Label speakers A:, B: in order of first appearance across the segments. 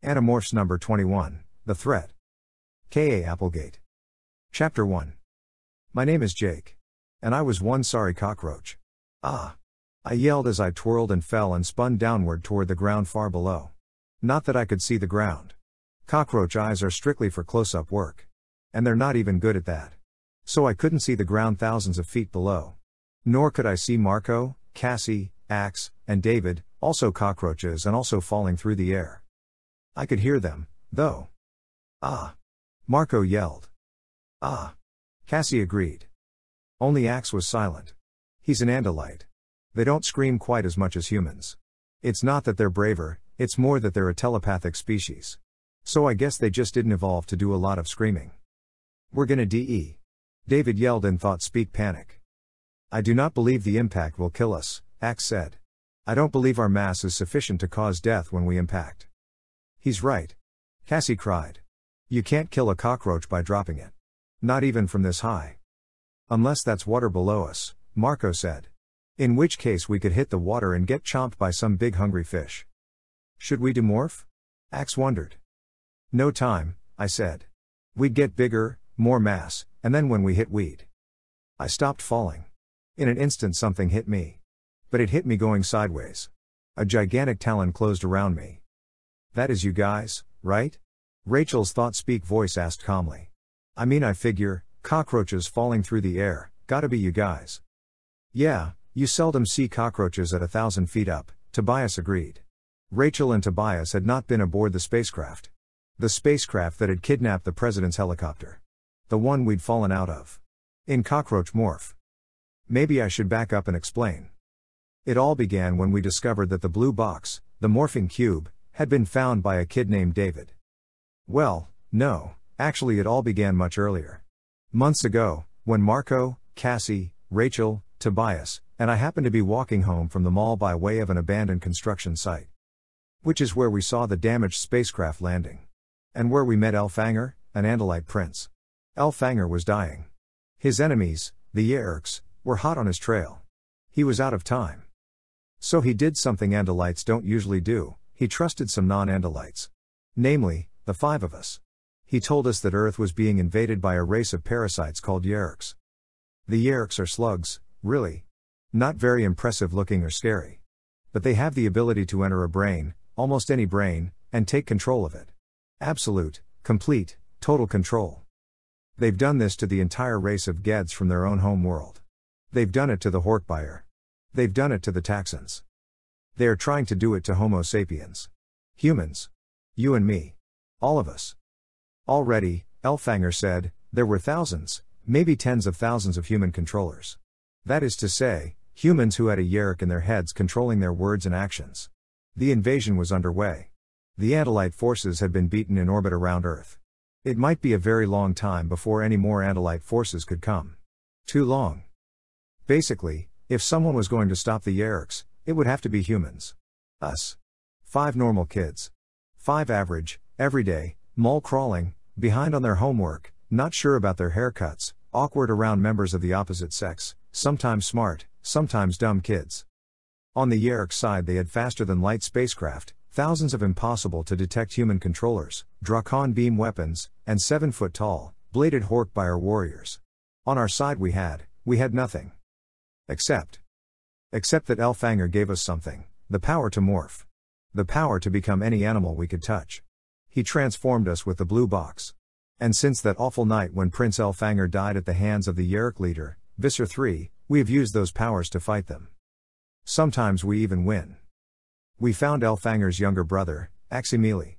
A: Animorphs number 21, The Threat. K.A. Applegate. Chapter 1. My name is Jake. And I was one sorry cockroach. Ah! I yelled as I twirled and fell and spun downward toward the ground far below. Not that I could see the ground. Cockroach eyes are strictly for close-up work. And they're not even good at that. So I couldn't see the ground thousands of feet below. Nor could I see Marco, Cassie, Axe, and David, also cockroaches and also falling through the air. I could hear them, though. Ah! Marco yelled. Ah! Cassie agreed. Only Axe was silent. He's an Andalite. They don't scream quite as much as humans. It's not that they're braver, it's more that they're a telepathic species. So I guess they just didn't evolve to do a lot of screaming. We're gonna die. David yelled in thought-speak panic. I do not believe the impact will kill us, Axe said. I don't believe our mass is sufficient to cause death when we impact. He's right. Cassie cried. You can't kill a cockroach by dropping it. Not even from this high. Unless that's water below us, Marco said. In which case we could hit the water and get chomped by some big hungry fish. Should we demorph? Axe wondered. No time, I said. We'd get bigger, more mass, and then when we hit we'd. I stopped falling. In an instant something hit me. But it hit me going sideways. A gigantic talon closed around me. That is you guys, right? Rachel's thought-speak voice asked calmly. I mean I figure, cockroaches falling through the air, gotta be you guys. Yeah, you seldom see cockroaches at 1,000 feet up, Tobias agreed. Rachel and Tobias had not been aboard the spacecraft. The spacecraft that had kidnapped the president's helicopter. The one we'd fallen out of. In cockroach morph. Maybe I should back up and explain. It all began when we discovered that the blue box, the morphing cube, had been found by a kid named David. Well, no, actually it all began much earlier. Months ago, when Marco, Cassie, Rachel, Tobias, and I happened to be walking home from the mall by way of an abandoned construction site. Which is where we saw the damaged spacecraft landing. And where we met Elfanger, an Andalite prince. Elfanger was dying. His enemies, the Yeerks, were hot on his trail. He was out of time. So he did something Andalites don't usually do. He trusted some non-Andalites. Namely, the 5 of us. He told us that Earth was being invaded by a race of parasites called Yeerks. The Yeerks are slugs, really. Not very impressive looking or scary. But they have the ability to enter a brain, almost any brain, and take control of it. Absolute, complete, total control. They've done this to the entire race of Geds from their own home world. They've done it to the Horkbuyer. They've done it to the Taxons. They are trying to do it to Homo sapiens. Humans. You and me. All of us. Already, Elfanger said, there were thousands, maybe tens of thousands of human controllers. That is to say, humans who had a Yeerk in their heads controlling their words and actions. The invasion was underway. The Andalite forces had been beaten in orbit around Earth. It might be a very long time before any more Andalite forces could come. Too long. Basically, if someone was going to stop the Yeerks, it would have to be humans. Us. 5 normal kids. 5 average, everyday, mole-crawling, behind on their homework, not sure about their haircuts, awkward around members of the opposite sex, sometimes smart, sometimes dumb kids. On the Yeerk side they had faster-than-light spacecraft, thousands of impossible-to-detect human controllers, Drakon beam weapons, and 7-foot-tall, bladed Horkbuyer warriors. On our side we had nothing. Except that Elfanger gave us something, the power to morph. The power to become any animal we could touch. He transformed us with the blue box. And since that awful night when Prince Elfanger died at the hands of the Yeerk leader, Visser III, we have used those powers to fight them. Sometimes we even win. We found Elfanger's younger brother, Aximili.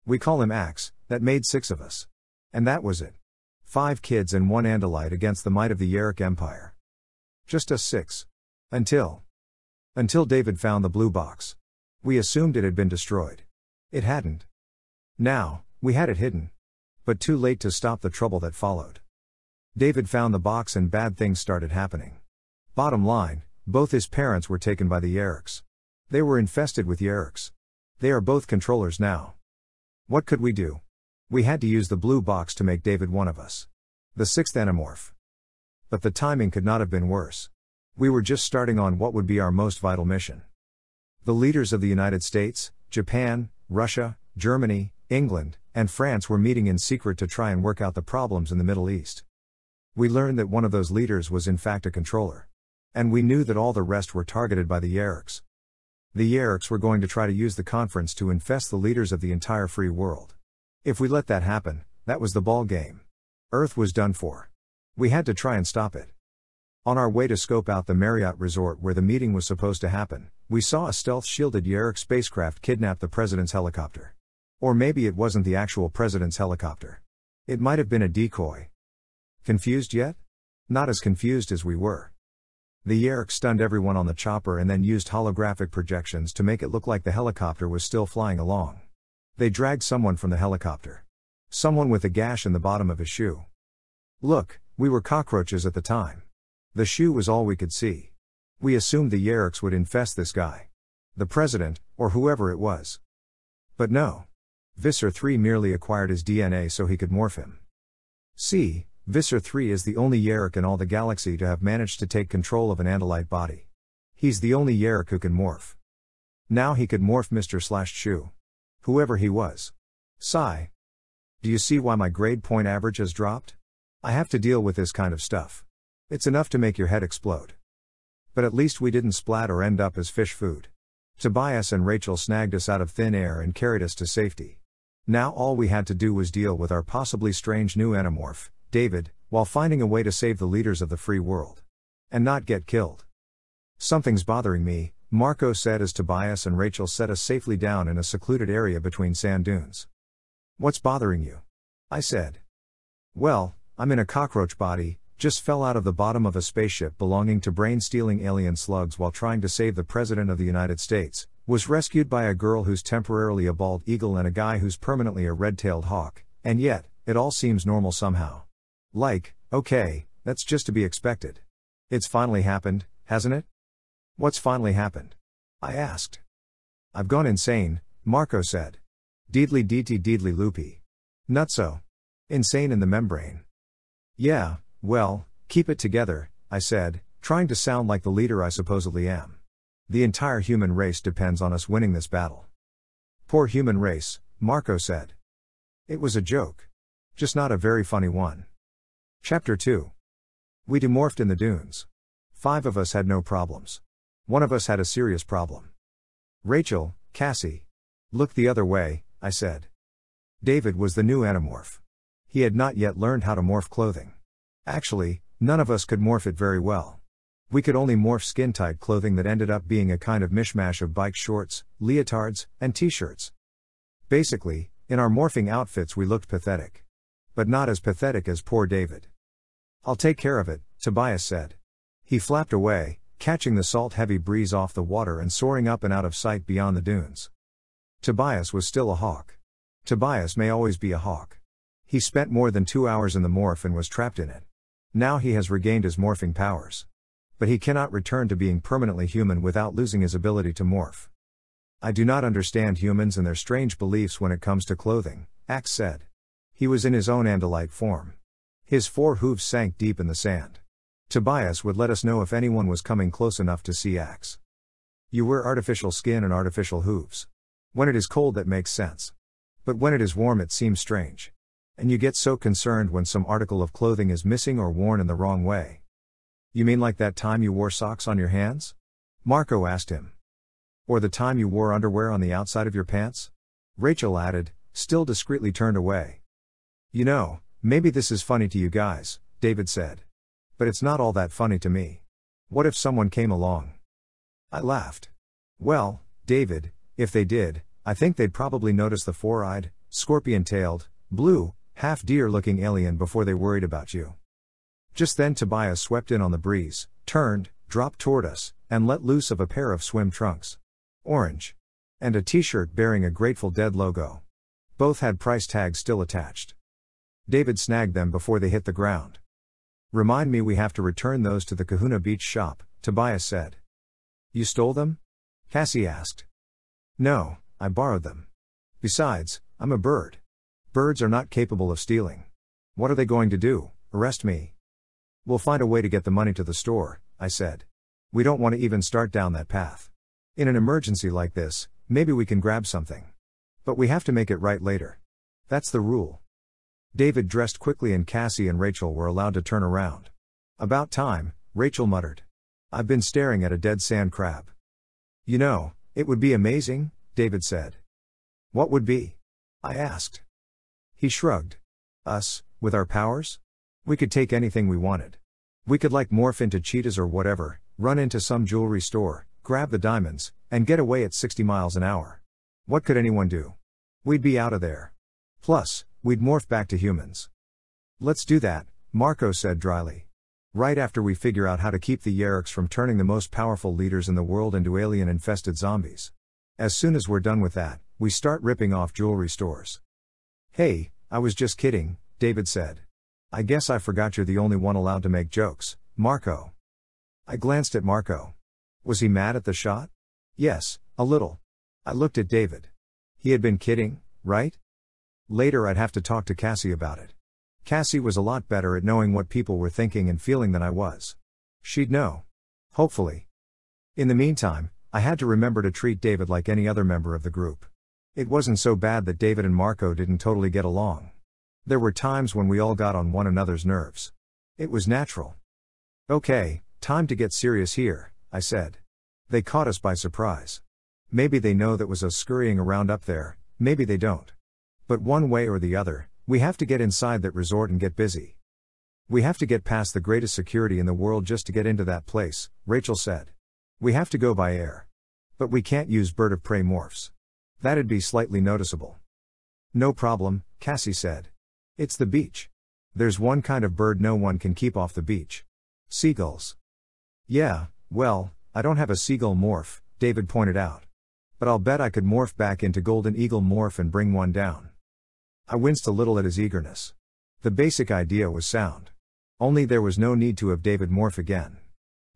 A: We call him Axe, that made 6 of us. And that was it. 5 kids and 1 Andalite against the might of the Yeerk Empire. Just us 6. Until David found the blue box. We assumed it had been destroyed. It hadn't. Now, we had it hidden. But too late to stop the trouble that followed. David found the box and bad things started happening. Bottom line, both his parents were taken by the Yeerks. They were infested with Yeerks. They are both controllers now. What could we do? We had to use the blue box to make David one of us. The 6th Animorph. But the timing could not have been worse. We were just starting on what would be our most vital mission. The leaders of the United States, Japan, Russia, Germany, England, and France were meeting in secret to try and work out the problems in the Middle East. We learned that one of those leaders was in fact a controller. And we knew that all the rest were targeted by the Yeerks. The Yeerks were going to try to use the conference to infest the leaders of the entire free world. If we let that happen, that was the ball game. Earth was done for. We had to try and stop it. On our way to scope out the Marriott resort where the meeting was supposed to happen, we saw a stealth-shielded Yeerk spacecraft kidnap the president's helicopter. Or maybe it wasn't the actual president's helicopter. It might have been a decoy. Confused yet? Not as confused as we were. The Yeerks stunned everyone on the chopper and then used holographic projections to make it look like the helicopter was still flying along. They dragged someone from the helicopter. Someone with a gash in the bottom of his shoe. Look, we were cockroaches at the time. The shoe was all we could see. We assumed the Yeerks would infest this guy. The president, or whoever it was. But no. Visser 3 merely acquired his DNA so he could morph him. See, Visser 3 is the only Yeerk in all the galaxy to have managed to take control of an Andalite body. He's the only Yeerk who can morph. Now he could morph Mr./Shoe. Whoever he was. Sigh. Do you see why my grade point average has dropped? I have to deal with this kind of stuff. It's enough to make your head explode. But at least we didn't splat or end up as fish food. Tobias and Rachel snagged us out of thin air and carried us to safety. Now all we had to do was deal with our possibly strange new Animorph, David, while finding a way to save the leaders of the free world. And not get killed. Something's bothering me, Marco said as Tobias and Rachel set us safely down in a secluded area between sand dunes. What's bothering you? I said. Well, I'm in a cockroach body, just fell out of the bottom of a spaceship belonging to brain-stealing alien slugs while trying to save the President of the United States, was rescued by a girl who's temporarily a bald eagle and a guy who's permanently a red-tailed hawk, and yet, it all seems normal somehow. Like, okay, that's just to be expected. It's finally happened, hasn't it? What's finally happened? I asked. I've gone insane, Marco said. Deedly deety deedly loopy. Nutso. Insane in the membrane. Yeah, well, keep it together, I said, trying to sound like the leader I supposedly am. The entire human race depends on us winning this battle. Poor human race, Marco said. It was a joke. Just not a very funny one. Chapter 2. We demorphed in the dunes. 5 of us had no problems. One of us had a serious problem. Rachel, Cassie. Look the other way, I said. David was the new Animorph. He had not yet learned how to morph clothing. Actually, none of us could morph it very well. We could only morph skin-tight clothing that ended up being a kind of mishmash of bike shorts, leotards, and t-shirts. Basically, in our morphing outfits we looked pathetic. But not as pathetic as poor David. I'll take care of it, Tobias said. He flapped away, catching the salt-heavy breeze off the water and soaring up and out of sight beyond the dunes. Tobias was still a hawk. Tobias may always be a hawk. He spent more than 2 hours in the morph and was trapped in it. Now he has regained his morphing powers. But he cannot return to being permanently human without losing his ability to morph. I do not understand humans and their strange beliefs when it comes to clothing, Axe said. He was in his own Andalite form. His 4 hooves sank deep in the sand. Tobias would let us know if anyone was coming close enough to see Axe. You wear artificial skin and artificial hooves. When it is cold that makes sense. But when it is warm it seems strange. And you get so concerned when some article of clothing is missing or worn in the wrong way. You mean like that time you wore socks on your hands? Marco asked him. Or the time you wore underwear on the outside of your pants? Rachel added, still discreetly turned away. You know, maybe this is funny to you guys, David said. But it's not all that funny to me. What if someone came along? I laughed. Well, David, if they did, I think they'd probably notice the 4-eyed, scorpion-tailed, blue, half-deer-looking alien before they worried about you. Just then Tobias swept in on the breeze, turned, dropped toward us, and let loose of a pair of swim trunks. Orange. And a t-shirt bearing a Grateful Dead logo. Both had price tags still attached. David snagged them before they hit the ground. Remind me we have to return those to the Kahuna Beach shop, Tobias said. You stole them? Cassie asked. No, I borrowed them. Besides, I'm a bird. Birds are not capable of stealing. What are they going to do, arrest me? We'll find a way to get the money to the store, I said. We don't want to even start down that path. In an emergency like this, maybe we can grab something. But we have to make it right later. That's the rule. David dressed quickly and Cassie and Rachel were allowed to turn around. About time, Rachel muttered. I've been staring at a dead sand crab. You know, it would be amazing, David said. What would be? I asked. He shrugged. Us, with our powers? We could take anything we wanted. We could like morph into cheetahs or whatever, run into some jewelry store, grab the diamonds, and get away at 60 miles an hour. What could anyone do? We'd be out of there. Plus, we'd morph back to humans. Let's do that, Marco said dryly. Right after we figure out how to keep the Yeerks from turning the most powerful leaders in the world into alien-infested zombies. As soon as we're done with that, we start ripping off jewelry stores. Hey, I was just kidding, David said. I guess I forgot you're the only one allowed to make jokes, Marco. I glanced at Marco. Was he mad at the shot? Yes, a little. I looked at David. He had been kidding, right? Later I'd have to talk to Cassie about it. Cassie was a lot better at knowing what people were thinking and feeling than I was. She'd know. Hopefully. In the meantime, I had to remember to treat David like any other member of the group. It wasn't so bad that David and Marco didn't totally get along. There were times when we all got on one another's nerves. It was natural. Okay, time to get serious here, I said. They caught us by surprise. Maybe they know that was us scurrying around up there, maybe they don't. But one way or the other, we have to get inside that resort and get busy. We have to get past the greatest security in the world just to get into that place, Rachel said. We have to go by air. But we can't use bird of prey morphs. That'd be slightly noticeable. No problem, Cassie said. It's the beach. There's one kind of bird no one can keep off the beach. Seagulls. Yeah, well, I don't have a seagull morph, David pointed out. But I'll bet I could morph back into golden eagle morph and bring one down. I winced a little at his eagerness. The basic idea was sound. Only there was no need to have David morph again.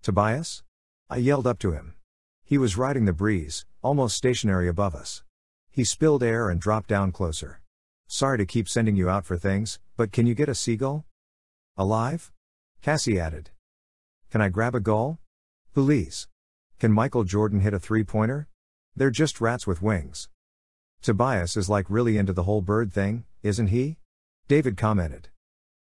A: Tobias? I yelled up to him. He was riding the breeze, almost stationary above us. He spilled air and dropped down closer. Sorry to keep sending you out for things, but can you get a seagull? Alive? Cassie added. Can I grab a gull? Please. Can Michael Jordan hit a three-pointer? They're just rats with wings. Tobias is like really into the whole bird thing, isn't he? David commented.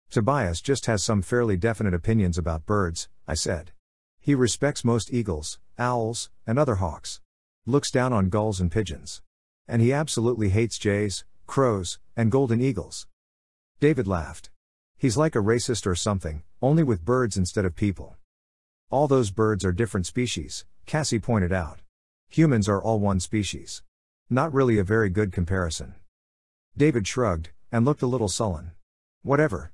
A: Tobias just has some fairly definite opinions about birds, I said. He respects most eagles, owls, and other hawks. Looks down on gulls and pigeons. And he absolutely hates jays, crows, and golden eagles. David laughed. He's like a racist or something, only with birds instead of people. All those birds are different species, Cassie pointed out. Humans are all one species. Not really a very good comparison. David shrugged, and looked a little sullen. Whatever.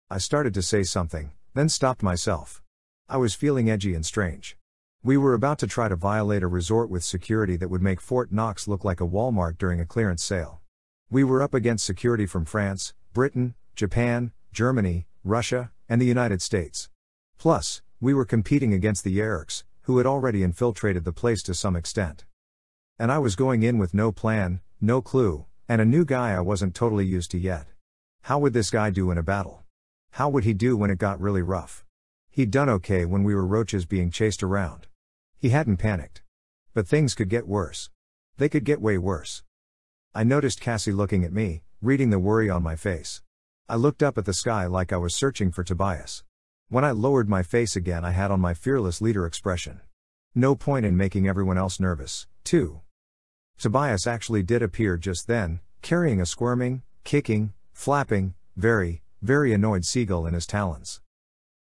A: I started to say something, then stopped myself. I was feeling edgy and strange. We were about to try to violate a resort with security that would make Fort Knox look like a Walmart during a clearance sale. We were up against security from France, Britain, Japan, Germany, Russia, and the United States. Plus, we were competing against the Yeerks, who had already infiltrated the place to some extent. And I was going in with no plan, no clue, and a new guy I wasn't totally used to yet. How would this guy do in a battle? How would he do when it got really rough? He'd done okay when we were roaches being chased around. He hadn't panicked. But things could get worse. They could get way worse. I noticed Cassie looking at me, reading the worry on my face. I looked up at the sky like I was searching for Tobias. When I lowered my face again, I had on my fearless leader expression. No point in making everyone else nervous, too. Tobias actually did appear just then, carrying a squirming, kicking, flapping, very, very annoyed seagull in his talons.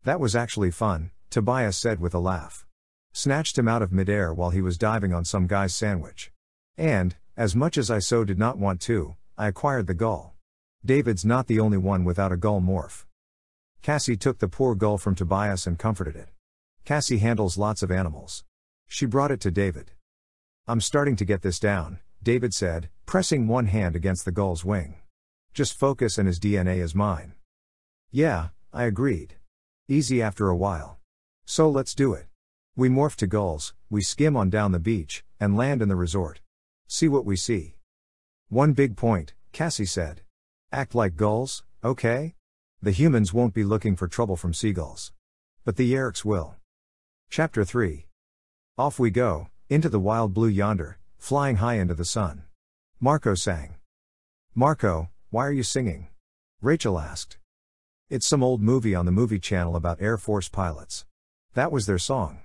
A: That was actually fun, Tobias said with a laugh. Snatched him out of midair while he was diving on some guy's sandwich. And, as much as I so did not want to, I acquired the gull. David's not the only one without a gull morph. Cassie took the poor gull from Tobias and comforted it. Cassie handles lots of animals. She brought it to David. I'm starting to get this down, David said, pressing one hand against the gull's wing. Just focus and his DNA is mine. Yeah, I agreed. Easy after a while. So let's do it. We morph to gulls, we skim on down the beach, and land in the resort. See what we see. One big point, Cassie said. Act like gulls, okay? The humans won't be looking for trouble from seagulls. But the Yeerks will. Chapter 3. Off we go, into the wild blue yonder, flying high into the sun. Marco sang. Marco, why are you singing? Rachel asked. It's some old movie on the movie channel about Air Force pilots. That was their song.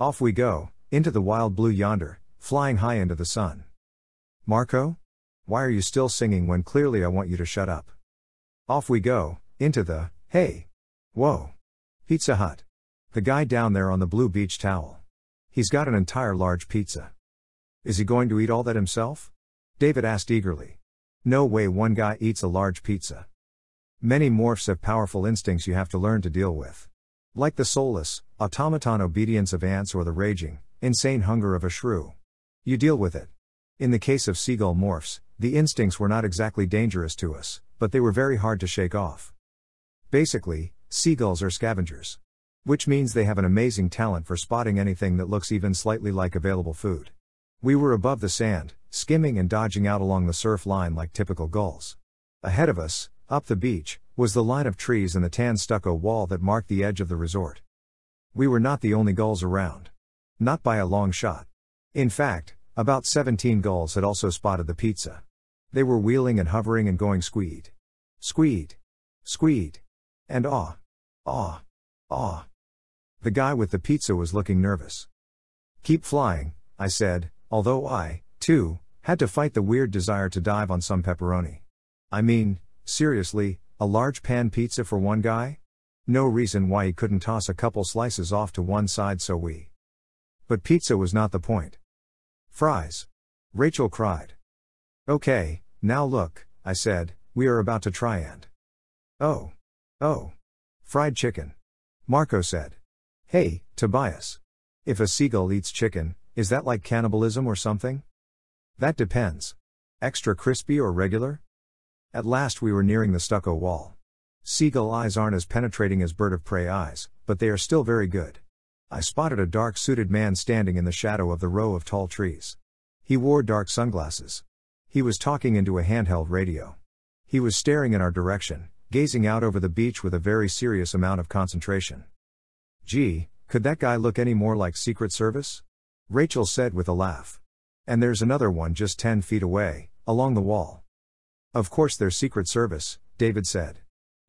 A: Off we go, into the wild blue yonder, flying high into the sun. Marco? Why are you still singing when clearly I want you to shut up? Off we go, into the, hey. Whoa. Pizza Hut. The guy down there on the blue beach towel. He's got an entire large pizza. Is he going to eat all that himself? David asked eagerly. No way one guy eats a large pizza. Many morphs have powerful instincts you have to learn to deal with. Like the soulless, automaton obedience of ants or the raging, insane hunger of a shrew. You deal with it. In the case of seagull morphs, the instincts were not exactly dangerous to us, but they were very hard to shake off. Basically, seagulls are scavengers. Which means they have an amazing talent for spotting anything that looks even slightly like available food. We were above the sand, skimming and dodging out along the surf line like typical gulls. Ahead of us, up the beach, was the line of trees and the tan stucco wall that marked the edge of the resort. We were not the only gulls around. Not by a long shot. In fact, about 17 gulls had also spotted the pizza. They were wheeling and hovering and going squeed. Squeed. Squeed. And aw. Aw. Aw. The guy with the pizza was looking nervous. Keep flying, I said, although I, too, had to fight the weird desire to dive on some pepperoni. I mean, seriously, a large pan pizza for one guy? No reason why he couldn't toss a couple slices off to one side so we. But pizza was not the point. Fries. Rachel cried. Okay, now look, I said, we are about to try and. Oh. Fried chicken. Marco said. Hey, Tobias. If a seagull eats chicken, is that like cannibalism or something? That depends. Extra crispy or regular? At last we were nearing the stucco wall. Seagull eyes aren't as penetrating as bird of prey eyes, but they are still very good. I spotted a dark-suited man standing in the shadow of the row of tall trees. He wore dark sunglasses. He was talking into a handheld radio. He was staring in our direction, gazing out over the beach with a very serious amount of concentration. Gee, could that guy look any more like Secret Service? Rachel said with a laugh. And there's another one just 10 feet away, along the wall. Of course they're Secret Service, David said.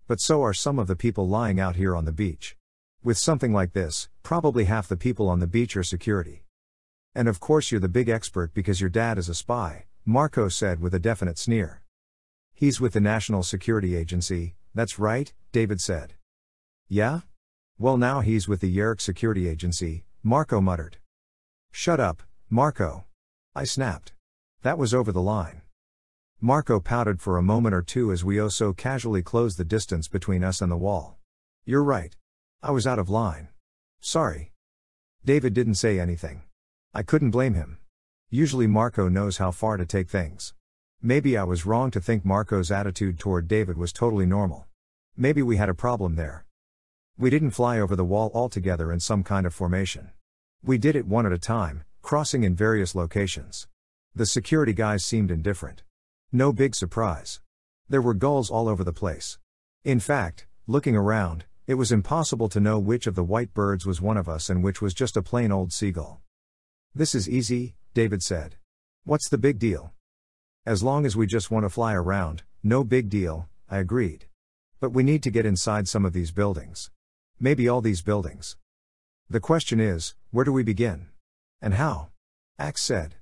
A: But so are some of the people lying out here on the beach. With something like this, probably half the people on the beach are security. And of course you're the big expert because your dad is a spy, Marco said with a definite sneer. He's with the National Security Agency, that's right, David said. Yeah? Well now he's with the Yeerks Security Agency, Marco muttered. Shut up, Marco. I snapped. That was over the line. Marco pouted for a moment or two as we so casually closed the distance between us and the wall. You're right. I was out of line. Sorry. David didn't say anything. I couldn't blame him. Usually Marco knows how far to take things. Maybe I was wrong to think Marco's attitude toward David was totally normal. Maybe we had a problem there. We didn't fly over the wall altogether in some kind of formation. We did it one at a time, crossing in various locations. The security guys seemed indifferent. No big surprise. There were gulls all over the place. In fact, looking around, it was impossible to know which of the white birds was one of us and which was just a plain old seagull. This is easy, David said. What's the big deal? As long as we just want to fly around, no big deal, I agreed. But we need to get inside some of these buildings. Maybe all these buildings. The question is, where do we begin? And how? Axe said.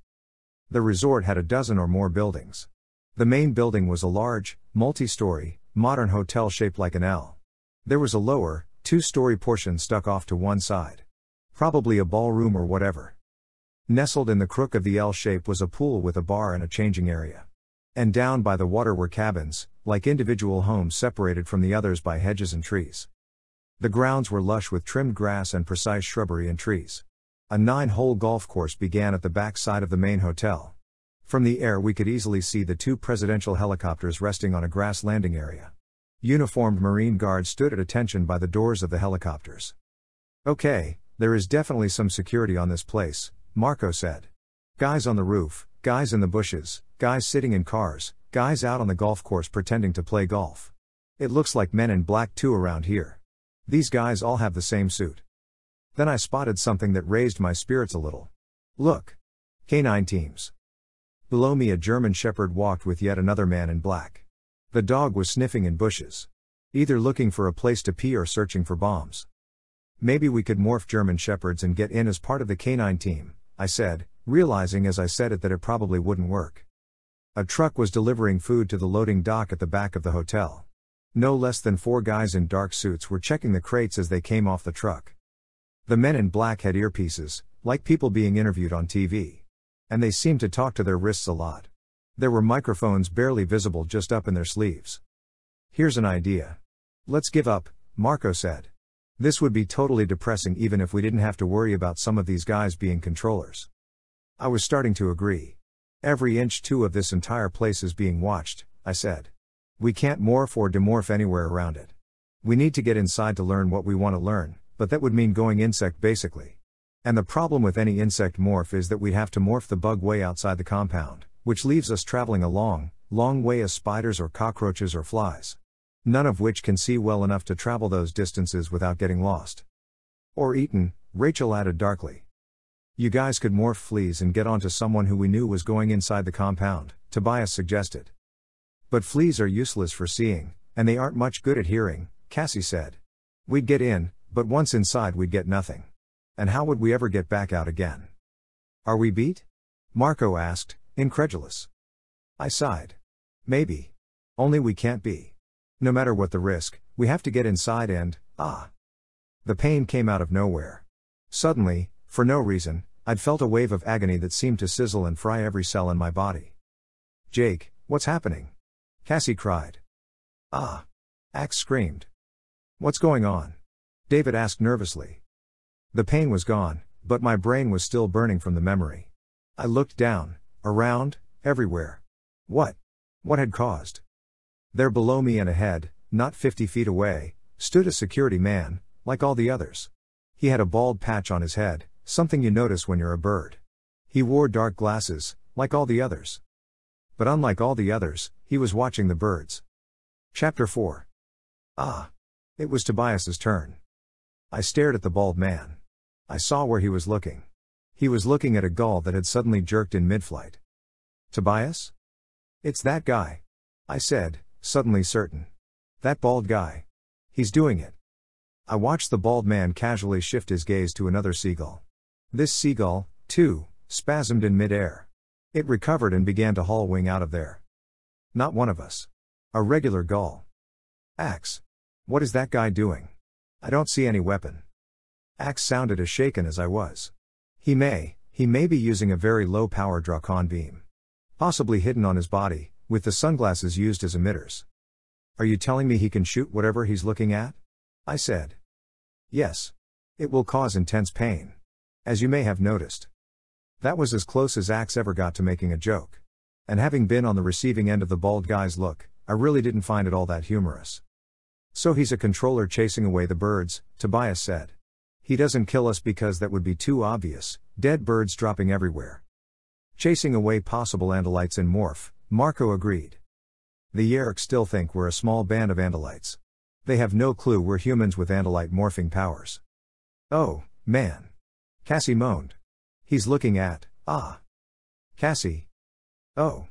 A: The resort had a dozen or more buildings. The main building was a large, multi-story, modern hotel shaped like an L. There was a lower, two-story portion stuck off to one side. Probably a ballroom or whatever. Nestled in the crook of the L shape was a pool with a bar and a changing area. And down by the water were cabins, like individual homes separated from the others by hedges and trees. The grounds were lush with trimmed grass and precise shrubbery and trees. A 9-hole golf course began at the back side of the main hotel. From the air we could easily see the 2 presidential helicopters resting on a grass landing area. Uniformed Marine guards stood at attention by the doors of the helicopters. Okay, there is definitely some security on this place, Marco said. Guys on the roof, guys in the bushes, guys sitting in cars, guys out on the golf course pretending to play golf. It looks like Men in Black 2 around here. These guys all have the same suit. Then I spotted something that raised my spirits a little. Look. K9 teams. Below me a German shepherd walked with yet another man in black. The dog was sniffing in bushes. Either looking for a place to pee or searching for bombs. Maybe we could morph German shepherds and get in as part of the canine team, I said, realizing as I said it that it probably wouldn't work. A truck was delivering food to the loading dock at the back of the hotel. No less than 4 guys in dark suits were checking the crates as they came off the truck. The men in black had earpieces, like people being interviewed on TV. And they seemed to talk to their wrists a lot. There were microphones barely visible just up in their sleeves. Here's an idea. Let's give up, Marco said. This would be totally depressing even if we didn't have to worry about some of these guys being controllers. I was starting to agree. Every inch too of this entire place is being watched, I said. We can't morph or demorph anywhere around it. We need to get inside to learn what we want to learn, but that would mean going insect basically. And the problem with any insect morph is that we'd have to morph the bug way outside the compound, which leaves us traveling a long way as spiders or cockroaches or flies. None of which can see well enough to travel those distances without getting lost. Or eaten, Rachel added darkly. You guys could morph fleas and get onto someone who we knew was going inside the compound, Tobias suggested. But fleas are useless for seeing, and they aren't much good at hearing, Cassie said. We'd get in, but once inside we'd get nothing. And how would we ever get back out again? Are we beat? Marco asked, incredulous. I sighed. Maybe. Only we can't be. No matter what the risk, we have to get inside and, The pain came out of nowhere. Suddenly, for no reason, I'd felt a wave of agony that seemed to sizzle and fry every cell in my body. Jake, what's happening? Cassie cried. Axe screamed. What's going on? David asked nervously. The pain was gone, but my brain was still burning from the memory. I looked down, around, everywhere. What had caused? There below me and ahead, not 50 feet away, stood a security man, like all the others. He had a bald patch on his head, something you notice when you're a bird. He wore dark glasses, like all the others. But unlike all the others, he was watching the birds. Chapter 4. It was Tobias's turn. I stared at the bald man. I saw where he was looking. He was looking at a gull that had suddenly jerked in mid-flight. Tobias? It's that guy. I said, suddenly certain. That bald guy. He's doing it. I watched the bald man casually shift his gaze to another seagull. This seagull, too, spasmed in mid-air. It recovered and began to haul wing out of there. Not one of us. A regular gull. Axe. What is that guy doing? I don't see any weapon. Axe sounded as shaken as I was. He may be using a very low-power Dracon beam. Possibly hidden on his body, with the sunglasses used as emitters. Are you telling me he can shoot whatever he's looking at? I said. Yes. It will cause intense pain. As you may have noticed. That was as close as Axe ever got to making a joke. And having been on the receiving end of the bald guy's look, I really didn't find it all that humorous. So he's a controller chasing away the birds, Tobias said. He doesn't kill us because that would be too obvious, dead birds dropping everywhere. Chasing away possible Andalites in Morph, Marco agreed. The Yeerks still think we're a small band of Andalites. They have no clue we're humans with Andalite morphing powers. Oh, man. Cassie moaned. He's looking at, Cassie. Oh,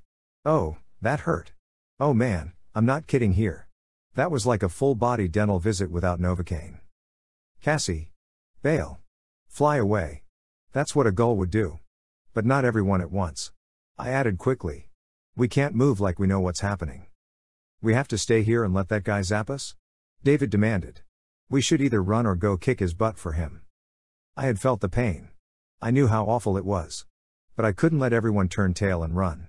A: that hurt. Oh man, I'm not kidding here. That was like a full-body dental visit without Novocaine. Cassie. Bail. Fly away. That's what a gull would do. But not everyone at once. I added quickly. We can't move like we know what's happening. We have to stay here and let that guy zap us? David demanded. We should either run or go kick his butt for him. I had felt the pain. I knew how awful it was. But I couldn't let everyone turn tail and run.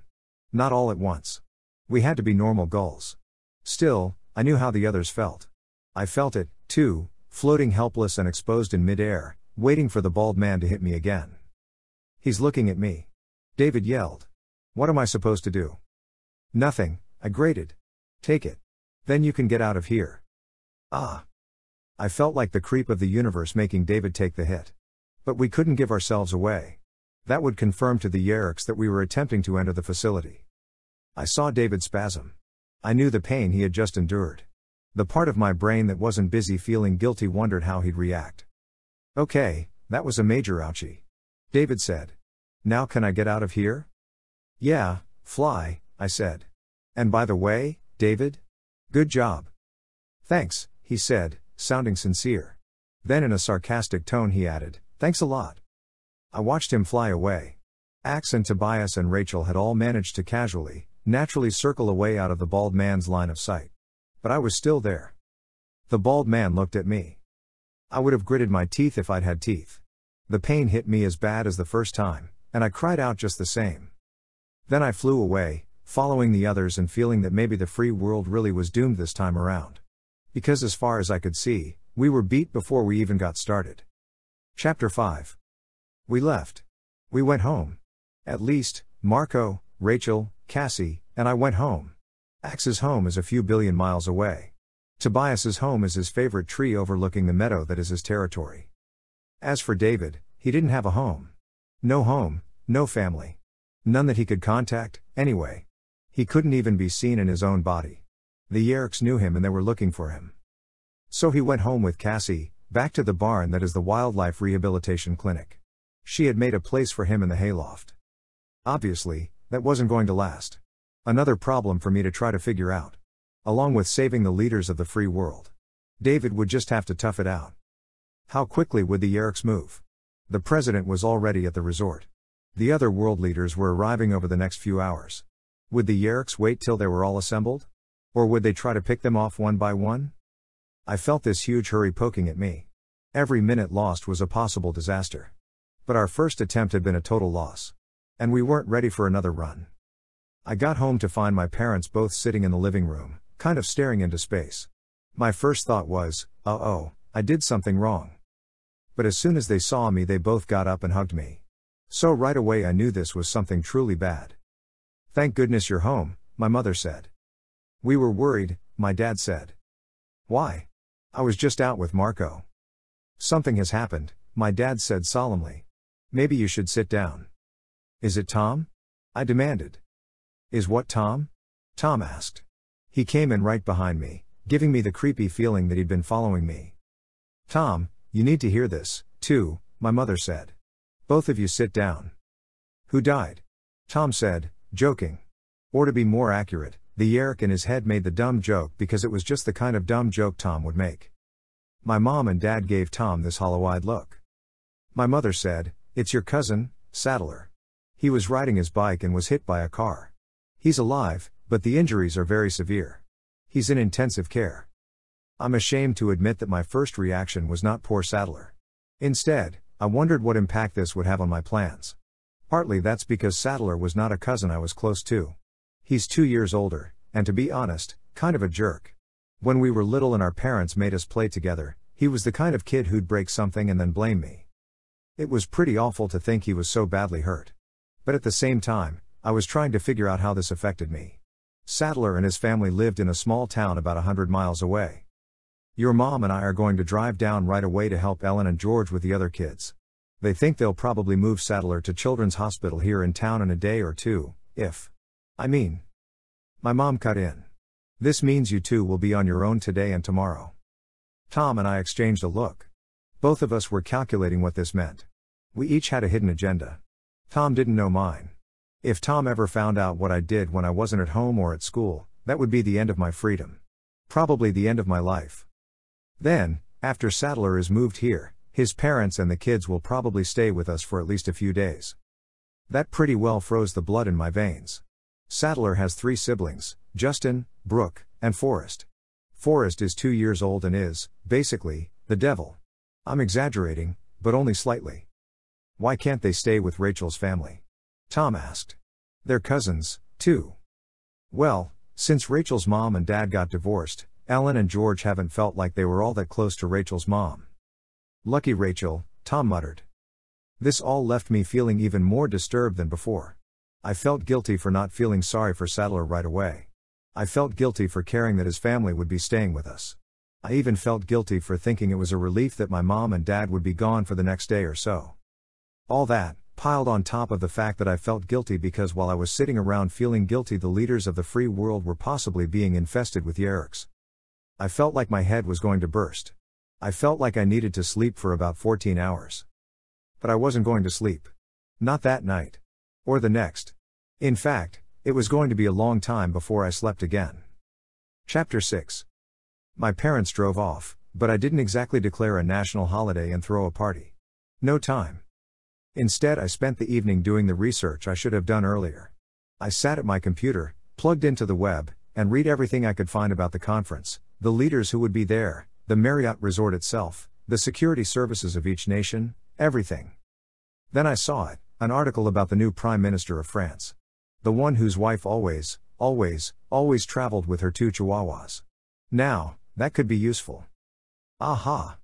A: Not all at once. We had to be normal gulls. Still, I knew how the others felt. I felt it, too, floating helpless and exposed in mid-air, waiting for the bald man to hit me again. He's looking at me. David yelled. What am I supposed to do? Nothing, I grated. Take it. Then you can get out of here. I felt like the creep of the universe making David take the hit. But we couldn't give ourselves away. That would confirm to the Yeerks that we were attempting to enter the facility. I saw David spasm. I knew the pain he had just endured. The part of my brain that wasn't busy feeling guilty wondered how he'd react. Okay, that was a major ouchie. David said. Now can I get out of here? Yeah, fly, I said. And by the way, David? Good job. Thanks, he said, sounding sincere. Then in a sarcastic tone he added, thanks a lot. I watched him fly away. Axe and Tobias and Rachel had all managed to casually, naturally circle away out of the bald man's line of sight. But I was still there. The bald man looked at me. I would have gritted my teeth if I'd had teeth. The pain hit me as bad as the first time, and I cried out just the same. Then I flew away, following the others and feeling that maybe the free world really was doomed this time around. Because as far as I could see, we were beat before we even got started. Chapter 5. We left. We went home. At least, Marco, Rachel, Cassie, and I went home. Axe's home is a few billion miles away. Tobias's home is his favorite tree overlooking the meadow that is his territory. As for David, he didn't have a home. No family. None that he could contact, anyway. He couldn't even be seen in his own body. The Yeerks knew him and they were looking for him. So he went home with Cassie, back to the barn that is the wildlife rehabilitation clinic. She had made a place for him in the hayloft. Obviously, that wasn't going to last. Another problem for me to try to figure out. Along with saving the leaders of the free world. David would just have to tough it out. How quickly would the Yeerks move? The president was already at the resort. The other world leaders were arriving over the next few hours. Would the Yeerks wait till they were all assembled? Or would they try to pick them off one by one? I felt this huge hurry poking at me. Every minute lost was a possible disaster. But our first attempt had been a total loss. And we weren't ready for another run. I got home to find my parents both sitting in the living room, kind of staring into space. My first thought was, I did something wrong. But as soon as they saw me they both got up and hugged me. So right away I knew this was something truly bad. Thank goodness you're home, my mother said. We were worried, my dad said. Why? I was just out with Marco. Something has happened, my dad said solemnly. Maybe you should sit down. Is it Tom? I demanded. Is what Tom? Tom asked. He came in right behind me, giving me the creepy feeling that he'd been following me. Tom, you need to hear this, too, my mother said. Both of you sit down. Who died? Tom said, joking. Or to be more accurate, the Yeerk in his head made the dumb joke because it was just the kind of dumb joke Tom would make. My mom and dad gave Tom this hollow-eyed look. My mother said, it's your cousin, Saddler. He was riding his bike and was hit by a car. He's alive, but the injuries are very severe. He's in intensive care. I'm ashamed to admit that my first reaction was not poor Saddler. Instead, I wondered what impact this would have on my plans. Partly that's because Saddler was not a cousin I was close to. He's 2 years older, and to be honest, kind of a jerk. When we were little and our parents made us play together, he was the kind of kid who'd break something and then blame me. It was pretty awful to think he was so badly hurt. But at the same time, I was trying to figure out how this affected me. Saddler and his family lived in a small town about 100 miles away. Your mom and I are going to drive down right away to help Ellen and George with the other kids. They think they'll probably move Saddler to Children's Hospital here in town in a day or two, My mom cut in. This means you two will be on your own today and tomorrow. Tom and I exchanged a look. Both of us were calculating what this meant. We each had a hidden agenda. Tom didn't know mine. If Tom ever found out what I did when I wasn't at home or at school, that would be the end of my freedom. Probably the end of my life. Then, after Saddler is moved here, his parents and the kids will probably stay with us for at least a few days. That pretty well froze the blood in my veins. Saddler has 3 siblings, Justin, Brooke, and Forrest. Forrest is 2 years old and is, basically, the devil. I'm exaggerating, but only slightly. Why can't they stay with Rachel's family? Tom asked. They're cousins, too. Well, since Rachel's mom and dad got divorced, Ellen and George haven't felt like they were all that close to Rachel's mom. Lucky Rachel, Tom muttered. This all left me feeling even more disturbed than before. I felt guilty for not feeling sorry for Saddler right away. I felt guilty for caring that his family would be staying with us. I even felt guilty for thinking it was a relief that my mom and dad would be gone for the next day or so. All that, piled on top of the fact that I felt guilty because while I was sitting around feeling guilty the leaders of the free world were possibly being infested with Yeerks. I felt like my head was going to burst. I felt like I needed to sleep for about 14 hours. But I wasn't going to sleep. Not that night. Or the next. In fact, it was going to be a long time before I slept again. Chapter 6. My parents drove off, but I didn't exactly declare a national holiday and throw a party. No time. Instead, I spent the evening doing the research I should have done earlier. I sat at my computer, plugged into the web, and read everything I could find about the conference, the leaders who would be there, the Marriott resort itself, the security services of each nation, everything. Then I saw it, an article about the new Prime Minister of France. The one whose wife always traveled with her 2 chihuahuas. Now, that could be useful. Aha!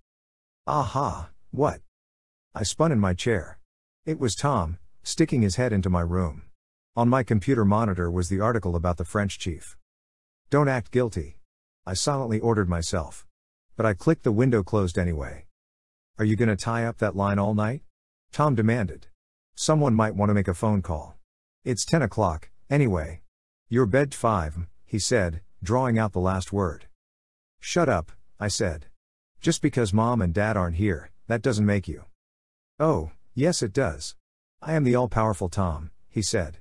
A: Aha! What? I spun in my chair. It was Tom, sticking his head into my room. On my computer monitor was the article about the French chief. Don't act guilty. I silently ordered myself. But I clicked the window closed anyway. Are you gonna tie up that line all night? Tom demanded. Someone might want to make a phone call. It's 10 o'clock, anyway. You're bed 5, he said, drawing out the last word. Shut up, I said. Just because Mom and Dad aren't here, that doesn't make you. Oh, yes it does. I am the all-powerful Tom, he said.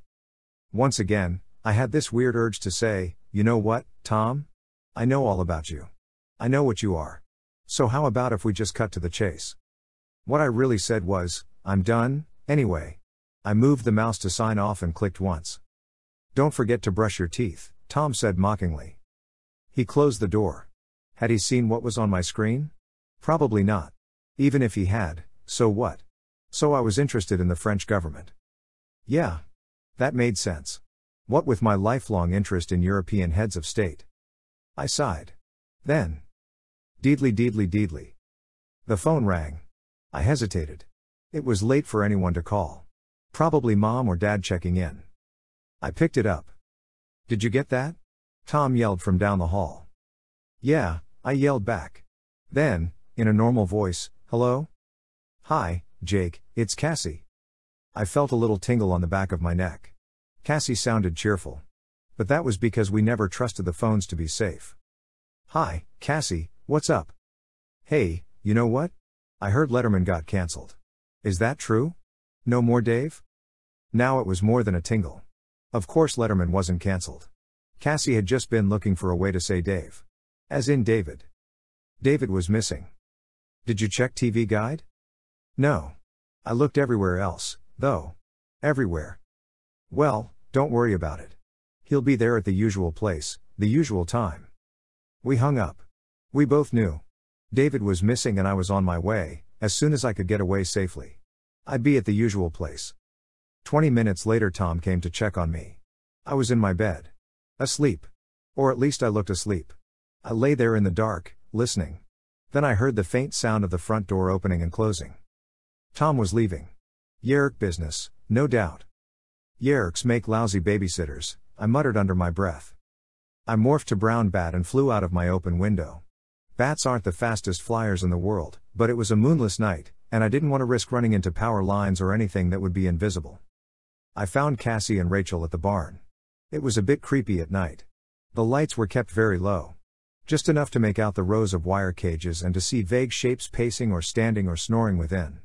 A: Once again, I had this weird urge to say, you know what, Tom? I know all about you. I know what you are. So how about if we just cut to the chase? What I really said was, I'm done, anyway. I moved the mouse to sign off and clicked once. Don't forget to brush your teeth, Tom said mockingly. He closed the door. Had he seen what was on my screen? Probably not. Even if he had, so what? So I was interested in the French government. Yeah. That made sense. What with my lifelong interest in European heads of state? I sighed. Then. Deedly deedly deedly. The phone rang. I hesitated. It was late for anyone to call. Probably Mom or Dad checking in. I picked it up. Did you get that? Tom yelled from down the hall. Yeah, I yelled back. Then, in a normal voice, hello? Hi, Jake, it's Cassie. I felt a little tingle on the back of my neck. Cassie sounded cheerful. But that was because we never trusted the phones to be safe. Hi, Cassie, what's up? Hey, you know what? I heard Letterman got cancelled. Is that true? No more Dave? Now it was more than a tingle. Of course Letterman wasn't cancelled. Cassie had just been looking for a way to say Dave. As in David. David was missing. Did you check TV Guide? No. I looked everywhere else, though. Everywhere. Well, don't worry about it. He'll be there at the usual place, the usual time. We hung up. We both knew. David was missing and I was on my way, as soon as I could get away safely. I'd be at the usual place. 20 minutes later Tom came to check on me. I was in my bed. Asleep. Or at least I looked asleep. I lay there in the dark, listening. Then I heard the faint sound of the front door opening and closing. Tom was leaving. Yeerk business, no doubt. Yeerks make lousy babysitters, I muttered under my breath. I morphed to brown bat and flew out of my open window. Bats aren't the fastest flyers in the world, but it was a moonless night, and I didn't want to risk running into power lines or anything that would be invisible. I found Cassie and Rachel at the barn. It was a bit creepy at night. The lights were kept very low. Just enough to make out the rows of wire cages and to see vague shapes pacing or standing or snoring within.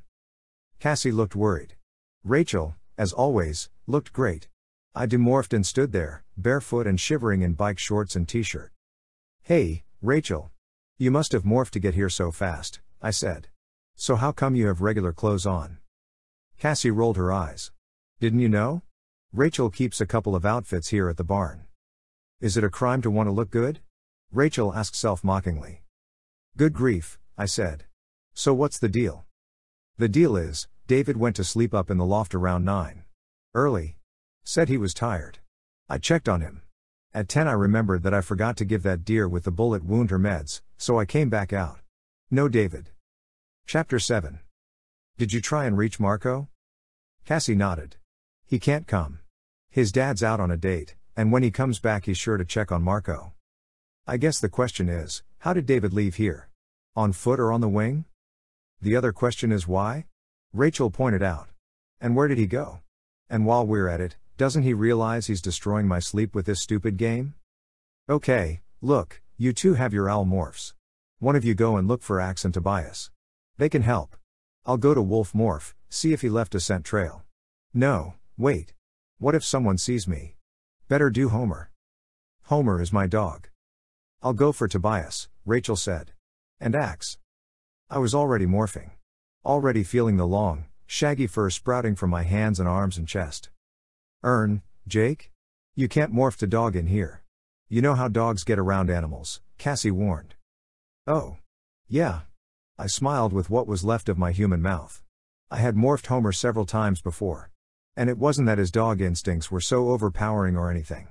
A: Cassie looked worried. Rachel, as always, looked great. I demorphed and stood there, barefoot and shivering in bike shorts and t-shirt. Hey, Rachel. You must have morphed to get here so fast, I said. So how come you have regular clothes on? Cassie rolled her eyes. Didn't you know? Rachel keeps a couple of outfits here at the barn. Is it a crime to want to look good? Rachel asked self-mockingly. Good grief, I said. So what's the deal? The deal is, David went to sleep up in the loft around 9. Early. Said he was tired. I checked on him. At 10 I remembered that I forgot to give that deer with the bullet wound her meds, so I came back out. No David. Chapter 7. Did you try and reach Marco? Cassie nodded. He can't come. His dad's out on a date, and when he comes back he's sure to check on Marco. I guess the question is, how did David leave here? On foot or on the wing? The other question is why? Rachel pointed out. And where did he go? And while we're at it, doesn't he realize he's destroying my sleep with this stupid game? Okay, look, you two have your Animorphs. One of you go and look for Axe and Tobias. They can help. I'll go to Wolf Morph, see if he left a scent trail. No, wait. What if someone sees me? Better do Homer. Homer is my dog. I'll go for Tobias, Rachel said. And Axe. I was already morphing. Already feeling the long, shaggy fur sprouting from my hands and arms and chest. Jake? You can't morph to dog in here. You know how dogs get around animals, Cassie warned. Oh. Yeah. I smiled with what was left of my human mouth. I had morphed Homer several times before. And it wasn't that his dog instincts were so overpowering or anything.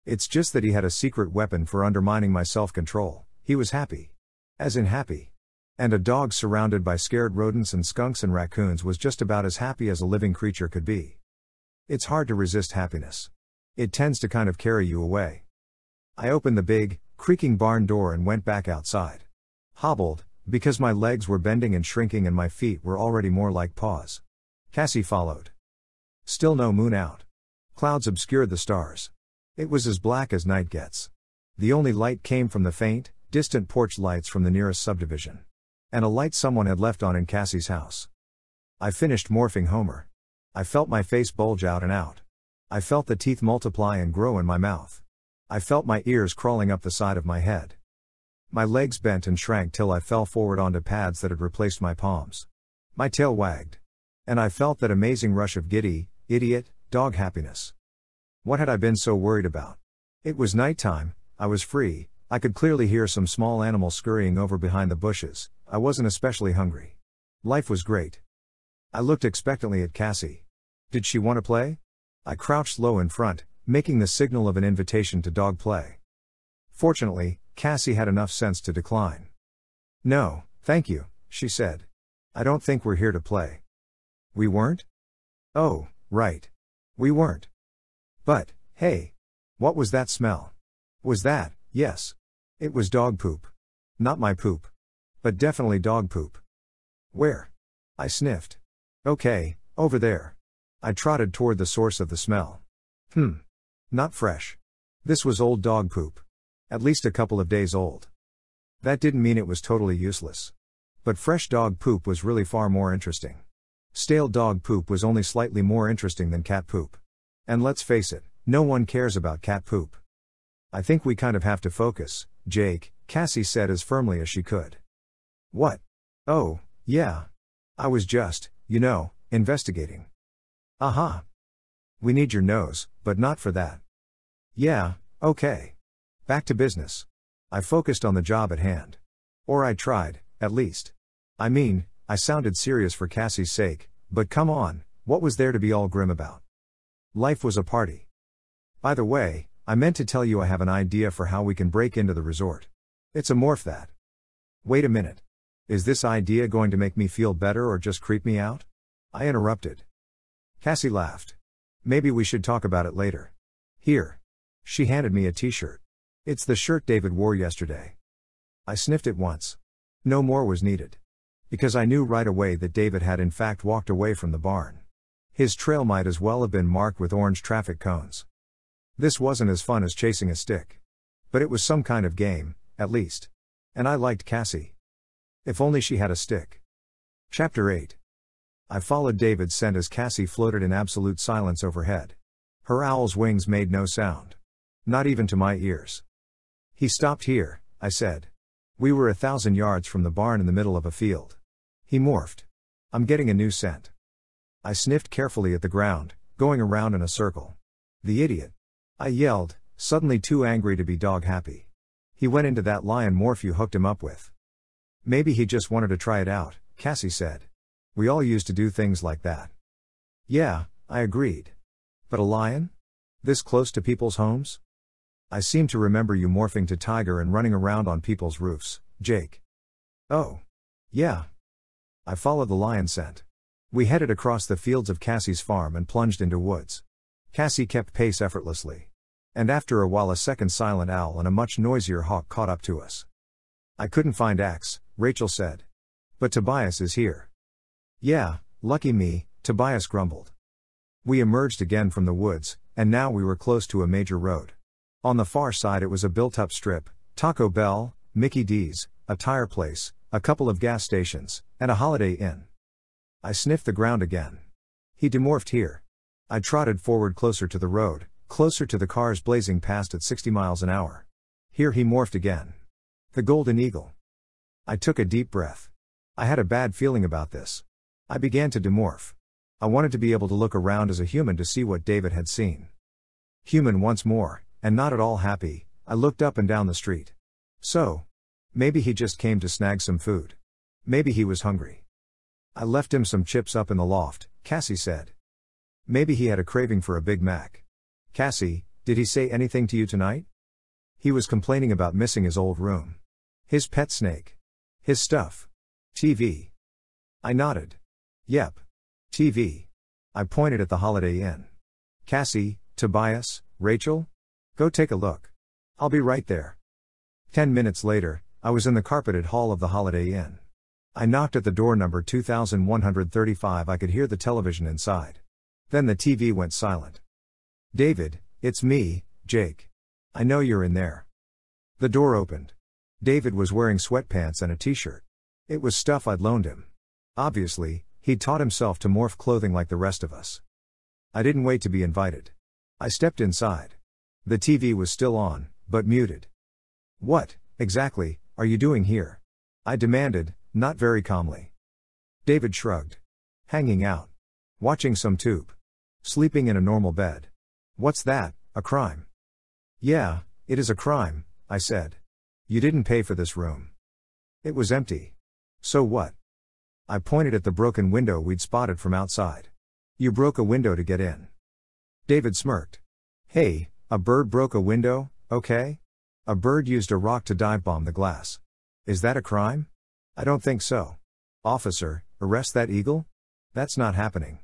A: It's just that he had a secret weapon for undermining my self-control. He was happy. As in happy. And a dog surrounded by scared rodents and skunks and raccoons was just about as happy as a living creature could be. It's hard to resist happiness. It tends to kind of carry you away. I opened the big, creaking barn door and went back outside. Hobbled, because my legs were bending and shrinking and my feet were already more like paws. Cassie followed. Still no moon out. Clouds obscured the stars. It was as black as night gets. The only light came from the faint, distant porch lights from the nearest subdivision. And a light someone had left on in Cassie's house. I finished morphing Homer. I felt my face bulge out and out. I felt the teeth multiply and grow in my mouth. I felt my ears crawling up the side of my head. My legs bent and shrank till I fell forward onto pads that had replaced my palms. My tail wagged. And I felt that amazing rush of giddy, idiot, dog happiness. What had I been so worried about? It was nighttime, I was free, I could clearly hear some small animals scurrying over behind the bushes, I wasn't especially hungry. Life was great. I looked expectantly at Cassie. Did she want to play? I crouched low in front, making the signal of an invitation to dog play. Fortunately, Cassie had enough sense to decline. No, thank you, she said. I don't think we're here to play. We weren't? Oh, right. We weren't. But, hey. What was that smell? Was that, yes. It was dog poop. Not my poop. But definitely dog poop. Where? I sniffed. Okay, over there. I trotted toward the source of the smell. Not fresh. This was old dog poop. At least a couple of days old. That didn't mean it was totally useless. But fresh dog poop was really far more interesting. Stale dog poop was only slightly more interesting than cat poop. And let's face it, no one cares about cat poop. I think we kind of have to focus, Jake, Cassie said as firmly as she could. What? Oh, yeah. I was just, investigating. Aha. We need your nose, but not for that. Yeah, okay. Back to business. I focused on the job at hand. Or I tried, at least. I mean, I sounded serious for Cassie's sake, but come on, what was there to be all grim about? Life was a party. By the way, I meant to tell you I have an idea for how we can break into the resort. It's a morph that. Wait a minute. Is this idea going to make me feel better or just creep me out? I interrupted. Cassie laughed. Maybe we should talk about it later. Here. She handed me a t-shirt. It's the shirt David wore yesterday. I sniffed it once. No more was needed. Because I knew right away that David had in fact walked away from the barn. His trail might as well have been marked with orange traffic cones. This wasn't as fun as chasing a stick. But it was some kind of game, at least. And I liked Cassie. If only she had a stick. Chapter 8. I followed David's scent as Cassie floated in absolute silence overhead. Her owl's wings made no sound. Not even to my ears. He stopped here, I said. We were 1,000 yards from the barn in the middle of a field. He morphed. I'm getting a new scent. I sniffed carefully at the ground, going around in a circle. The idiot. I yelled, suddenly too angry to be dog happy. He went into that lion morph you hooked him up with. Maybe he just wanted to try it out, Cassie said. We all used to do things like that. Yeah, I agreed. But a lion? This close to people's homes? I seem to remember you morphing to tiger and running around on people's roofs, Jake. Oh. Yeah. I followed the lion scent. We headed across the fields of Cassie's farm and plunged into woods. Cassie kept pace effortlessly. And after a while a second silent owl and a much noisier hawk caught up to us. I couldn't find Axe, Rachel said. But Tobias is here. Yeah, lucky me, Tobias grumbled. We emerged again from the woods, and now we were close to a major road. On the far side it was a built-up strip, Taco Bell, Mickey D's, a tire place, a couple of gas stations, and a Holiday Inn. I sniffed the ground again. He demorphed here. I trotted forward closer to the road, closer to the cars blazing past at 60 miles an hour. Here he morphed again. The golden eagle. I took a deep breath. I had a bad feeling about this. I began to demorph. I wanted to be able to look around as a human to see what David had seen. Human once more, and not at all happy, I looked up and down the street. So, maybe he just came to snag some food. Maybe he was hungry. I left him some chips up in the loft, Cassie said. Maybe he had a craving for a Big Mac. Cassie, did he say anything to you tonight? He was complaining about missing his old room. His pet snake. His stuff. TV. I nodded. Yep. TV. I pointed at the Holiday Inn. Cassie, Tobias, Rachel? Go take a look. I'll be right there. 10 minutes later, I was in the carpeted hall of the Holiday Inn. I knocked at the door number 2135. I could hear the television inside. Then the TV went silent. David, it's me, Jake. I know you're in there. The door opened. David was wearing sweatpants and a t-shirt. It was stuff I'd loaned him. Obviously, he'd taught himself to morph clothing like the rest of us. I didn't wait to be invited. I stepped inside. The TV was still on, but muted. What, exactly, are you doing here? I demanded, not very calmly. David shrugged. Hanging out. Watching some tube. Sleeping in a normal bed. What's that, a crime? Yeah, it is a crime, I said. You didn't pay for this room. It was empty. So what? I pointed at the broken window we'd spotted from outside. You broke a window to get in. David smirked. Hey, a bird broke a window, okay? A bird used a rock to dive bomb the glass. Is that a crime? I don't think so. Officer, arrest that eagle? That's not happening.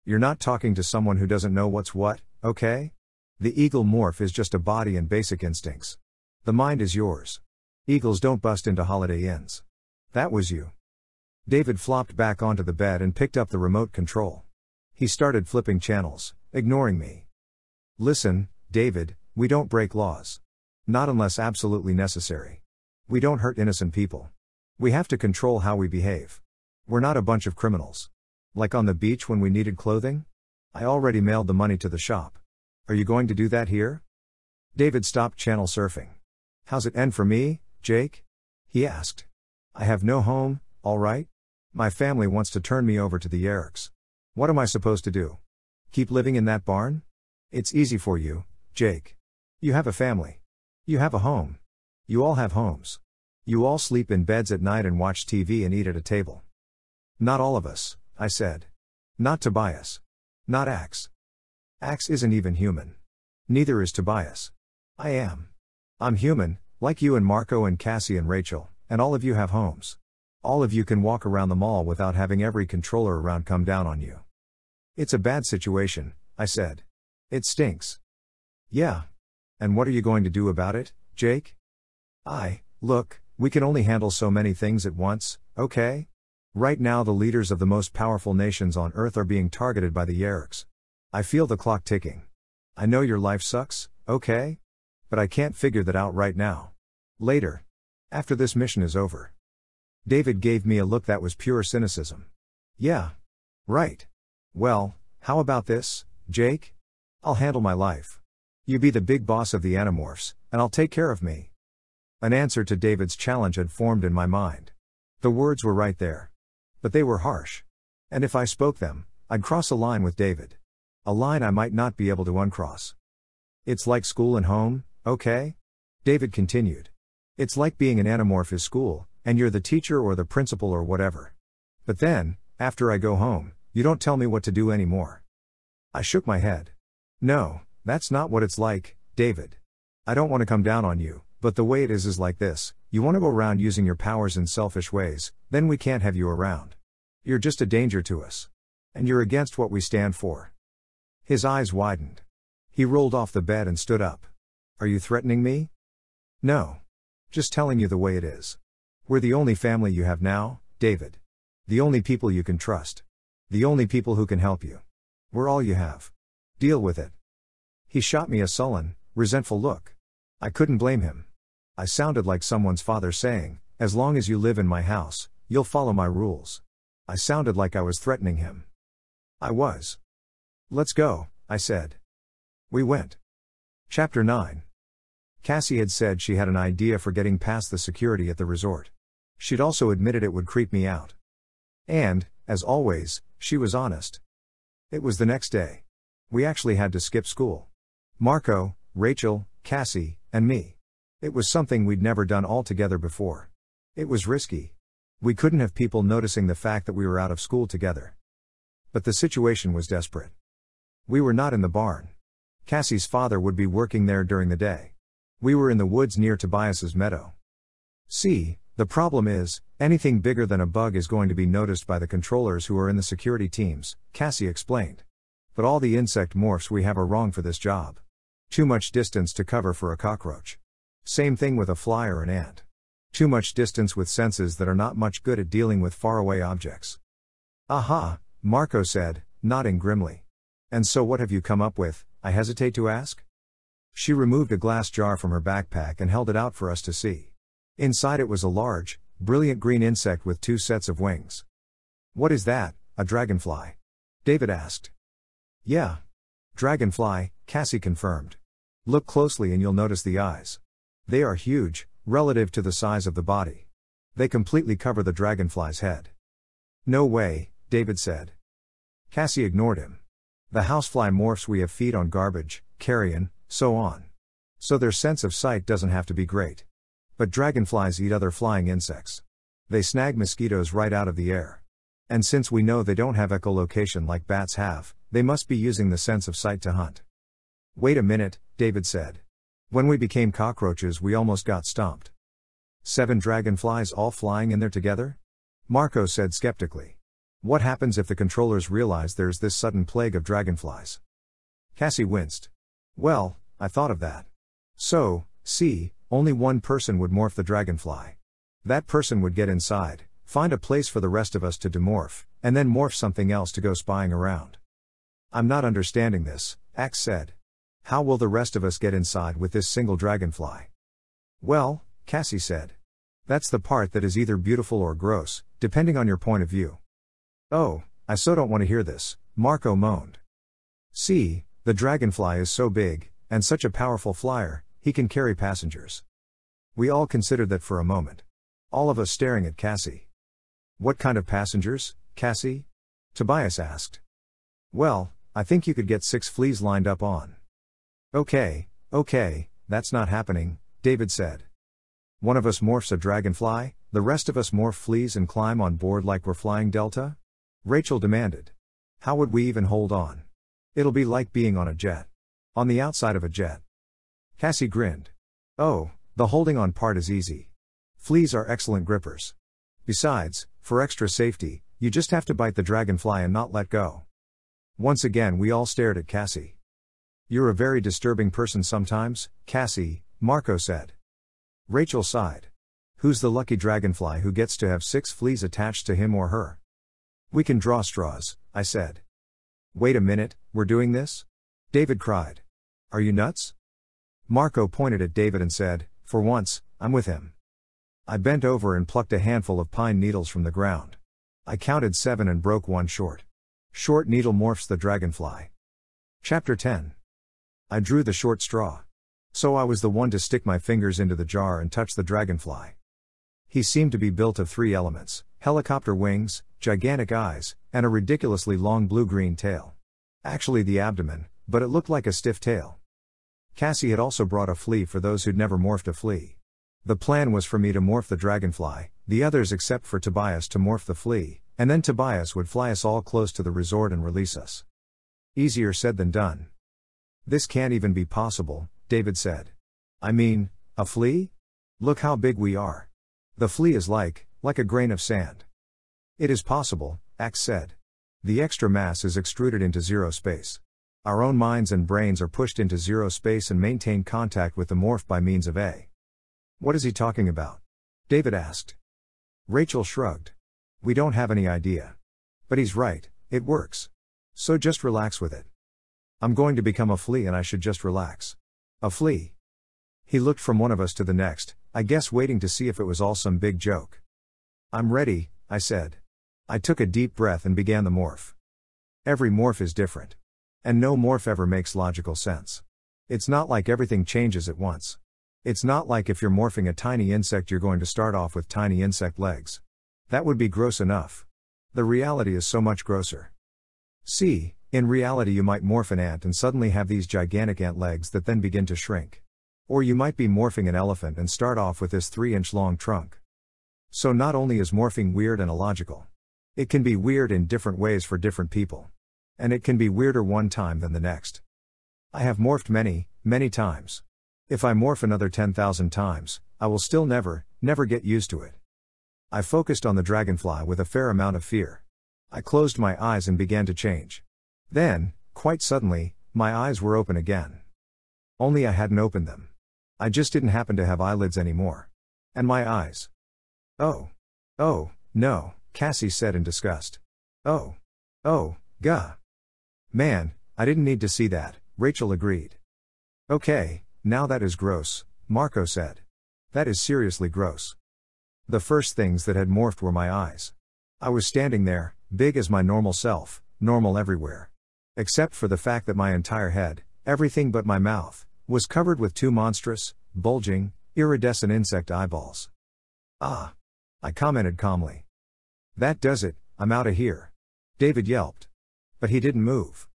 A: You're not talking to someone who doesn't know what's what, okay? The eagle morph is just a body and basic instincts. The mind is yours. Eagles don't bust into Holiday Inns. That was you. David flopped back onto the bed and picked up the remote control. He started flipping channels, ignoring me. Listen, David, we don't break laws. Not unless absolutely necessary. We don't hurt innocent people. We have to control how we behave. We're not a bunch of criminals. Like on the beach when we needed clothing? I already mailed the money to the shop. Are you going to do that here? David stopped channel surfing. How's it end for me, Jake? He asked. I have no home, all right? My family wants to turn me over to the Yeerks. What am I supposed to do? Keep living in that barn? It's easy for you, Jake. You have a family. You have a home. You all have homes. You all sleep in beds at night and watch TV and eat at a table. Not all of us, I said. Not Tobias. Not Axe. Axe isn't even human. Neither is Tobias. I am. I'm human, like you and Marco and Cassie and Rachel, and all of you have homes. All of you can walk around the mall without having every controller around come down on you. It's a bad situation, I said. It stinks. Yeah. And what are you going to do about it, Jake? Look, we can only handle so many things at once, okay? Right now the leaders of the most powerful nations on Earth are being targeted by the Yeerks. I feel the clock ticking. I know your life sucks, okay? But I can't figure that out right now. Later. After this mission is over. David gave me a look that was pure cynicism. Yeah. Right. Well, how about this, Jake? I'll handle my life. You be the big boss of the Animorphs, and I'll take care of me. An answer to David's challenge had formed in my mind. The words were right there. But they were harsh. And if I spoke them, I'd cross a line with David. A line I might not be able to uncross. It's like school and home, okay? David continued. It's like being an Animorph is school, and you're the teacher or the principal or whatever. But then, after I go home, you don't tell me what to do anymore. I shook my head. No, that's not what it's like, David. I don't want to come down on you, but the way it is like this. You want to go around using your powers in selfish ways, then we can't have you around. You're just a danger to us. And you're against what we stand for. His eyes widened. He rolled off the bed and stood up. Are you threatening me? No. Just telling you the way it is. We're the only family you have now, David. The only people you can trust. The only people who can help you. We're all you have. Deal with it. He shot me a sullen, resentful look. I couldn't blame him. I sounded like someone's father saying, as long as you live in my house, you'll follow my rules. I sounded like I was threatening him. I was. Let's go, I said. We went. Chapter 9. Cassie had said she had an idea for getting past the security at the resort. She'd also admitted it would creep me out. And, as always, she was honest. It was the next day. We actually had to skip school. Marco, Rachel, Cassie, and me. It was something we'd never done all together before. It was risky. We couldn't have people noticing the fact that we were out of school together. But the situation was desperate. We were not in the barn. Cassie's father would be working there during the day. We were in the woods near Tobias's meadow. See, the problem is, anything bigger than a bug is going to be noticed by the controllers who are in the security teams, Cassie explained. But all the insect morphs we have are wrong for this job. Too much distance to cover for a cockroach. Same thing with a fly or an ant. Too much distance with senses that are not much good at dealing with faraway objects. Aha, Marco said, nodding grimly. And so what have you come up with, I hesitate to ask? She removed a glass jar from her backpack and held it out for us to see. Inside it was a large, brilliant green insect with 2 sets of wings. What is that, a dragonfly? David asked. Yeah. Dragonfly, Cassie confirmed. Look closely and you'll notice the eyes. They are huge, relative to the size of the body. They completely cover the dragonfly's head. No way, David said. Cassie ignored him. The housefly morphs we have feed on garbage, carrion, so on. So their sense of sight doesn't have to be great. But dragonflies eat other flying insects. They snag mosquitoes right out of the air. And since we know they don't have echolocation like bats have, they must be using the sense of sight to hunt. Wait a minute, David said. When we became cockroaches we almost got stomped. 7 dragonflies all flying in there together? Marco said skeptically. What happens if the controllers realize there's this sudden plague of dragonflies? Cassie winced. Well, I thought of that. So, see, only one person would morph the dragonfly. That person would get inside, find a place for the rest of us to demorph, and then morph something else to go spying around. I'm not understanding this, Axe said. How will the rest of us get inside with this single dragonfly? Well, Cassie said. That's the part that is either beautiful or gross, depending on your point of view. Oh, I so don't want to hear this, Marco moaned. See, the dragonfly is so big, and such a powerful flyer, he can carry passengers. We all considered that for a moment. All of us staring at Cassie. What kind of passengers, Cassie? Tobias asked. Well, I think you could get 6 fleas lined up on. Okay, that's not happening, David said. One of us morphs a dragonfly, the rest of us morph fleas and climb on board like we're flying Delta? Rachel demanded. How would we even hold on? It'll be like being on a jet. On the outside of a jet. Cassie grinned. Oh, the holding on part is easy. Fleas are excellent grippers. Besides, for extra safety, you just have to bite the dragonfly and not let go. Once again we all stared at Cassie. You're a very disturbing person sometimes, Cassie, Marco said. Rachel sighed. Who's the lucky dragonfly who gets to have 6 fleas attached to him or her? We can draw straws, I said. Wait a minute, we're doing this? David cried. Are you nuts? Marco pointed at David and said, for once, I'm with him. I bent over and plucked a handful of pine needles from the ground. I counted 7 and broke one short. Short needle morphs the dragonfly. Chapter 10. I drew the short straw. So I was the one to stick my fingers into the jar and touch the dragonfly. He seemed to be built of 3 elements, helicopter wings, gigantic eyes, and a ridiculously long blue-green tail. Actually the abdomen, but it looked like a stiff tail. Cassie had also brought a flea for those who'd never morphed a flea. The plan was for me to morph the dragonfly, the others except for Tobias to morph the flea, and then Tobias would fly us all close to the resort and release us. Easier said than done. This can't even be possible, David said. I mean, a flea? Look how big we are. The flea is like a grain of sand. It is possible, Axe said. The extra mass is extruded into zero space. Our own minds and brains are pushed into zero space and maintain contact with the morph by means of a. What is he talking about? David asked. Rachel shrugged. We don't have any idea. But he's right, it works. So just relax with it. I'm going to become a flea and I should just relax. A flea. He looked from one of us to the next, I guess waiting to see if it was all some big joke. I'm ready, I said. I took a deep breath and began the morph. Every morph is different. And no morph ever makes logical sense. It's not like everything changes at once. It's not like if you're morphing a tiny insect you're going to start off with tiny insect legs. That would be gross enough. The reality is so much grosser. See, in reality you might morph an ant and suddenly have these gigantic ant legs that then begin to shrink. Or you might be morphing an elephant and start off with this 3-inch long trunk. So not only is morphing weird and illogical, it can be weird in different ways for different people. And it can be weirder one time than the next. I have morphed many, many times. If I morph another 10,000 times, I will still never get used to it. I focused on the dragonfly with a fair amount of fear. I closed my eyes and began to change. Then, quite suddenly, my eyes were open again. Only I hadn't opened them. I just didn't happen to have eyelids anymore. And my eyes. Oh, no, Cassie said in disgust. Oh, gah. Man, I didn't need to see that, Rachel agreed. Okay, now that is gross, Marco said. That is seriously gross. The first things that had morphed were my eyes. I was standing there, big as my normal self, normal everywhere. Except for the fact that my entire head, everything but my mouth, was covered with two monstrous, bulging, iridescent insect eyeballs. Ah! I commented calmly. That does it, I'm outta here. David yelped. But he didn't move.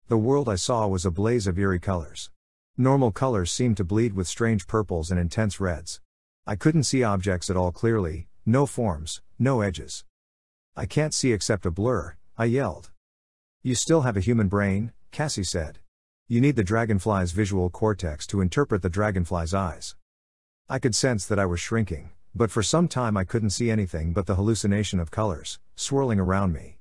A: The world I saw was a blaze of eerie colors. Normal colors seemed to bleed with strange purples and intense reds. I couldn't see objects at all clearly, no forms, no edges. I can't see except a blur, I yelled. You still have a human brain, Cassie said. You need the dragonfly's visual cortex to interpret the dragonfly's eyes. I could sense that I was shrinking, but for some time I couldn't see anything but the hallucination of colors, swirling around me.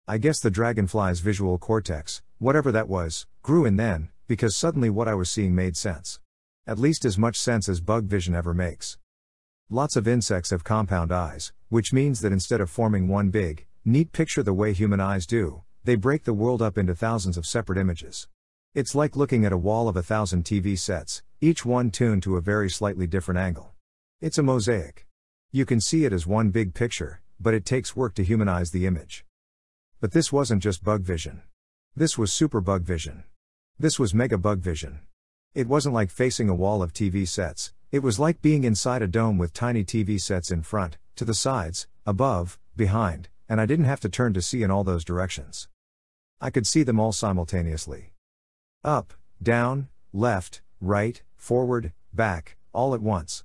A: I guess the dragonfly's visual cortex, whatever that was, grew in then, because suddenly what I was seeing made sense. At least as much sense as bug vision ever makes. Lots of insects have compound eyes, which means that instead of forming one big, neat picture the way human eyes do, they break the world up into thousands of separate images. It's like looking at a wall of 1,000 TV sets, each one tuned to a very slightly different angle. It's a mosaic. You can see it as one big picture, but it takes work to humanize the image. But this wasn't just bug vision. This was super bug vision. This was mega bug vision. It wasn't like facing a wall of TV sets, it was like being inside a dome with tiny TV sets in front, to the sides, above, behind, and I didn't have to turn to see in all those directions. I could see them all simultaneously. Up, down, left, right, forward, back, all at once.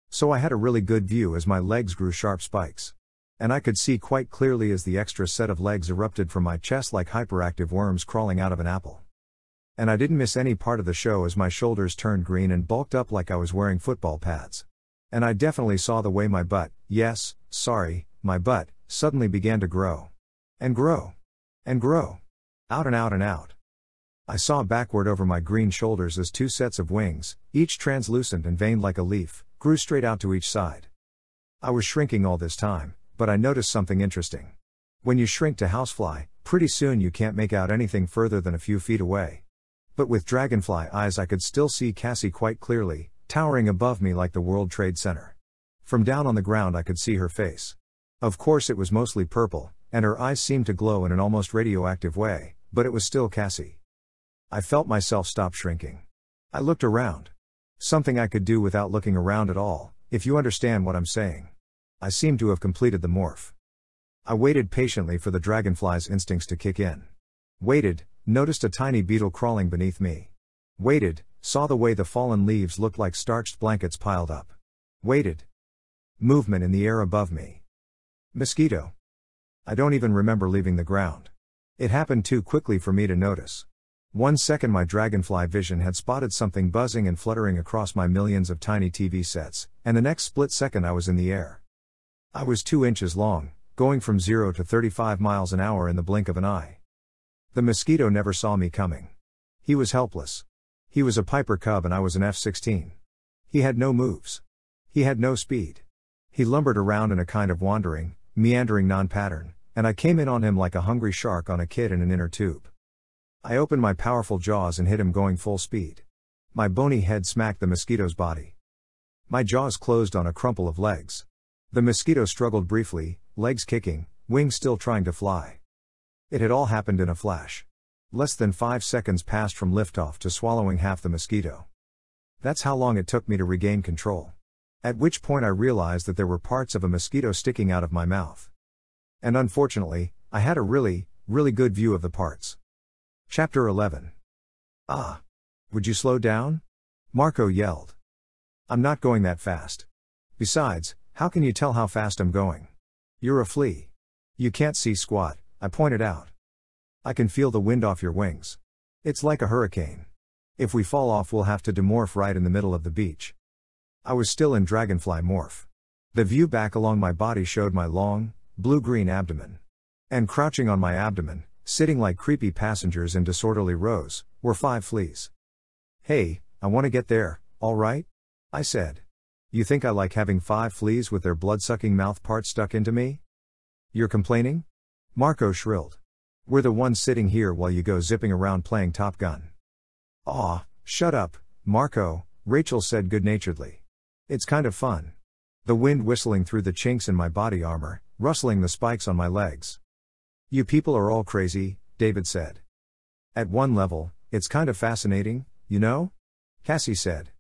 A: So I had a really good view as my legs grew sharp spikes. And I could see quite clearly as the extra set of legs erupted from my chest like hyperactive worms crawling out of an apple. And I didn't miss any part of the show as my shoulders turned green and bulked up like I was wearing football pads. And I definitely saw the way my butt, my butt, suddenly began to grow. And grow. And grow. Out and out and out. I saw backward over my green shoulders as two sets of wings, each translucent and veined like a leaf, grew straight out to each side. I was shrinking all this time, but I noticed something interesting. When you shrink to housefly, pretty soon you can't make out anything further than a few feet away. But with dragonfly eyes I could still see Cassie quite clearly, towering above me like the World Trade Center. From down on the ground I could see her face. Of course it was mostly purple, and her eyes seemed to glow in an almost radioactive way, but it was still Cassie. I felt myself stop shrinking. I looked around. Something I could do without looking around at all, if you understand what I'm saying. I seemed to have completed the morph. I waited patiently for the dragonfly's instincts to kick in. Waited, noticed a tiny beetle crawling beneath me. Waited, saw the way the fallen leaves looked like starched blankets piled up. Waited. Movement in the air above me. Mosquito. I don't even remember leaving the ground. It happened too quickly for me to notice. 1 second my dragonfly vision had spotted something buzzing and fluttering across my millions of tiny TV sets, and the next split second I was in the air. I was 2 inches long, going from 0 to 35 miles an hour in the blink of an eye. The mosquito never saw me coming. He was helpless. He was a Piper Cub and I was an F-16. He had no moves. He had no speed. He lumbered around in a kind of wandering, meandering non-pattern, and I came in on him like a hungry shark on a kid in an inner tube. I opened my powerful jaws and hit him going full speed. My bony head smacked the mosquito's body. My jaws closed on a crumple of legs. The mosquito struggled briefly, legs kicking, wings still trying to fly. It had all happened in a flash. Less than 5 seconds passed from liftoff to swallowing half the mosquito. That's how long it took me to regain control. At which point I realized that there were parts of a mosquito sticking out of my mouth. And unfortunately, I had a really good view of the parts. Chapter 11. Ah! Would you slow down? Marco yelled. I'm not going that fast. Besides, how can you tell how fast I'm going? You're a flea. You can't see squat, I pointed out. I can feel the wind off your wings. It's like a hurricane. If we fall off, we'll have to demorph right in the middle of the beach. I was still in dragonfly morph. The view back along my body showed my long, blue-green abdomen. And crouching on my abdomen, sitting like creepy passengers in disorderly rows, were 5 fleas. Hey, I want to get there, all right? I said. You think I like having 5 fleas with their blood-sucking mouth parts stuck into me? You're complaining? Marco shrilled. We're the ones sitting here while you go zipping around playing Top Gun. Aw, shut up, Marco, Rachel said good-naturedly. It's kind of fun. The wind whistling through the chinks in my body armor, rustling the spikes on my legs. You people are all crazy, David said. At one level, it's kind of fascinating, you know? Cassie said.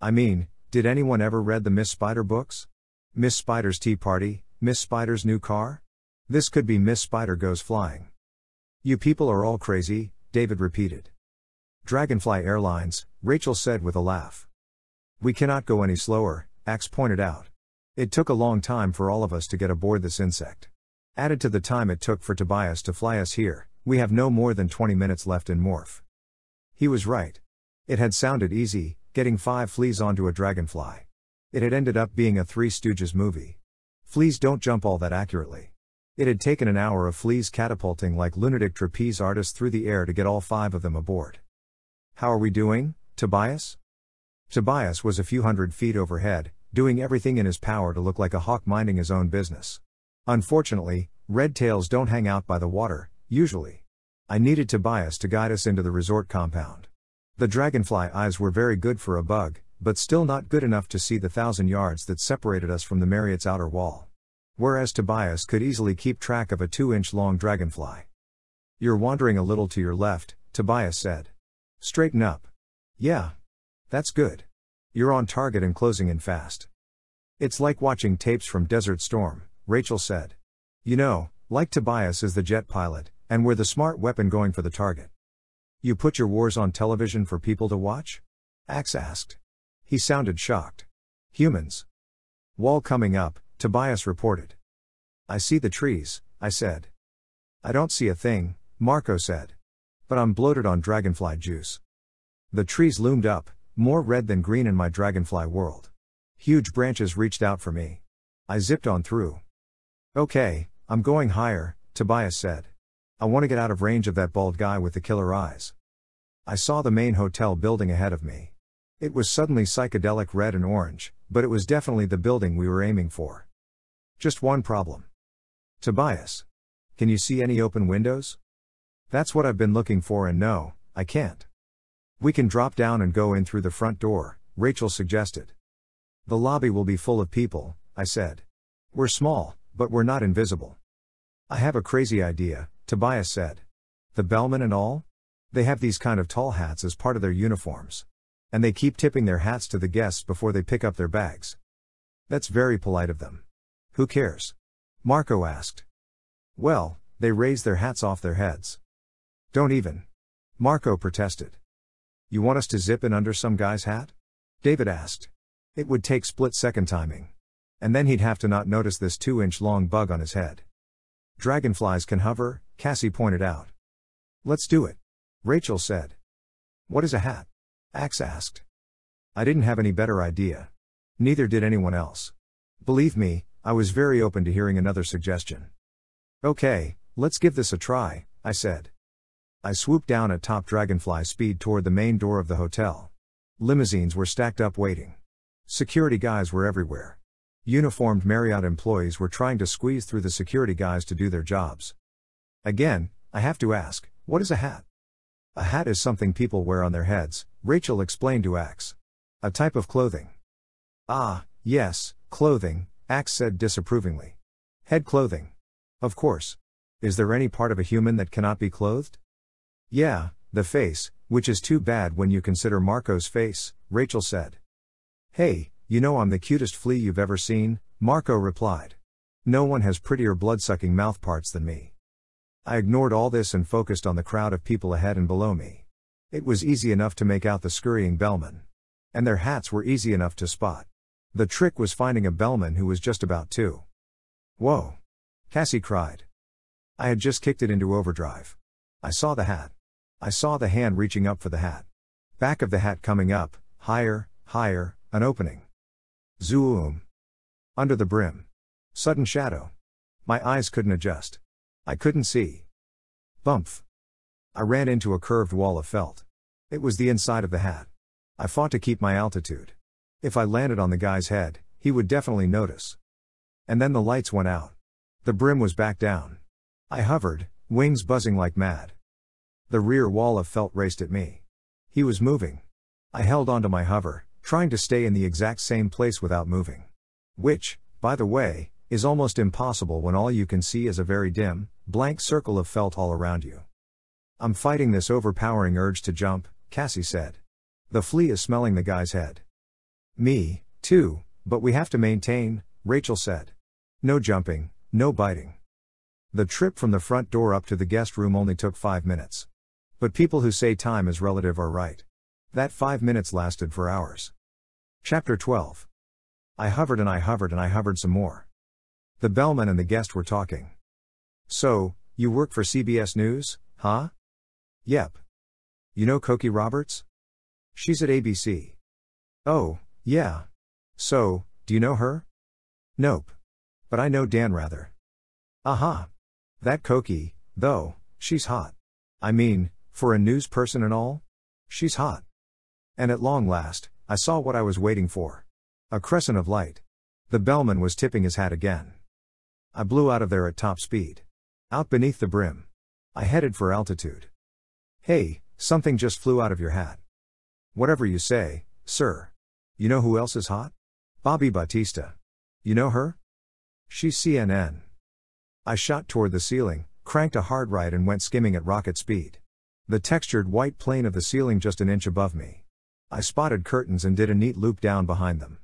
A: I mean, did anyone ever read the Miss Spider books? Miss Spider's Tea Party, Miss Spider's New Car? This could be Miss Spider Goes Flying. You people are all crazy, David repeated. Dragonfly Airlines, Rachel said with a laugh. We cannot go any slower, Axe pointed out. It took a long time for all of us to get aboard this insect. Added to the time it took for Tobias to fly us here, we have no more than 20 minutes left in Morph. He was right. It had sounded easy, getting 5 fleas onto a dragonfly. It had ended up being a Three Stooges movie. Fleas don't jump all that accurately. It had taken an hour of fleas catapulting like lunatic trapeze artists through the air to get all 5 of them aboard. How are we doing, Tobias? Tobias was a few hundred feet overhead, doing everything in his power to look like a hawk minding his own business. Unfortunately, red tails don't hang out by the water, usually. I needed Tobias to guide us into the resort compound. The dragonfly eyes were very good for a bug, but still not good enough to see the 1,000 yards that separated us from the Marriott's outer wall. Whereas Tobias could easily keep track of a 2-inch long dragonfly. You're wandering a little to your left, Tobias said. Straighten up. Yeah. That's good. You're on target and closing in fast. It's like watching tapes from Desert Storm, Rachel said. You know, like Tobias is the jet pilot, and we're the smart weapon going for the target. You put your wars on television for people to watch? Axe asked. He sounded shocked. Humans. Wall coming up, Tobias reported. I see the trees, I said. I don't see a thing, Marco said. But I'm bloated on dragonfly juice. The trees loomed up, more red than green in my dragonfly world. Huge branches reached out for me. I zipped on through. Okay, I'm going higher, Tobias said. I want to get out of range of that bald guy with the killer eyes. I saw the main hotel building ahead of me. It was suddenly psychedelic red and orange, but it was definitely the building we were aiming for. Just one problem. Tobias. Can you see any open windows? That's what I've been looking for and no, I can't. We can drop down and go in through the front door, Rachel suggested. The lobby will be full of people, I said. We're small, but we're not invisible. I have a crazy idea, Tobias said. The bellman and all? They have these kind of tall hats as part of their uniforms. And they keep tipping their hats to the guests before they pick up their bags. That's very polite of them. Who cares? Marco asked. Well, they raise their hats off their heads. Don't even. Marco protested. You want us to zip in under some guy's hat? David asked. It would take split-second timing. And then he'd have to not notice this 2-inch long bug on his head. Dragonflies can hover, Cassie pointed out. Let's do it. Rachel said. What is a hat? Axe asked. I didn't have any better idea. Neither did anyone else. Believe me, I was very open to hearing another suggestion. Okay, let's give this a try, I said. I swooped down at top dragonfly speed toward the main door of the hotel. Limousines were stacked up waiting. Security guys were everywhere. Uniformed Marriott employees were trying to squeeze through the security guys to do their jobs. Again, I have to ask, what is a hat? A hat is something people wear on their heads, Rachel explained to Axe. A type of clothing. Ah, yes, clothing, Axe said disapprovingly. Head clothing. Of course. Is there any part of a human that cannot be clothed? Yeah, the face, which is too bad when you consider Marco's face, Rachel said. Hey, you know I'm the cutest flea you've ever seen, Marco replied. No one has prettier blood-sucking mouthparts than me. I ignored all this and focused on the crowd of people ahead and below me. It was easy enough to make out the scurrying bellmen. And their hats were easy enough to spot. The trick was finding a bellman who was just about to. Whoa! Cassie cried. I had just kicked it into overdrive. I saw the hat. I saw the hand reaching up for the hat. Back of the hat coming up, higher, higher, an opening. Zoom. Under the brim. Sudden shadow. My eyes couldn't adjust. I couldn't see. Bumph. I ran into a curved wall of felt. It was the inside of the hat. I fought to keep my altitude. If I landed on the guy's head, he would definitely notice. And then the lights went out. The brim was back down. I hovered, wings buzzing like mad. The rear wall of felt raced at me. He was moving. I held onto my hover, trying to stay in the exact same place without moving. Which, by the way, is almost impossible when all you can see is a very dim, blank circle of felt all around you. I'm fighting this overpowering urge to jump, Cassie said. The flea is smelling the guy's head. Me, too, but we have to maintain, Rachel said. No jumping, no biting. The trip from the front door up to the guest room only took 5 minutes. But people who say time is relative are right. That 5 minutes lasted for hours. Chapter 12. I hovered and I hovered and I hovered some more. The bellman and the guest were talking. So, you work for CBS News, huh? Yep. You know Cokie Roberts? She's at ABC. Oh, yeah. So, do you know her? Nope. But I know Dan rather. Aha. That Cokie, though, she's hot. I mean, for a news person and all? She's hot. And at long last, I saw what I was waiting for. A crescent of light. The bellman was tipping his hat again. I blew out of there at top speed. Out beneath the brim. I headed for altitude. Hey, something just flew out of your hat. Whatever you say, sir. You know who else is hot? Bobby Bautista. You know her? She's CNN. I shot toward the ceiling, cranked a hard right and went skimming at rocket speed. The textured white plane of the ceiling just an inch above me. I spotted curtains and did a neat loop down behind them.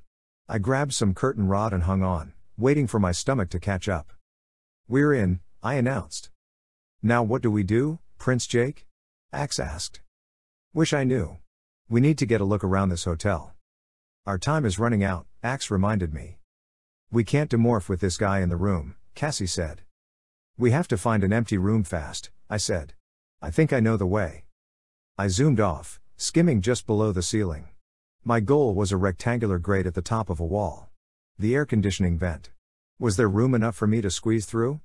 A: I grabbed some curtain rod and hung on, waiting for my stomach to catch up. We're in, I announced. Now what do we do, Prince Jake? Axe asked. Wish I knew. We need to get a look around this hotel. Our time is running out, Axe reminded me. We can't demorph with this guy in the room, Cassie said. We have to find an empty room fast, I said. I think I know the way. I zoomed off, skimming just below the ceiling. My goal was a rectangular grate at the top of a wall. The air conditioning vent. Was there room enough for me to squeeze through?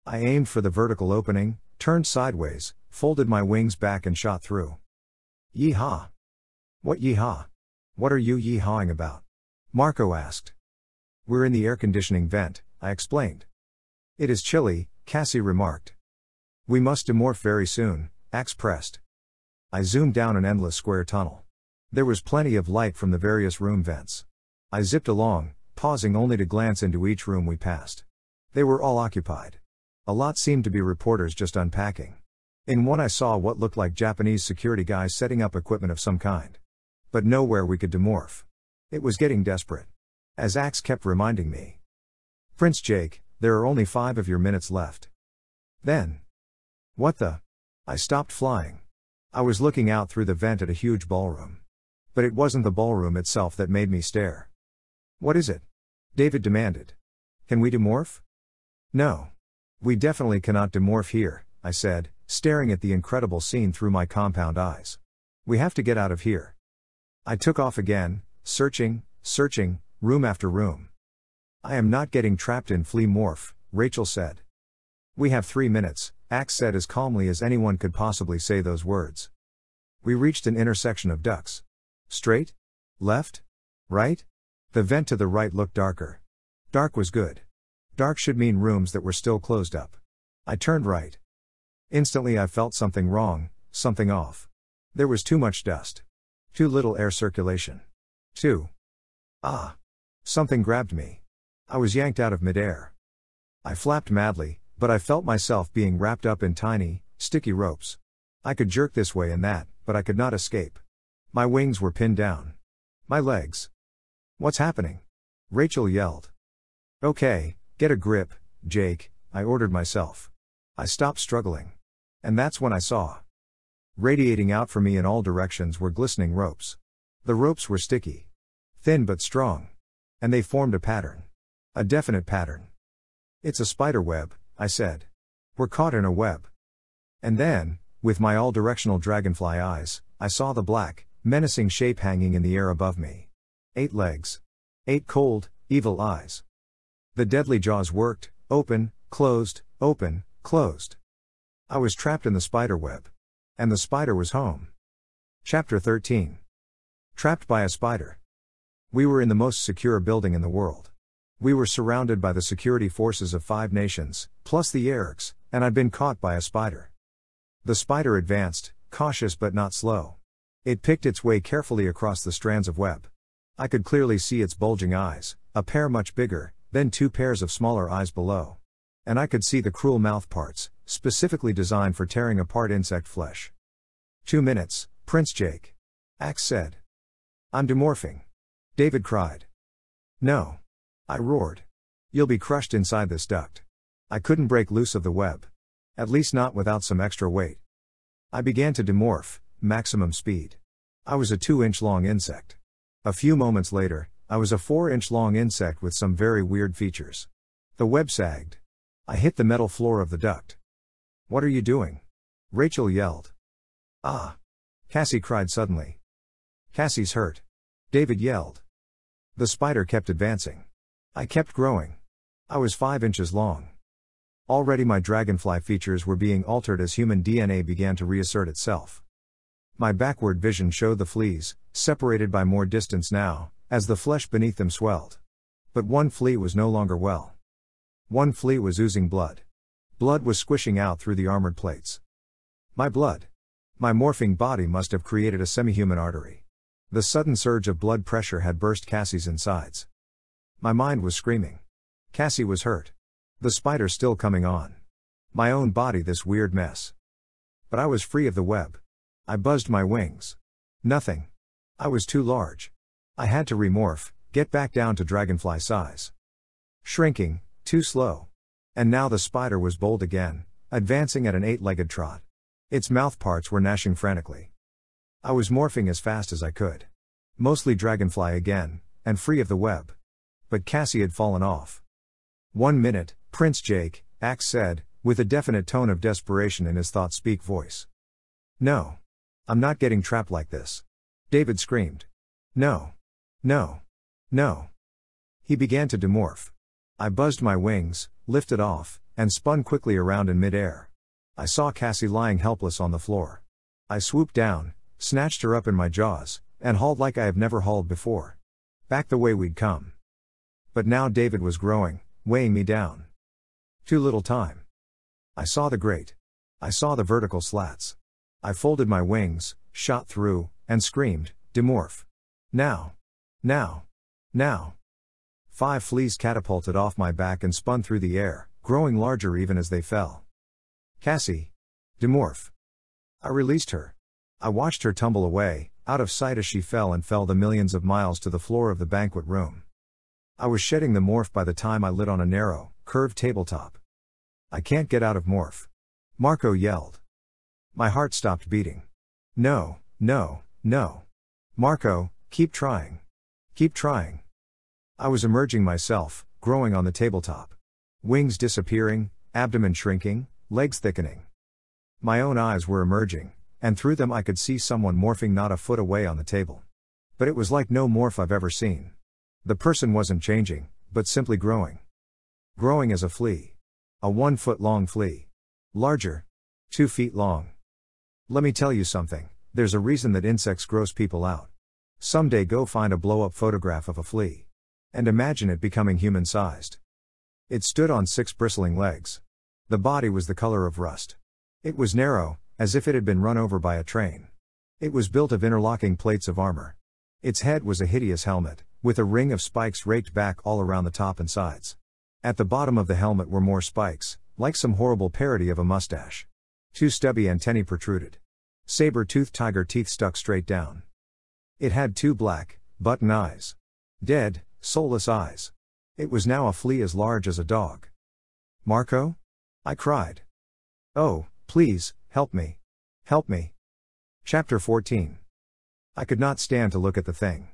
A: I aimed for the vertical opening, turned sideways, folded my wings back and shot through. Yee-haw. What yee-haw? What are you yee-hawing about? Marco asked. We're in the air conditioning vent, I explained. It is chilly, Cassie remarked. We must demorph very soon, Axe pressed. I zoomed down an endless square tunnel. There was plenty of light from the various room vents. I zipped along, pausing only to glance into each room we passed. They were all occupied. A lot seemed to be reporters just unpacking. In one I saw what looked like Japanese security guys setting up equipment of some kind. But nowhere we could demorph. It was getting desperate. As Axe kept reminding me. Prince Jake, there are only 5 of your minutes left. Then. What the? I stopped flying. I was looking out through the vent at a huge ballroom. But it wasn't the ballroom itself that made me stare. What is it? David demanded. Can we demorph? No. We definitely cannot demorph here, I said, staring at the incredible scene through my compound eyes. We have to get out of here. I took off again, searching, room after room. I am not getting trapped in flea morph, Rachel said. We have 3 minutes, Axe said as calmly as anyone could possibly say those words. We reached an intersection of ducts. Straight? Left? Right? The vent to the right looked darker. Dark was good. Dark should mean rooms that were still closed up. I turned right. Instantly I felt something wrong, something off. There was too much dust. Too little air circulation. Something grabbed me. I was yanked out of midair. I flapped madly, but I felt myself being wrapped up in tiny, sticky ropes. I could jerk this way and that, but I could not escape. My wings were pinned down. My legs. What's happening? Rachel yelled. Okay, get a grip, Jake, I ordered myself. I stopped struggling. And that's when I saw. Radiating out from me in all directions were glistening ropes. The ropes were sticky. Thin but strong. And they formed a pattern. A definite pattern. It's a spider web, I said. We're caught in a web. And then, with my all-directional dragonfly eyes, I saw the black, menacing shape hanging in the air above me. 8 legs. 8 cold, evil eyes. The deadly jaws worked, open, closed, open, closed. I was trapped in the spider web. And the spider was home. Chapter 13. Trapped by a spider. We were in the most secure building in the world. We were surrounded by the security forces of 5 nations, plus the Yeerks, and I'd been caught by a spider. The spider advanced, cautious but not slow. It picked its way carefully across the strands of web. I could clearly see its bulging eyes, a pair much bigger, then 2 pairs of smaller eyes below. And I could see the cruel mouth parts, specifically designed for tearing apart insect flesh. 2 minutes, Prince Jake. Axe said. I'm demorphing. David cried. No. I roared. You'll be crushed inside this duct. I couldn't break loose of the web. At least not without some extra weight. I began to demorph, maximum speed. I was a 2-inch long insect. A few moments later, I was a 4-inch long insect with some very weird features. The web sagged. I hit the metal floor of the duct. What are you doing? Rachel yelled. Ah! Cassie cried suddenly. Cassie's hurt. David yelled. The spider kept advancing. I kept growing. I was 5 inches long. Already my dragonfly features were being altered as human DNA began to reassert itself. My backward vision showed the fleas, separated by more distance now, as the flesh beneath them swelled. But one flea was no longer well. One flea was oozing blood. Blood was squishing out through the armored plates. My blood. My morphing body must have created a semi-human artery. The sudden surge of blood pressure had burst Cassie's insides. My mind was screaming. Cassie was hurt. The spider still coming on. My own body this weird mess. But I was free of the web. I buzzed my wings. Nothing. I was too large. I had to remorph, get back down to dragonfly size. Shrinking, too slow. And now the spider was bold again, advancing at an 8-legged trot. Its mouth parts were gnashing frantically. I was morphing as fast as I could. Mostly dragonfly again, and free of the web. But Cassie had fallen off. 1 minute, Prince Jake, Axe said, with a definite tone of desperation in his thought-speak voice. No. I'm not getting trapped like this. David screamed. No. No. No. He began to demorph. I buzzed my wings, lifted off, and spun quickly around in mid-air. I saw Cassie lying helpless on the floor. I swooped down, snatched her up in my jaws, and hauled like I have never hauled before. Back the way we'd come. But now David was growing, weighing me down. Too little time. I saw the grate. I saw the vertical slats. I folded my wings, shot through, and screamed, demorph. Now. Now. Now. 5 fleas catapulted off my back and spun through the air, growing larger even as they fell. Cassie. Demorph. I released her. I watched her tumble away, out of sight as she fell and fell the millions of miles to the floor of the banquet room. I was shedding the morph by the time I lit on a narrow, curved tabletop. I can't get out of morph. Marco yelled. My heart stopped beating. No, no, no. Marco, keep trying. Keep trying. I was emerging myself, growing on the tabletop. Wings disappearing, abdomen shrinking, legs thickening. My own eyes were emerging, and through them I could see someone morphing not a foot away on the table. But it was like no morph I've ever seen. The person wasn't changing, but simply growing. Growing as a flea. A 1-foot-long flea. Larger. 2 feet long. Let me tell you something, there's a reason that insects gross people out. Someday go find a blow-up photograph of a flea. And imagine it becoming human-sized. It stood on 6 bristling legs. The body was the color of rust. It was narrow, as if it had been run over by a train. It was built of interlocking plates of armor. Its head was a hideous helmet, with a ring of spikes raked back all around the top and sides. At the bottom of the helmet were more spikes, like some horrible parody of a mustache. 2 stubby antennae protruded. Saber-toothed tiger teeth stuck straight down. It had 2 black, button eyes. Dead, soulless eyes. It was now a flea as large as a dog. "Marco?" I cried. "Oh, please, help me. Help me." Chapter 14. I could not stand to look at the thing.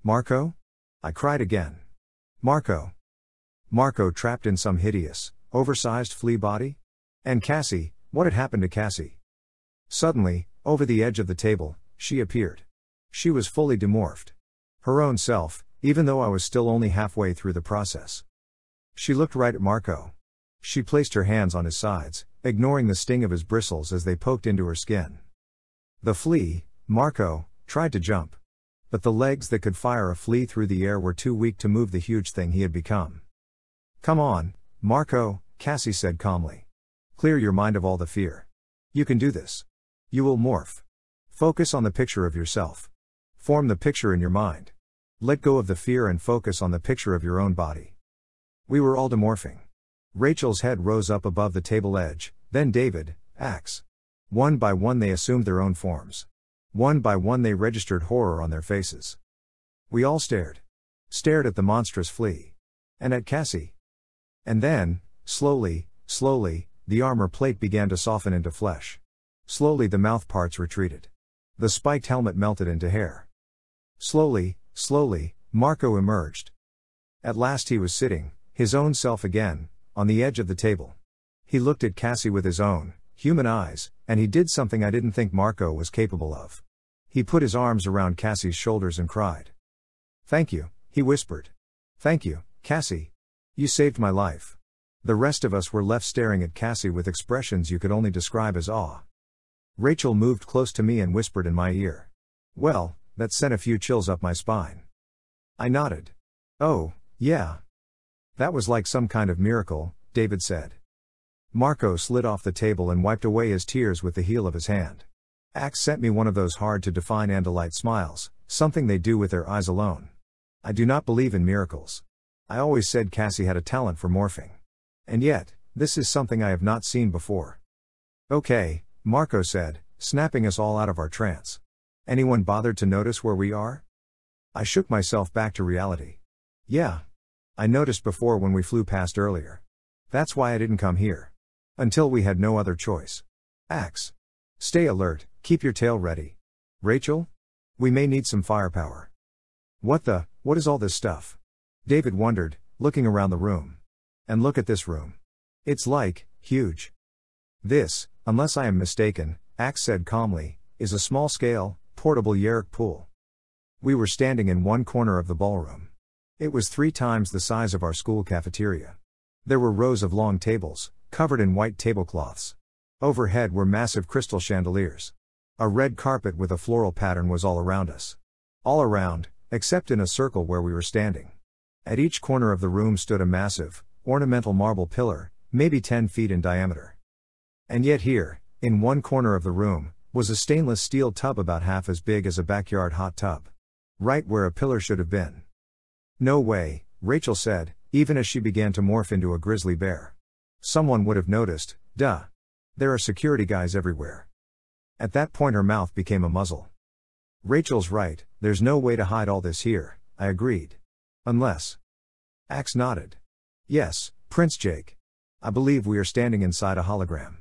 A: "Marco?" I cried again. "Marco." Marco trapped in some hideous, oversized flea body? And Cassie, what had happened to Cassie? Suddenly, over the edge of the table, she appeared. She was fully demorphed. Her own self, even though I was still only halfway through the process. She looked right at Marco. She placed her hands on his sides, ignoring the sting of his bristles as they poked into her skin. The flea, Marco, tried to jump. But the legs that could fire a flea through the air were too weak to move the huge thing he had become. "Come on, Marco," Cassie said calmly. "Clear your mind of all the fear. You can do this. You will morph. Focus on the picture of yourself. Form the picture in your mind. Let go of the fear and focus on the picture of your own body." We were all demorphing. Rachel's head rose up above the table edge, then David, Axe. One by one they assumed their own forms. One by one they registered horror on their faces. We all stared. Stared at the monstrous flea. And at Cassie. And then, slowly, the armor plate began to soften into flesh. Slowly the mouth parts retreated. The spiked helmet melted into hair. Slowly, Marco emerged. At last he was sitting, his own self again, on the edge of the table. He looked at Cassie with his own, human eyes, and he did something I didn't think Marco was capable of. He put his arms around Cassie's shoulders and cried. "Thank you," he whispered. "Thank you, Cassie. You saved my life." The rest of us were left staring at Cassie with expressions you could only describe as awe. Rachel moved close to me and whispered in my ear. "Well, that sent a few chills up my spine." I nodded. "Oh, yeah. That was like some kind of miracle," David said. Marco slid off the table and wiped away his tears with the heel of his hand. Axe sent me one of those hard-to-define Andalite smiles, something they do with their eyes alone. I do not believe in miracles. I always said Cassie had a talent for morphing. And yet, this is something I have not seen before. "Okay," Marco said, snapping us all out of our trance. "Anyone bothered to notice where we are?" I shook myself back to reality. "Yeah. I noticed before when we flew past earlier. That's why I didn't come here. Until we had no other choice." Axe. "Stay alert, keep your tail ready. Rachel? We may need some firepower." What is all this stuff?" David wondered, looking around the room. "And look at this room. It's like, huge." "This, unless I am mistaken," Axe said calmly, "is a small-scale, portable Yeerk pool." We were standing in one corner of the ballroom. It was 3 times the size of our school cafeteria. There were rows of long tables, covered in white tablecloths. Overhead were massive crystal chandeliers. A red carpet with a floral pattern was all around us. All around, except in a circle where we were standing. At each corner of the room stood a massive, ornamental marble pillar, maybe 10 feet in diameter. And yet here, in one corner of the room, was a stainless steel tub about half as big as a backyard hot tub. Right where a pillar should have been. "No way," Rachel said, even as she began to morph into a grizzly bear. "Someone would have noticed, duh. There are security guys everywhere." At that point her mouth became a muzzle. "Rachel's right, there's no way to hide all this here," I agreed. "Unless." Axe nodded. "Yes, Prince Jake. I believe we are standing inside a hologram."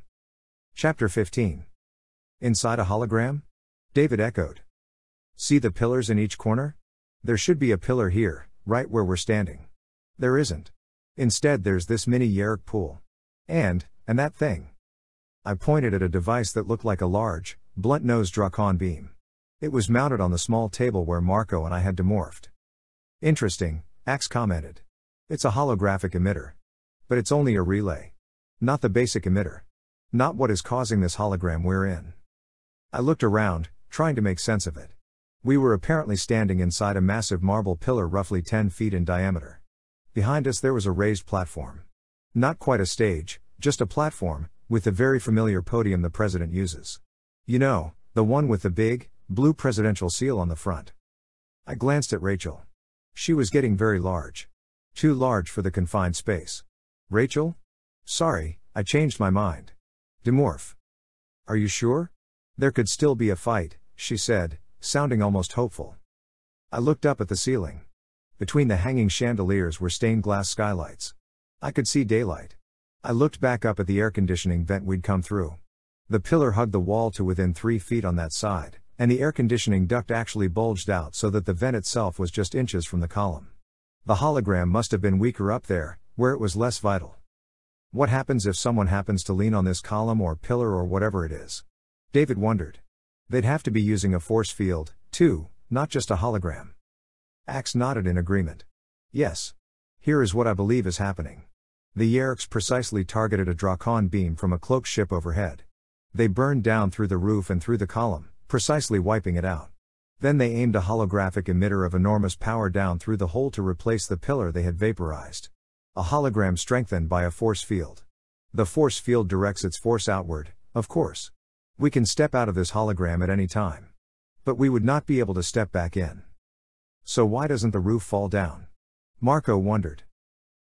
A: Chapter 15. "Inside a hologram?" David echoed. "See the pillars in each corner? There should be a pillar here, right where we're standing. There isn't. Instead there's this mini Yeerk pool. And that thing." I pointed at a device that looked like a large, blunt-nosed Dracon beam. It was mounted on the small table where Marco and I had demorphed. "Interesting," Axe commented. "It's a holographic emitter. But it's only a relay. Not the basic emitter. Not what is causing this hologram we're in." I looked around, trying to make sense of it. We were apparently standing inside a massive marble pillar roughly 10 feet in diameter. Behind us there was a raised platform. Not quite a stage, just a platform, with the very familiar podium the president uses. You know, the one with the big, blue presidential seal on the front. I glanced at Rachel. She was getting very large. Too large for the confined space. "Rachel? Sorry, I changed my mind. Demorph." "Are you sure?" There could still be a fight, she said, sounding almost hopeful. I looked up at the ceiling. Between the hanging chandeliers were stained glass skylights. I could see daylight. I looked back up at the air conditioning vent we'd come through. The pillar hugged the wall to within 3 feet on that side, and the air conditioning duct actually bulged out so that the vent itself was just inches from the column. The hologram must have been weaker up there, where it was less vital. What happens if someone happens to lean on this column or pillar or whatever it is? David wondered. They'd have to be using a force field, too, not just a hologram. Axe nodded in agreement. Yes. Here is what I believe is happening. The Yeerks precisely targeted a Drakon beam from a cloaked ship overhead. They burned down through the roof and through the column, precisely wiping it out. Then they aimed a holographic emitter of enormous power down through the hole to replace the pillar they had vaporized. A hologram strengthened by a force field. The force field directs its force outward, of course. We can step out of this hologram at any time. But we would not be able to step back in. So why doesn't the roof fall down? Marco wondered.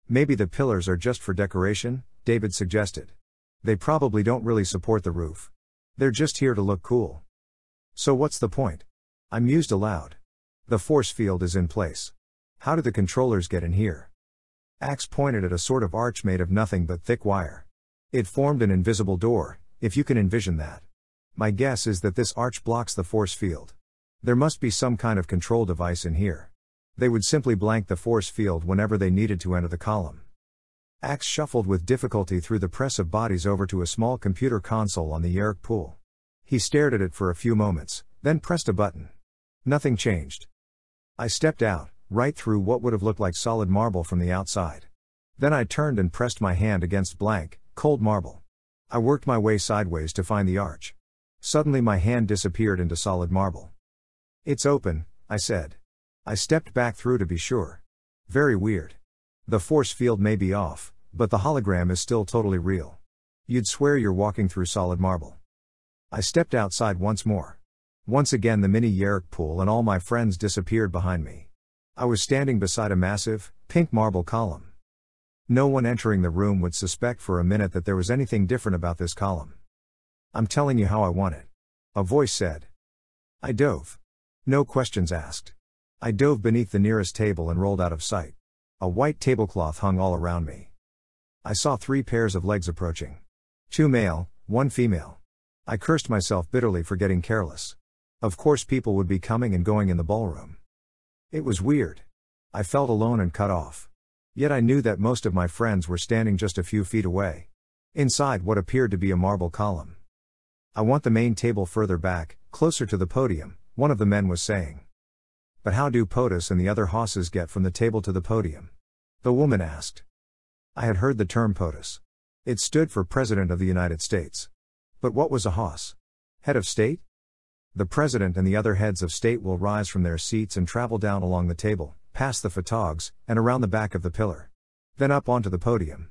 A: Maybe the pillars are just for decoration, David suggested. They probably don't really support the roof. They're just here to look cool. So what's the point? I mused aloud. The force field is in place. How do the controllers get in here? Axe pointed at a sort of arch made of nothing but thick wire. It formed an invisible door, if you can envision that. My guess is that this arch blocks the force field. There must be some kind of control device in here. They would simply blank the force field whenever they needed to enter the column. Axe shuffled with difficulty through the press of bodies over to a small computer console on the Yeerk pool. He stared at it for a few moments, then pressed a button. Nothing changed. I stepped out, right through what would have looked like solid marble from the outside. Then I turned and pressed my hand against blank, cold marble. I worked my way sideways to find the arch. Suddenly my hand disappeared into solid marble. It's open, I said. I stepped back through to be sure. Very weird. The force field may be off, but the hologram is still totally real. You'd swear you're walking through solid marble. I stepped outside once more. Once again the mini Yeerk pool and all my friends disappeared behind me. I was standing beside a massive, pink marble column. No one entering the room would suspect for a minute that there was anything different about this column. I'm telling you how I want it. A voice said. I dove. No questions asked. I dove beneath the nearest table and rolled out of sight. A white tablecloth hung all around me. I saw 3 pairs of legs approaching. 2 male, 1 female. I cursed myself bitterly for getting careless. Of course people would be coming and going in the ballroom. It was weird. I felt alone and cut off. Yet I knew that most of my friends were standing just a few feet away. Inside what appeared to be a marble column. I want the main table further back, closer to the podium, one of the men was saying. But how do POTUS and the other hosses get from the table to the podium? The woman asked. I had heard the term POTUS. It stood for President of the United States. But what was a hoss? Head of state? The president and the other heads of state will rise from their seats and travel down along the table, past the photogs, and around the back of the pillar. Then up onto the podium.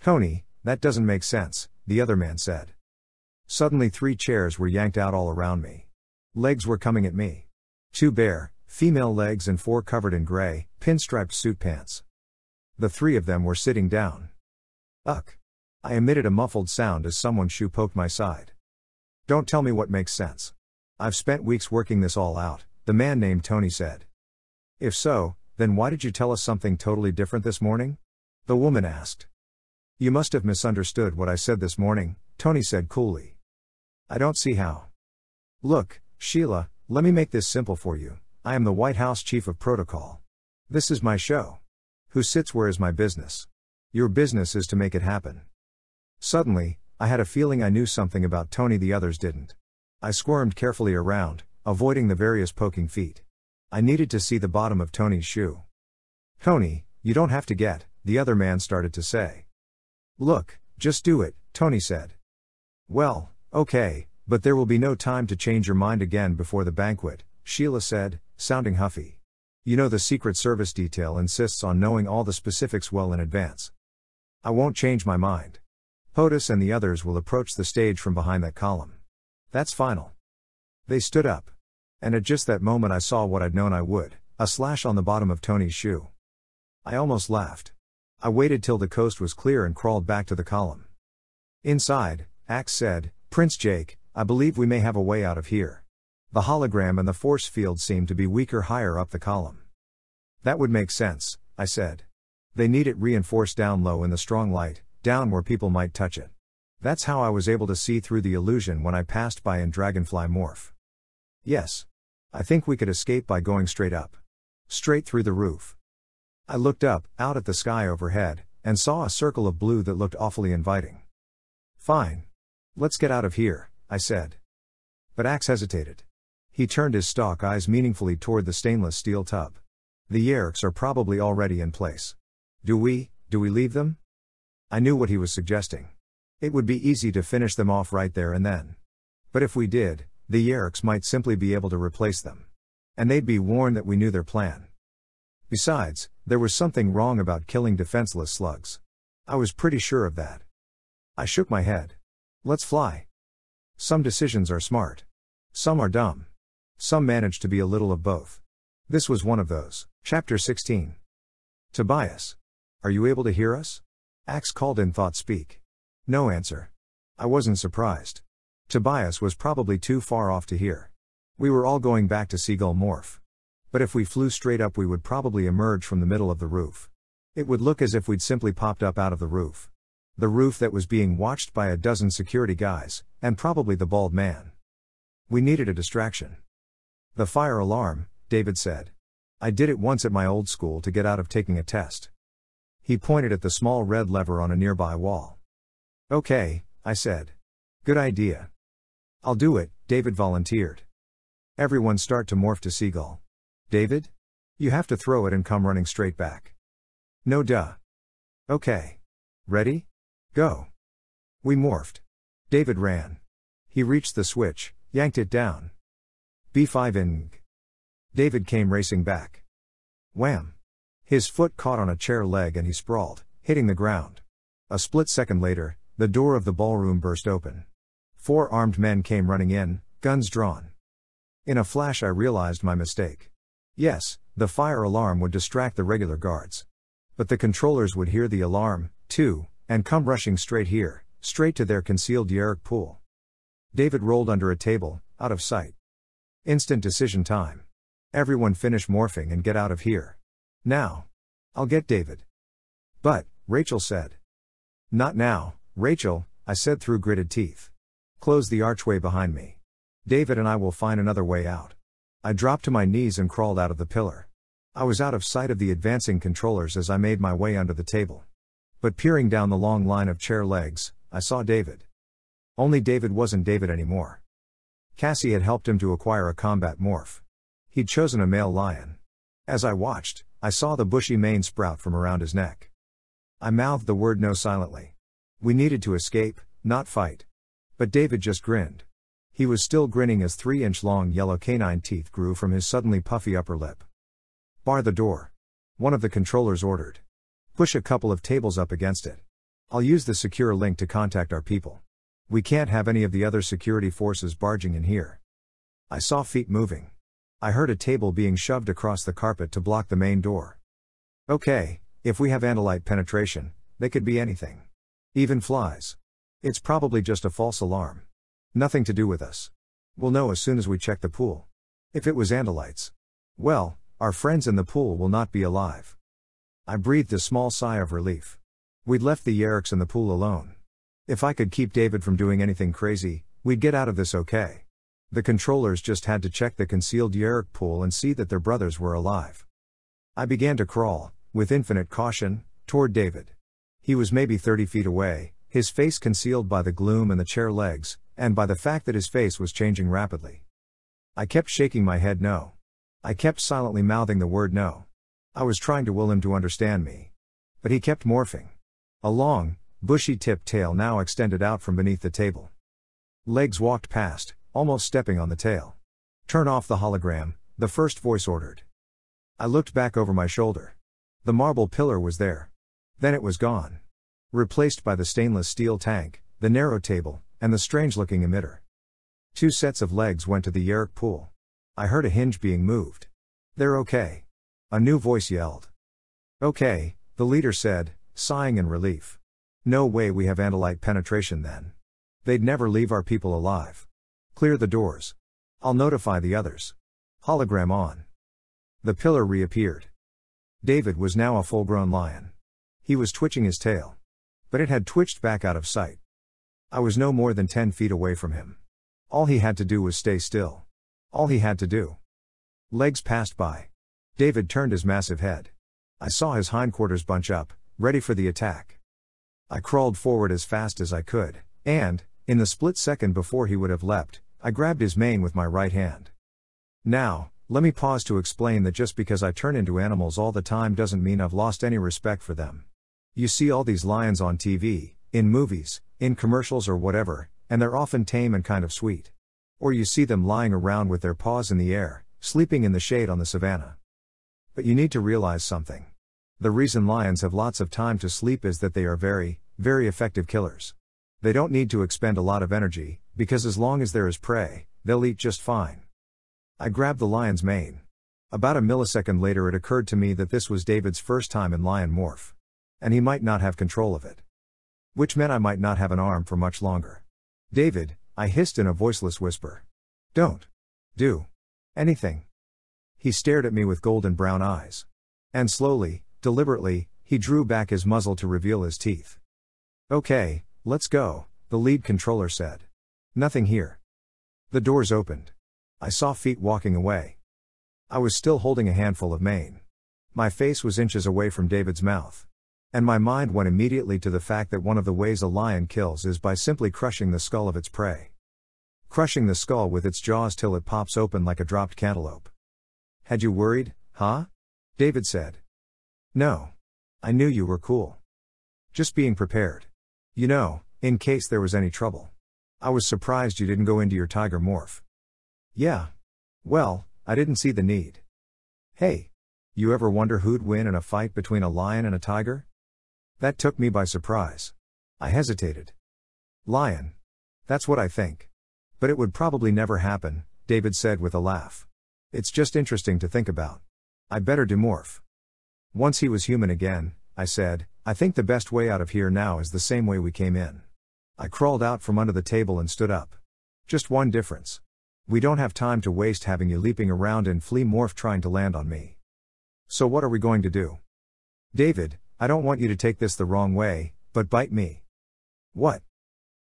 A: Tony, that doesn't make sense, the other man said. Suddenly 3 chairs were yanked out all around me. Legs were coming at me. 2 bare, female legs and 4 covered in gray, pinstriped suit pants. The 3 of them were sitting down. Ugh. I emitted a muffled sound as someone's shoe poked my side. Don't tell me what makes sense. I've spent weeks working this all out, the man named Tony said. If so, then why did you tell us something totally different this morning? The woman asked. You must have misunderstood what I said this morning, Tony said coolly. I don't see how. Look, Sheila, let me make this simple for you. I am the White House Chief of Protocol. This is my show. Who sits where is my business. Your business is to make it happen. Suddenly, I had a feeling I knew something about Tony the others didn't. I squirmed carefully around, avoiding the various poking feet. I needed to see the bottom of Tony's shoe. Tony, you don't have to get, the other man started to say. Look, just do it, Tony said. Well, okay, but there will be no time to change your mind again before the banquet, Sheila said, sounding huffy. You know the Secret Service detail insists on knowing all the specifics well in advance. I won't change my mind. POTUS and the others will approach the stage from behind that column. That's final. They stood up. And at just that moment I saw what I'd known I would, a slash on the bottom of Tony's shoe. I almost laughed. I waited till the coast was clear and crawled back to the column. Inside, Axe said, Prince Jake, I believe we may have a way out of here. The hologram and the force field seem to be weaker higher up the column. That would make sense, I said. They need it reinforced down low in the strong light, down where people might touch it. That's how I was able to see through the illusion when I passed by in Dragonfly Morph. Yes. I think we could escape by going straight up. Straight through the roof. I looked up, out at the sky overhead, and saw a circle of blue that looked awfully inviting. Fine. Let's get out of here, I said. But Axe hesitated. He turned his stalk eyes meaningfully toward the stainless steel tub. The Yeerks are probably already in place. Do we leave them? I knew what he was suggesting. It would be easy to finish them off right there and then. But if we did, the Yeerks might simply be able to replace them. And they'd be warned that we knew their plan. Besides, there was something wrong about killing defenseless slugs. I was pretty sure of that. I shook my head. Let's fly. Some decisions are smart. Some are dumb. Some manage to be a little of both. This was one of those. Chapter 16. Tobias. Are you able to hear us? Axe called in thought speak. No answer. I wasn't surprised. Tobias was probably too far off to hear. We were all going back to Seagull Morph. But if we flew straight up we would probably emerge from the middle of the roof. It would look as if we'd simply popped up out of the roof. The roof that was being watched by a dozen security guys, and probably the bald man. We needed a distraction. The fire alarm, David said. I did it once at my old school to get out of taking a test. He pointed at the small red lever on a nearby wall. Okay, I said. Good idea. I'll do it, David volunteered. Everyone start to morph to Seagull. David? You have to throw it and come running straight back. No duh. Okay. Ready? Go. We morphed. David ran. He reached the switch, yanked it down. B5 in. David came racing back. Wham! His foot caught on a chair leg and he sprawled, hitting the ground. A split second later, the door of the ballroom burst open. 4 armed men came running in, guns drawn. In a flash I realized my mistake. Yes, the fire alarm would distract the regular guards. But the controllers would hear the alarm, too, and come rushing straight here, straight to their concealed Yeerk pool. David rolled under a table, out of sight. Instant decision time. Everyone finish morphing and get out of here. Now. I'll get David. But, Rachel said. Not now, Rachel, I said through gritted teeth. Close the archway behind me. David and I will find another way out. I dropped to my knees and crawled out of the pillar. I was out of sight of the advancing controllers as I made my way under the table. But peering down the long line of chair legs, I saw David. Only David wasn't David anymore. Cassie had helped him to acquire a combat morph. He'd chosen a male lion. As I watched, I saw the bushy mane sprout from around his neck. I mouthed the word no silently. We needed to escape, not fight. But David just grinned. He was still grinning as 3-inch-long yellow canine teeth grew from his suddenly puffy upper lip. Bar the door. One of the controllers ordered. Push a couple of tables up against it. I'll use the secure link to contact our people. We can't have any of the other security forces barging in here. I saw feet moving. I heard a table being shoved across the carpet to block the main door. Okay, if we have Andalite penetration, they could be anything. Even flies. It's probably just a false alarm. Nothing to do with us. We'll know as soon as we check the pool. If it was Andalites. Well, our friends in the pool will not be alive. I breathed a small sigh of relief. We'd left the Yeerks in the pool alone. If I could keep David from doing anything crazy, we'd get out of this okay. The controllers just had to check the concealed Yeerk pool and see that their brothers were alive. I began to crawl, with infinite caution, toward David. He was maybe 30 feet away, his face concealed by the gloom and the chair legs, and by the fact that his face was changing rapidly. I kept shaking my head no. I kept silently mouthing the word no. I was trying to will him to understand me. But he kept morphing. A long, bushy-tipped tail now extended out from beneath the table. Legs walked past, almost stepping on the tail. Turn off the hologram, the first voice ordered. I looked back over my shoulder. The marble pillar was there. Then it was gone. Replaced by the stainless steel tank, the narrow table, and the strange-looking emitter. 2 sets of legs went to the Yeerk pool. I heard a hinge being moved. They're okay. A new voice yelled. Okay, the leader said, sighing in relief. No way we have Andalite penetration then. They'd never leave our people alive. Clear the doors. I'll notify the others. Hologram on. The pillar reappeared. David was now a full-grown lion. He was twitching his tail. But it had twitched back out of sight. I was no more than 10 feet away from him. All he had to do was stay still. All he had to do. Legs passed by. David turned his massive head. I saw his hindquarters bunch up, ready for the attack. I crawled forward as fast as I could, and, in the split second before he would have leapt, I grabbed his mane with my right hand. Now, let me pause to explain that just because I turn into animals all the time doesn't mean I've lost any respect for them. You see all these lions on TV, in movies, in commercials or whatever, and they're often tame and kind of sweet. Or you see them lying around with their paws in the air, sleeping in the shade on the savannah. But you need to realize something. The reason lions have lots of time to sleep is that they are very, very effective killers. They don't need to expend a lot of energy, because as long as there is prey, they'll eat just fine. I grabbed the lion's mane. About a millisecond later it occurred to me that this was David's first time in lion morph. And he might not have control of it. Which meant I might not have an arm for much longer. David, I hissed in a voiceless whisper. Don't do anything. He stared at me with golden brown eyes. And slowly, deliberately, he drew back his muzzle to reveal his teeth. Okay, let's go, the lead controller said. Nothing here. The doors opened. I saw feet walking away. I was still holding a handful of mane. My face was inches away from David's mouth. And my mind went immediately to the fact that one of the ways a lion kills is by simply crushing the skull of its prey. Crushing the skull with its jaws till it pops open like a dropped cantaloupe. Had you worried, huh? David said. No. I knew you were cool. Just being prepared. You know, in case there was any trouble. I was surprised you didn't go into your tiger morph. Yeah. Well, I didn't see the need. Hey. You ever wonder who'd win in a fight between a lion and a tiger? That took me by surprise. I hesitated. Lion. That's what I think. But it would probably never happen, David said with a laugh. It's just interesting to think about. I better demorph. Once he was human again, I said, I think the best way out of here now is the same way we came in. I crawled out from under the table and stood up. Just one difference. We don't have time to waste having you leaping around in flea morph trying to land on me. So what are we going to do? David, I don't want you to take this the wrong way, but bite me. What?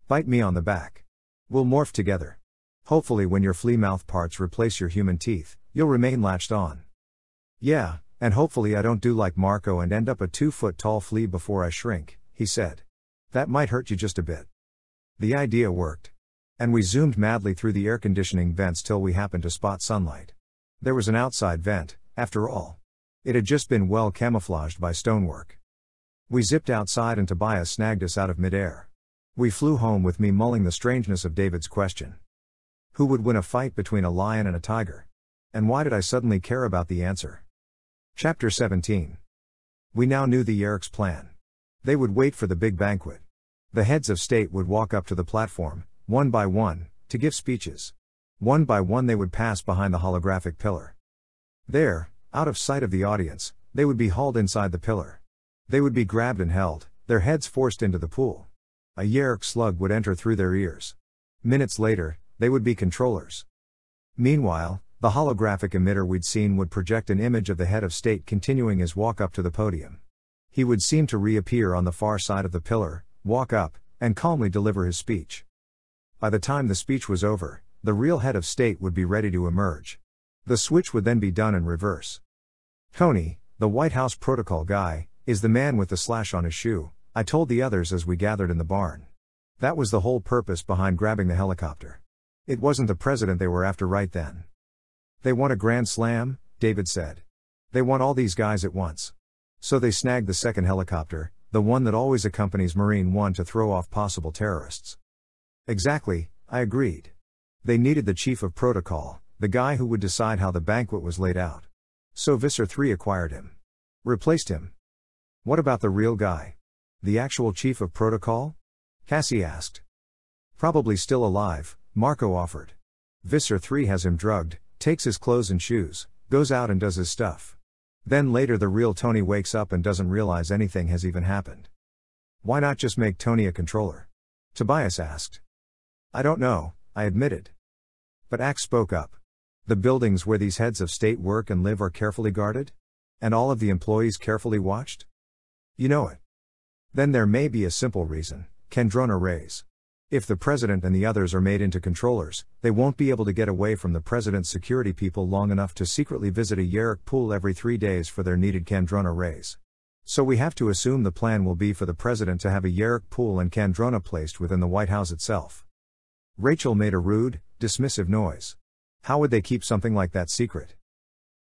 A: Bite me on the back. We'll morph together. Hopefully when your flea mouth parts replace your human teeth, you'll remain latched on. Yeah, and hopefully I don't do like Marco and end up a 2-foot-tall flea before I shrink, he said. That might hurt you just a bit. The idea worked. And we zoomed madly through the air conditioning vents till we happened to spot sunlight. There was an outside vent, after all. It had just been well camouflaged by stonework. We zipped outside and Tobias snagged us out of midair. We flew home with me mulling the strangeness of David's question. Who would win a fight between a lion and a tiger? And why did I suddenly care about the answer? Chapter 17. We now knew the Yeerks' plan. They would wait for the big banquet. The heads of state would walk up to the platform, one by one, to give speeches. One by one they would pass behind the holographic pillar. There, out of sight of the audience, they would be hauled inside the pillar. They would be grabbed and held, their heads forced into the pool. A Yeerk slug would enter through their ears. Minutes later, they would be controllers. Meanwhile, the holographic emitter we'd seen would project an image of the head of state continuing his walk up to the podium. He would seem to reappear on the far side of the pillar, walk up, and calmly deliver his speech. By the time the speech was over, the real head of state would be ready to emerge. The switch would then be done in reverse. Tony, the White House protocol guy, is the man with the slash on his shoe, I told the others as we gathered in the barn. That was the whole purpose behind grabbing the helicopter. It wasn't the president they were after right then. They want a grand slam, David said. They want all these guys at once. So they snagged the second helicopter, the one that always accompanies Marine One to throw off possible terrorists. Exactly, I agreed. They needed the chief of protocol, the guy who would decide how the banquet was laid out. So Visser 3 acquired him. Replaced him. What about the real guy? The actual chief of protocol? Cassie asked. Probably still alive, Marco offered. Visser 3 has him drugged, takes his clothes and shoes, goes out and does his stuff. Then later the real Tony wakes up and doesn't realize anything has even happened. Why not just make Tony a controller? Tobias asked. I don't know, I admitted. But Axe spoke up. The buildings where these heads of state work and live are carefully guarded? And all of the employees carefully watched? You know it. Then there may be a simple reason, Kandrona rays. If the president and the others are made into controllers, they won't be able to get away from the president's security people long enough to secretly visit a Yeerk pool every 3 days for their needed Kandrona rays. So we have to assume the plan will be for the president to have a Yeerk pool and Kandrona placed within the White House itself. Rachel made a rude, dismissive noise. How would they keep something like that secret?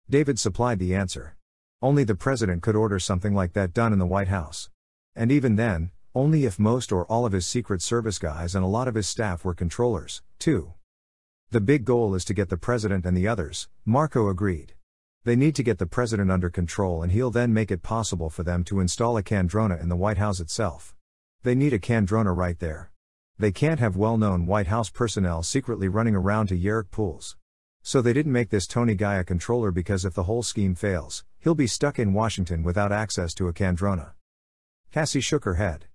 A: David supplied the answer. Only the president could order something like that done in the White House. And even then, only if most or all of his Secret Service guys and a lot of his staff were controllers, too. The big goal is to get the president and the others, Marco agreed. They need to get the president under control and he'll then make it possible for them to install a Kandrona in the White House itself. They need a Kandrona right there. They can't have well-known White House personnel secretly running around to Yeerk pools. So they didn't make this Tony guy a controller because if the whole scheme fails, he'll be stuck in Washington without access to a Kandrona. Cassie shook her head.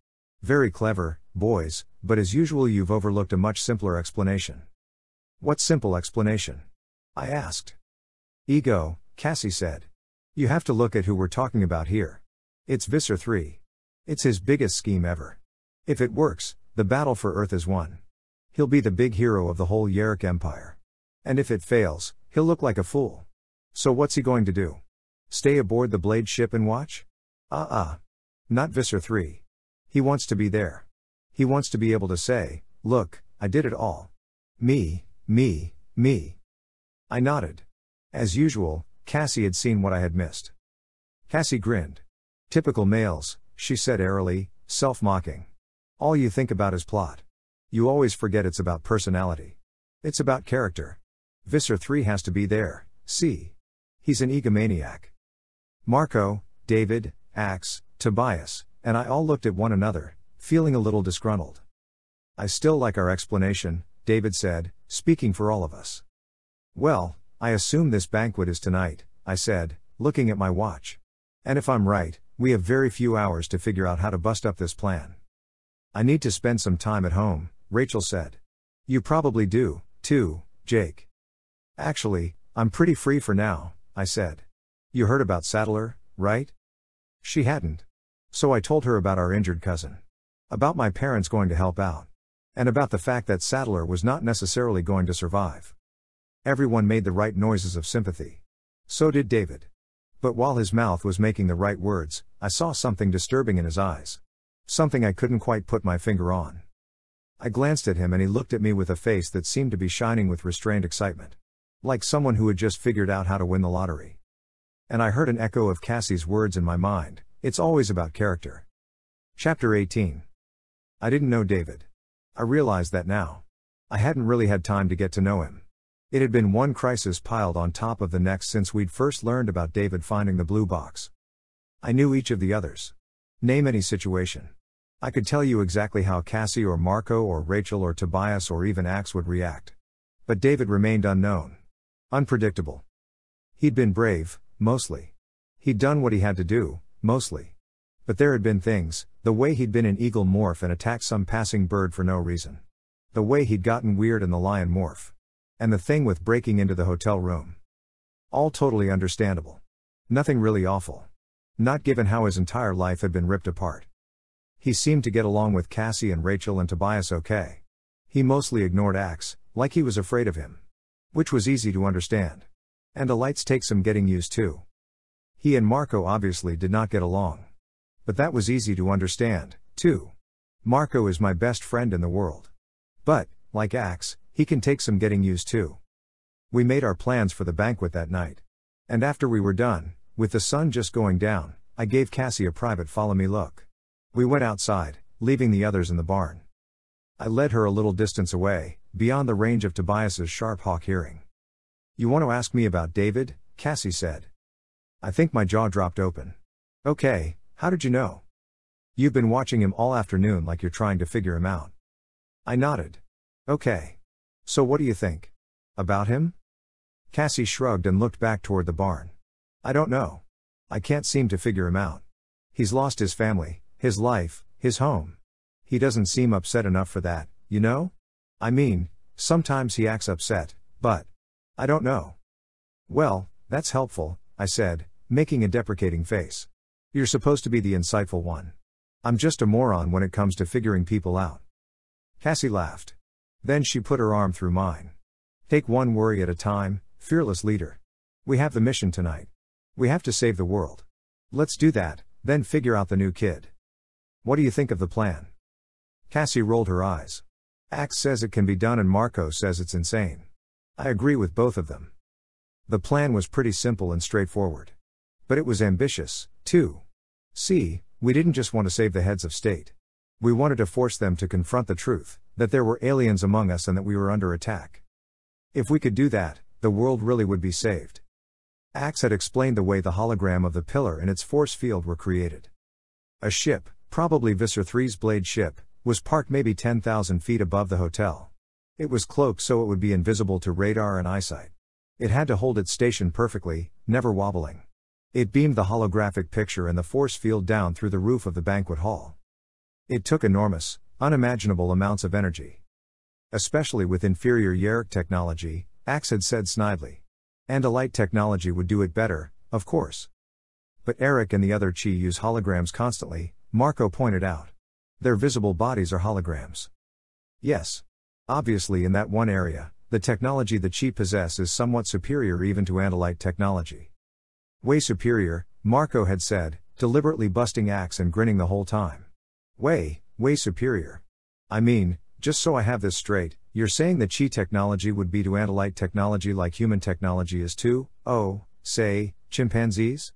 A: Very clever, boys, but as usual you've overlooked a much simpler explanation. What simple explanation? I asked. Ego, Cassie said. You have to look at who we're talking about here. It's Visser 3. It's his biggest scheme ever. If it works, the battle for Earth is won. He'll be the big hero of the whole Yeerk empire. And if it fails, he'll look like a fool. So what's he going to do? Stay aboard the Blade ship and watch? Not Visser 3. He wants to be there. He wants to be able to say, look, I did it all. Me. I nodded. As usual, Cassie had seen what I had missed. Cassie grinned. Typical males, she said airily, self-mocking. All you think about is plot. You always forget it's about personality. It's about character. Visser 3 has to be there, see? He's an egomaniac. Marco, David, Axe, Tobias, and I all looked at one another, feeling a little disgruntled. I still like our explanation, David said, speaking for all of us. Well, I assume this banquet is tonight, I said, looking at my watch. And if I'm right, we have very few hours to figure out how to bust up this plan. I need to spend some time at home, Rachel said. You probably do, too, Jake. Actually, I'm pretty free for now, I said. You heard about Sattler, right? She hadn't. So I told her about our injured cousin. About my parents going to help out. And about the fact that Sattler was not necessarily going to survive. Everyone made the right noises of sympathy. So did David. But while his mouth was making the right words, I saw something disturbing in his eyes. Something I couldn't quite put my finger on. I glanced at him and he looked at me with a face that seemed to be shining with restrained excitement. Like someone who had just figured out how to win the lottery. And I heard an echo of Cassie's words in my mind. It's always about character. Chapter 18. I didn't know David. I realized that now. I hadn't really had time to get to know him. It had been one crisis piled on top of the next since we'd first learned about David finding the blue box. I knew each of the others. Name any situation. I could tell you exactly how Cassie or Marco or Rachel or Tobias or even Axe would react. But David remained unknown. Unpredictable. He'd been brave, mostly. He'd done what he had to do, mostly. But there had been things, the way he'd been an eagle morph and attacked some passing bird for no reason. The way he'd gotten weird in the lion morph. And the thing with breaking into the hotel room. All totally understandable. Nothing really awful. Not given how his entire life had been ripped apart. He seemed to get along with Cassie and Rachel and Tobias okay. He mostly ignored Axe, like he was afraid of him. Which was easy to understand. And Elites take some getting used to. He and Marco obviously did not get along. But that was easy to understand, too. Marco is my best friend in the world. But, like Axe, he can take some getting used to. We made our plans for the banquet that night. And after we were done, with the sun just going down, I gave Cassie a private follow-me look. We went outside, leaving the others in the barn. I led her a little distance away, beyond the range of Tobias's sharp hawk hearing. You want to ask me about David? Cassie said. I think my jaw dropped open. Okay, how did you know? You've been watching him all afternoon like you're trying to figure him out. I nodded. Okay. So what do you think? About him? Cassie shrugged and looked back toward the barn. I don't know. I can't seem to figure him out. He's lost his family, his life, his home. He doesn't seem upset enough for that, you know? I mean, sometimes he acts upset, But I don't know. Well, that's helpful, I said, making a deprecating face. You're supposed to be the insightful one. I'm just a moron when it comes to figuring people out. Cassie laughed. Then she put her arm through mine. Take one worry at a time, fearless leader. We have the mission tonight. We have to save the world. Let's do that, then figure out the new kid. What do you think of the plan? Cassie rolled her eyes. Axe says it can be done and Marco says it's insane. I agree with both of them. The plan was pretty simple and straightforward. But it was ambitious, too. See, we didn't just want to save the heads of state. We wanted to force them to confront the truth, that there were aliens among us and that we were under attack. If we could do that, the world really would be saved. Axe had explained the way the hologram of the pillar and its force field were created. A ship, probably Visser 3's blade ship, was parked maybe 10,000 feet above the hotel. It was cloaked so it would be invisible to radar and eyesight. It had to hold its station perfectly, never wobbling. It beamed the holographic picture and the force field down through the roof of the banquet hall. It took enormous, unimaginable amounts of energy. Especially with inferior Yeerk technology, Axe had said snidely. And a light technology would do it better, of course. But Eric and the other Chi use holograms constantly, Marco pointed out. Their visible bodies are holograms. Yes. Obviously in that one area, the technology the Chi possess is somewhat superior even to Andalite technology. Way superior, Marco had said, deliberately busting Axe and grinning the whole time. Way superior. I mean, just so I have this straight, you're saying that Chi technology would be to Andalite technology like human technology is to, say, chimpanzees?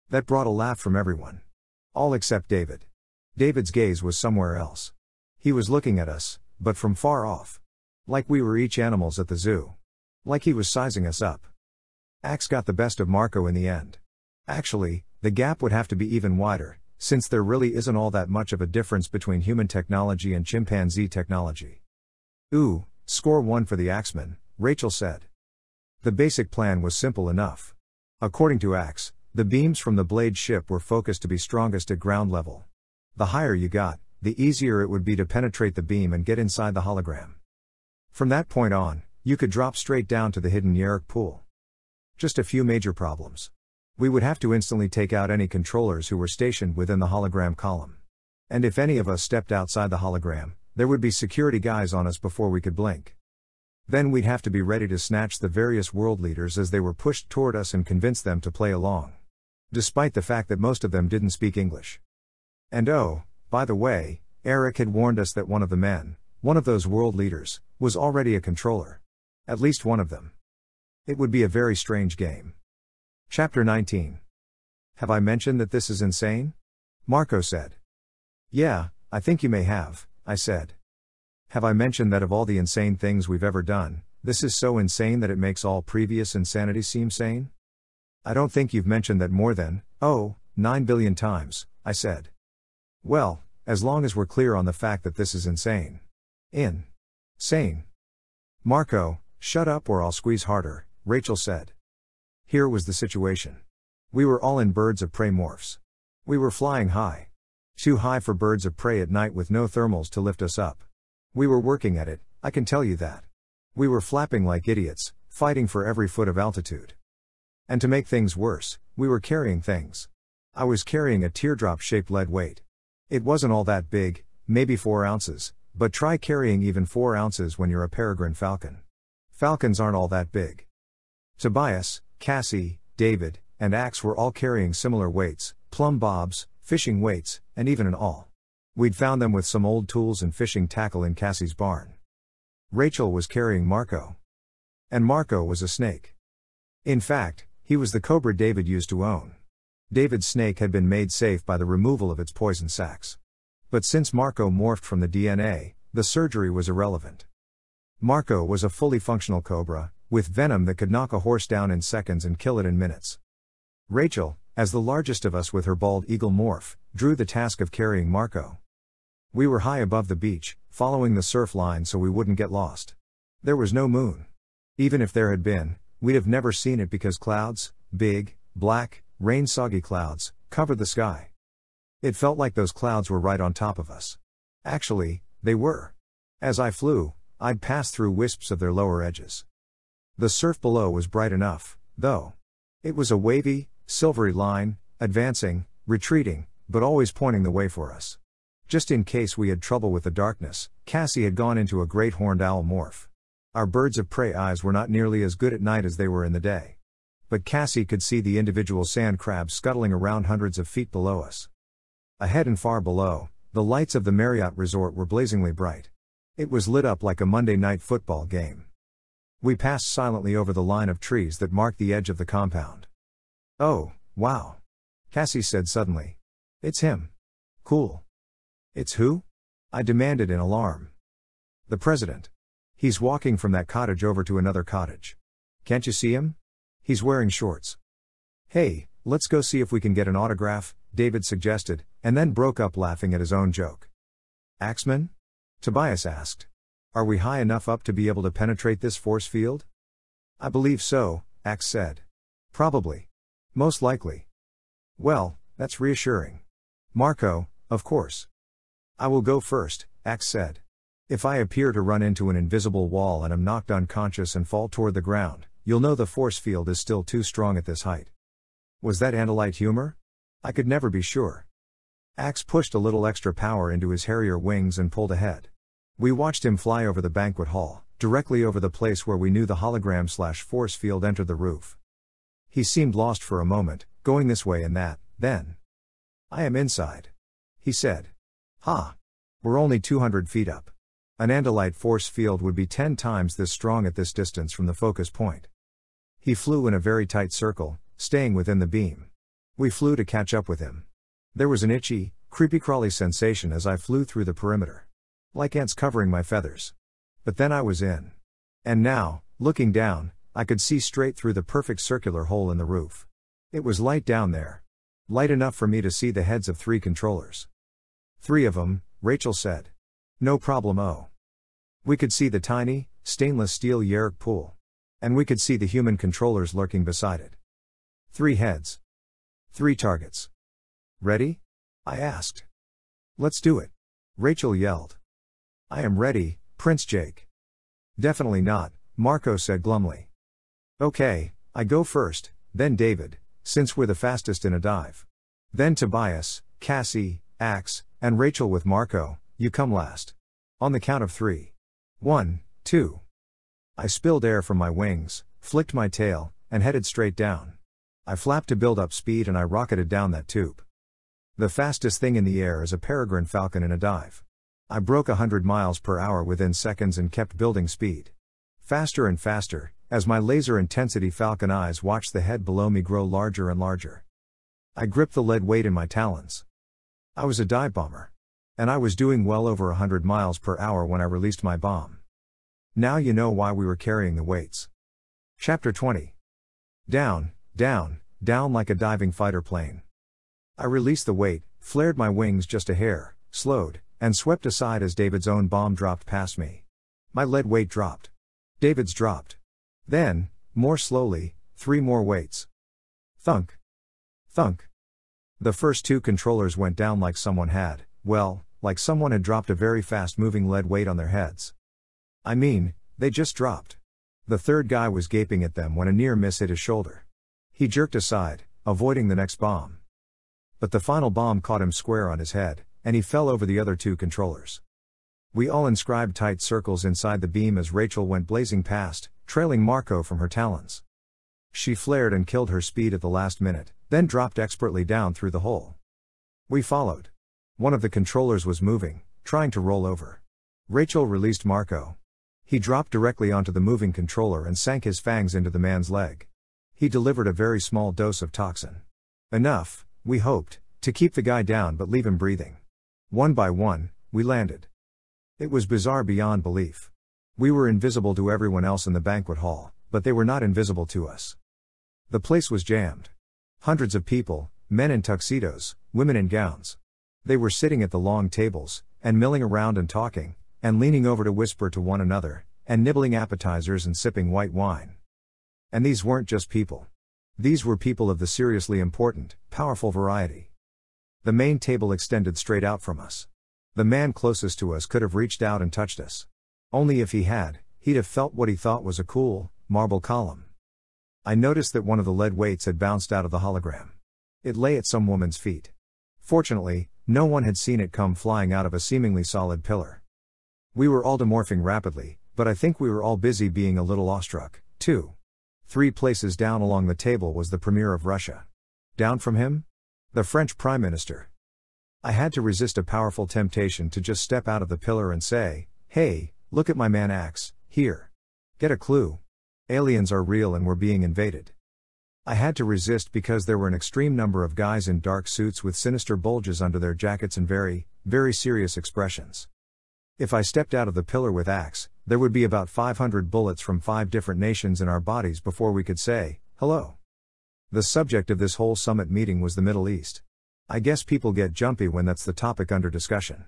A: That brought a laugh from everyone. All except David. David's gaze was somewhere else. He was looking at us, but from far off. Like we were each animals at the zoo. Like he was sizing us up. Axe got the best of Marco in the end. Actually, the gap would have to be even wider, since there really isn't all that much of a difference between human technology and chimpanzee technology. Ooh, score 1 for the Axeman, Rachel said. The basic plan was simple enough. According to Axe, the beams from the blade ship were focused to be strongest at ground level. The higher you got, the easier it would be to penetrate the beam and get inside the hologram. From that point on, you could drop straight down to the hidden Yeerk pool. Just a few major problems. We would have to instantly take out any controllers who were stationed within the hologram column. And if any of us stepped outside the hologram, there would be security guys on us before we could blink. Then we'd have to be ready to snatch the various world leaders as they were pushed toward us and convince them to play along. Despite the fact that most of them didn't speak English. And oh, by the way, Eric had warned us that one of the men, one of those world leaders, was already a controller. At least one of them. It would be a very strange game. Chapter 19. Have I mentioned that this is insane? Marco said. Yeah, I think you may have, I said. Have I mentioned that of all the insane things we've ever done, this is so insane that it makes all previous insanity seem sane? I don't think you've mentioned that more than, 9 billion times, I said. Well, as long as we're clear on the fact that this is insane. Insane. Marco, shut up or I'll squeeze harder, Rachel said. Here was the situation. We were all in birds of prey morphs. We were flying high. Too high for birds of prey at night with no thermals to lift us up. We were working at it, I can tell you that. We were flapping like idiots, fighting for every foot of altitude. And to make things worse, we were carrying things. I was carrying a teardrop-shaped lead weight. It wasn't all that big, maybe 4 ounces, but try carrying even 4 ounces when you're a peregrine falcon. Falcons aren't all that big. Tobias, Cassie, David, and Axe were all carrying similar weights, plumb bobs, fishing weights, and even an awl. We'd found them with some old tools and fishing tackle in Cassie's barn. Rachel was carrying Marco. And Marco was a snake. In fact, he was the cobra David used to own. David's snake had been made safe by the removal of its poison sacs. But since Marco morphed from the DNA, the surgery was irrelevant. Marco was a fully functional cobra, with venom that could knock a horse down in seconds and kill it in minutes. Rachel, as the largest of us with her bald eagle morph, drew the task of carrying Marco. We were high above the beach, following the surf line so we wouldn't get lost. There was no moon. Even if there had been, we'd have never seen it because clouds, big, black, rain-soggy clouds, covered the sky. It felt like those clouds were right on top of us. Actually, they were. As I flew, I'd pass through wisps of their lower edges. The surf below was bright enough, though. It was a wavy, silvery line, advancing, retreating, but always pointing the way for us. Just in case we had trouble with the darkness, Cassie had gone into a great horned owl morph. Our birds of prey eyes were not nearly as good at night as they were in the day. But Cassie could see the individual sand crabs scuttling around hundreds of feet below us. Ahead and far below, the lights of the Marriott Resort were blazingly bright. It was lit up like a Monday night football game. We passed silently over the line of trees that marked the edge of the compound. "Oh, wow," Cassie said suddenly. "It's him. Cool." "It's who?" I demanded in alarm. "The president. He's walking from that cottage over to another cottage. Can't you see him? He's wearing shorts." "Hey, let's go see if we can get an autograph," David suggested, and then broke up laughing at his own joke. "Axeman?" Tobias asked. "Are we high enough up to be able to penetrate this force field?" "I believe so," Axe said. "Probably. Most likely." "Well, that's reassuring. Marco, of course." "I will go first," Axe said. "If I appear to run into an invisible wall and am knocked unconscious and fall toward the ground, you'll know the force field is still too strong at this height." Was that Andalite humor? I could never be sure. Axe pushed a little extra power into his Harrier wings and pulled ahead. We watched him fly over the banquet hall, directly over the place where we knew the hologram/force field entered the roof. He seemed lost for a moment, going this way and that, then. "I am inside," he said. "Ha! We're only 200 feet up. An Andalite force field would be 10 times this strong at this distance from the focus point." He flew in a very tight circle, staying within the beam. We flew to catch up with him. There was an itchy, creepy-crawly sensation as I flew through the perimeter. Like ants covering my feathers. But then I was in. And now, looking down, I could see straight through the perfect circular hole in the roof. It was light down there. Light enough for me to see the heads of 3 controllers. 3 of them, Rachel said. "No problemo." We could see the tiny, stainless steel Yeerk pool. And we could see the human controllers lurking beside it. 3 heads. 3 targets. "Ready?" I asked. "Let's do it," Rachel yelled. "I am ready, Prince Jake." "Definitely not," Marco said glumly. "Okay, I go first, then David, since we're the fastest in a dive. Then Tobias, Cassie, Axe, and Rachel with Marco, you come last. On the count of 3. 1, 2. I spilled air from my wings, flicked my tail, and headed straight down. I flapped to build up speed and I rocketed down that tube. The fastest thing in the air is a peregrine falcon in a dive. I broke 100 miles per hour within seconds and kept building speed. Faster and faster, as my laser intensity falcon eyes watched the head below me grow larger and larger. I gripped the lead weight in my talons. I was a dive bomber. And I was doing well over 100 miles per hour when I released my bomb. Now you know why we were carrying the weights. Chapter 20. Down, down, down like a diving fighter plane. I released the weight, flared my wings just a hair, slowed, and swept aside as David's own bomb dropped past me. My lead weight dropped. David's dropped. Then, more slowly, 3 more weights. Thunk. Thunk. The first 2 controllers went down like someone had, like someone had dropped a very fast-moving lead weight on their heads. I mean, they just dropped. The third guy was gaping at them when a near miss hit his shoulder. He jerked aside, avoiding the next bomb. But the final bomb caught him square on his head, and he fell over the other 2 controllers. We all inscribed tight circles inside the beam as Rachel went blazing past, trailing Marco from her talons. She flared and killed her speed at the last minute, then dropped expertly down through the hole. We followed. One of the controllers was moving, trying to roll over. Rachel released Marco. He dropped directly onto the moving controller and sank his fangs into the man's leg. He delivered a very small dose of toxin. Enough, we hoped, to keep the guy down but leave him breathing. One by one, we landed. It was bizarre beyond belief. We were invisible to everyone else in the banquet hall, but they were not invisible to us. The place was jammed. Hundreds of people, men in tuxedos, women in gowns. They were sitting at the long tables, and milling around and talking, and leaning over to whisper to one another, and nibbling appetizers and sipping white wine. And these weren't just people. These were people of the seriously important, powerful variety. The main table extended straight out from us. The man closest to us could have reached out and touched us. Only if he had, he'd have felt what he thought was a cool, marble column. I noticed that one of the lead weights had bounced out of the hologram. It lay at some woman's feet. Fortunately, no one had seen it come flying out of a seemingly solid pillar. We were all demorphing rapidly, but I think we were all busy being a little awestruck, too. 3 places down along the table was the Premier of Russia. Down from him? The French Prime Minister. I had to resist a powerful temptation to just step out of the pillar and say, "Hey, look at my man Axe, here. Get a clue. Aliens are real and we're being invaded." I had to resist because there were an extreme number of guys in dark suits with sinister bulges under their jackets and very, very serious expressions. If I stepped out of the pillar with Axe, there would be about 500 bullets from 5 different nations in our bodies before we could say, hello. The subject of this whole summit meeting was the Middle East. I guess people get jumpy when that's the topic under discussion.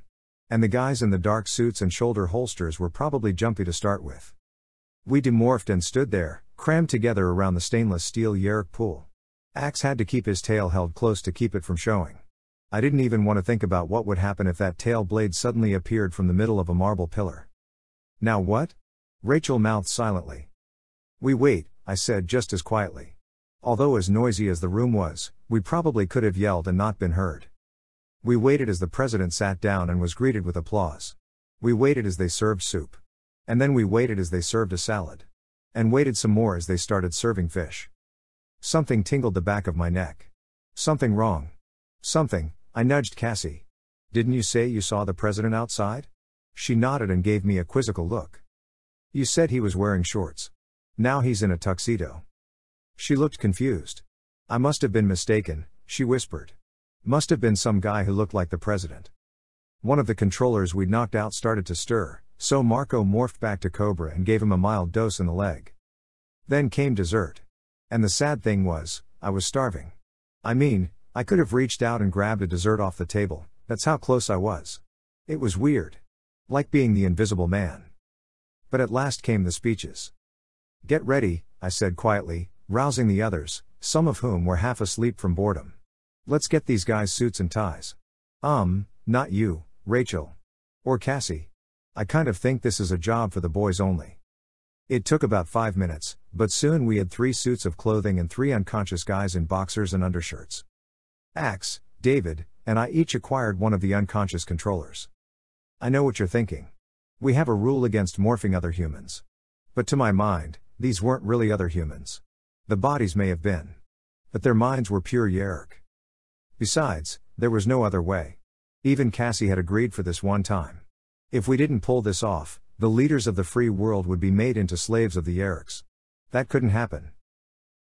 A: And the guys in the dark suits and shoulder holsters were probably jumpy to start with. We demorphed and stood there, crammed together around the stainless steel Yeerk pool. Axe had to keep his tail held close to keep it from showing. I didn't even want to think about what would happen if that tail blade suddenly appeared from the middle of a marble pillar. Now what? Rachel mouthed silently. We wait, I said just as quietly. Although as noisy as the room was, we probably could have yelled and not been heard. We waited as the president sat down and was greeted with applause. We waited as they served soup. And then we waited as they served a salad. And waited some more as they started serving fish. Something tingled the back of my neck. Something wrong. Something, I nudged Cassie. Didn't you say you saw the president outside? She nodded and gave me a quizzical look. You said he was wearing shorts. Now he's in a tuxedo. She looked confused. I must have been mistaken, she whispered. Must have been some guy who looked like the president. One of the controllers we'd knocked out started to stir, so Marco morphed back to Cobra and gave him a mild dose in the leg. Then came dessert. And the sad thing was, I was starving. I mean, I could have reached out and grabbed a dessert off the table, that's how close I was. It was weird. Like being the invisible man. But at last came the speeches. Get ready, I said quietly, rousing the others, some of whom were half asleep from boredom. Let's get these guys suits and ties. Not you, Rachel. Or Cassie. I kind of think this is a job for the boys only. It took about 5 minutes, but soon we had 3 suits of clothing and 3 unconscious guys in boxers and undershirts. Axe, David, and I each acquired one of the unconscious controllers. I know what you're thinking. We have a rule against morphing other humans. But to my mind, these weren't really other humans. The bodies may have been. But their minds were pure Yeerk. Besides, there was no other way. Even Cassie had agreed for this one time. If we didn't pull this off, the leaders of the free world would be made into slaves of the Yeerks. That couldn't happen.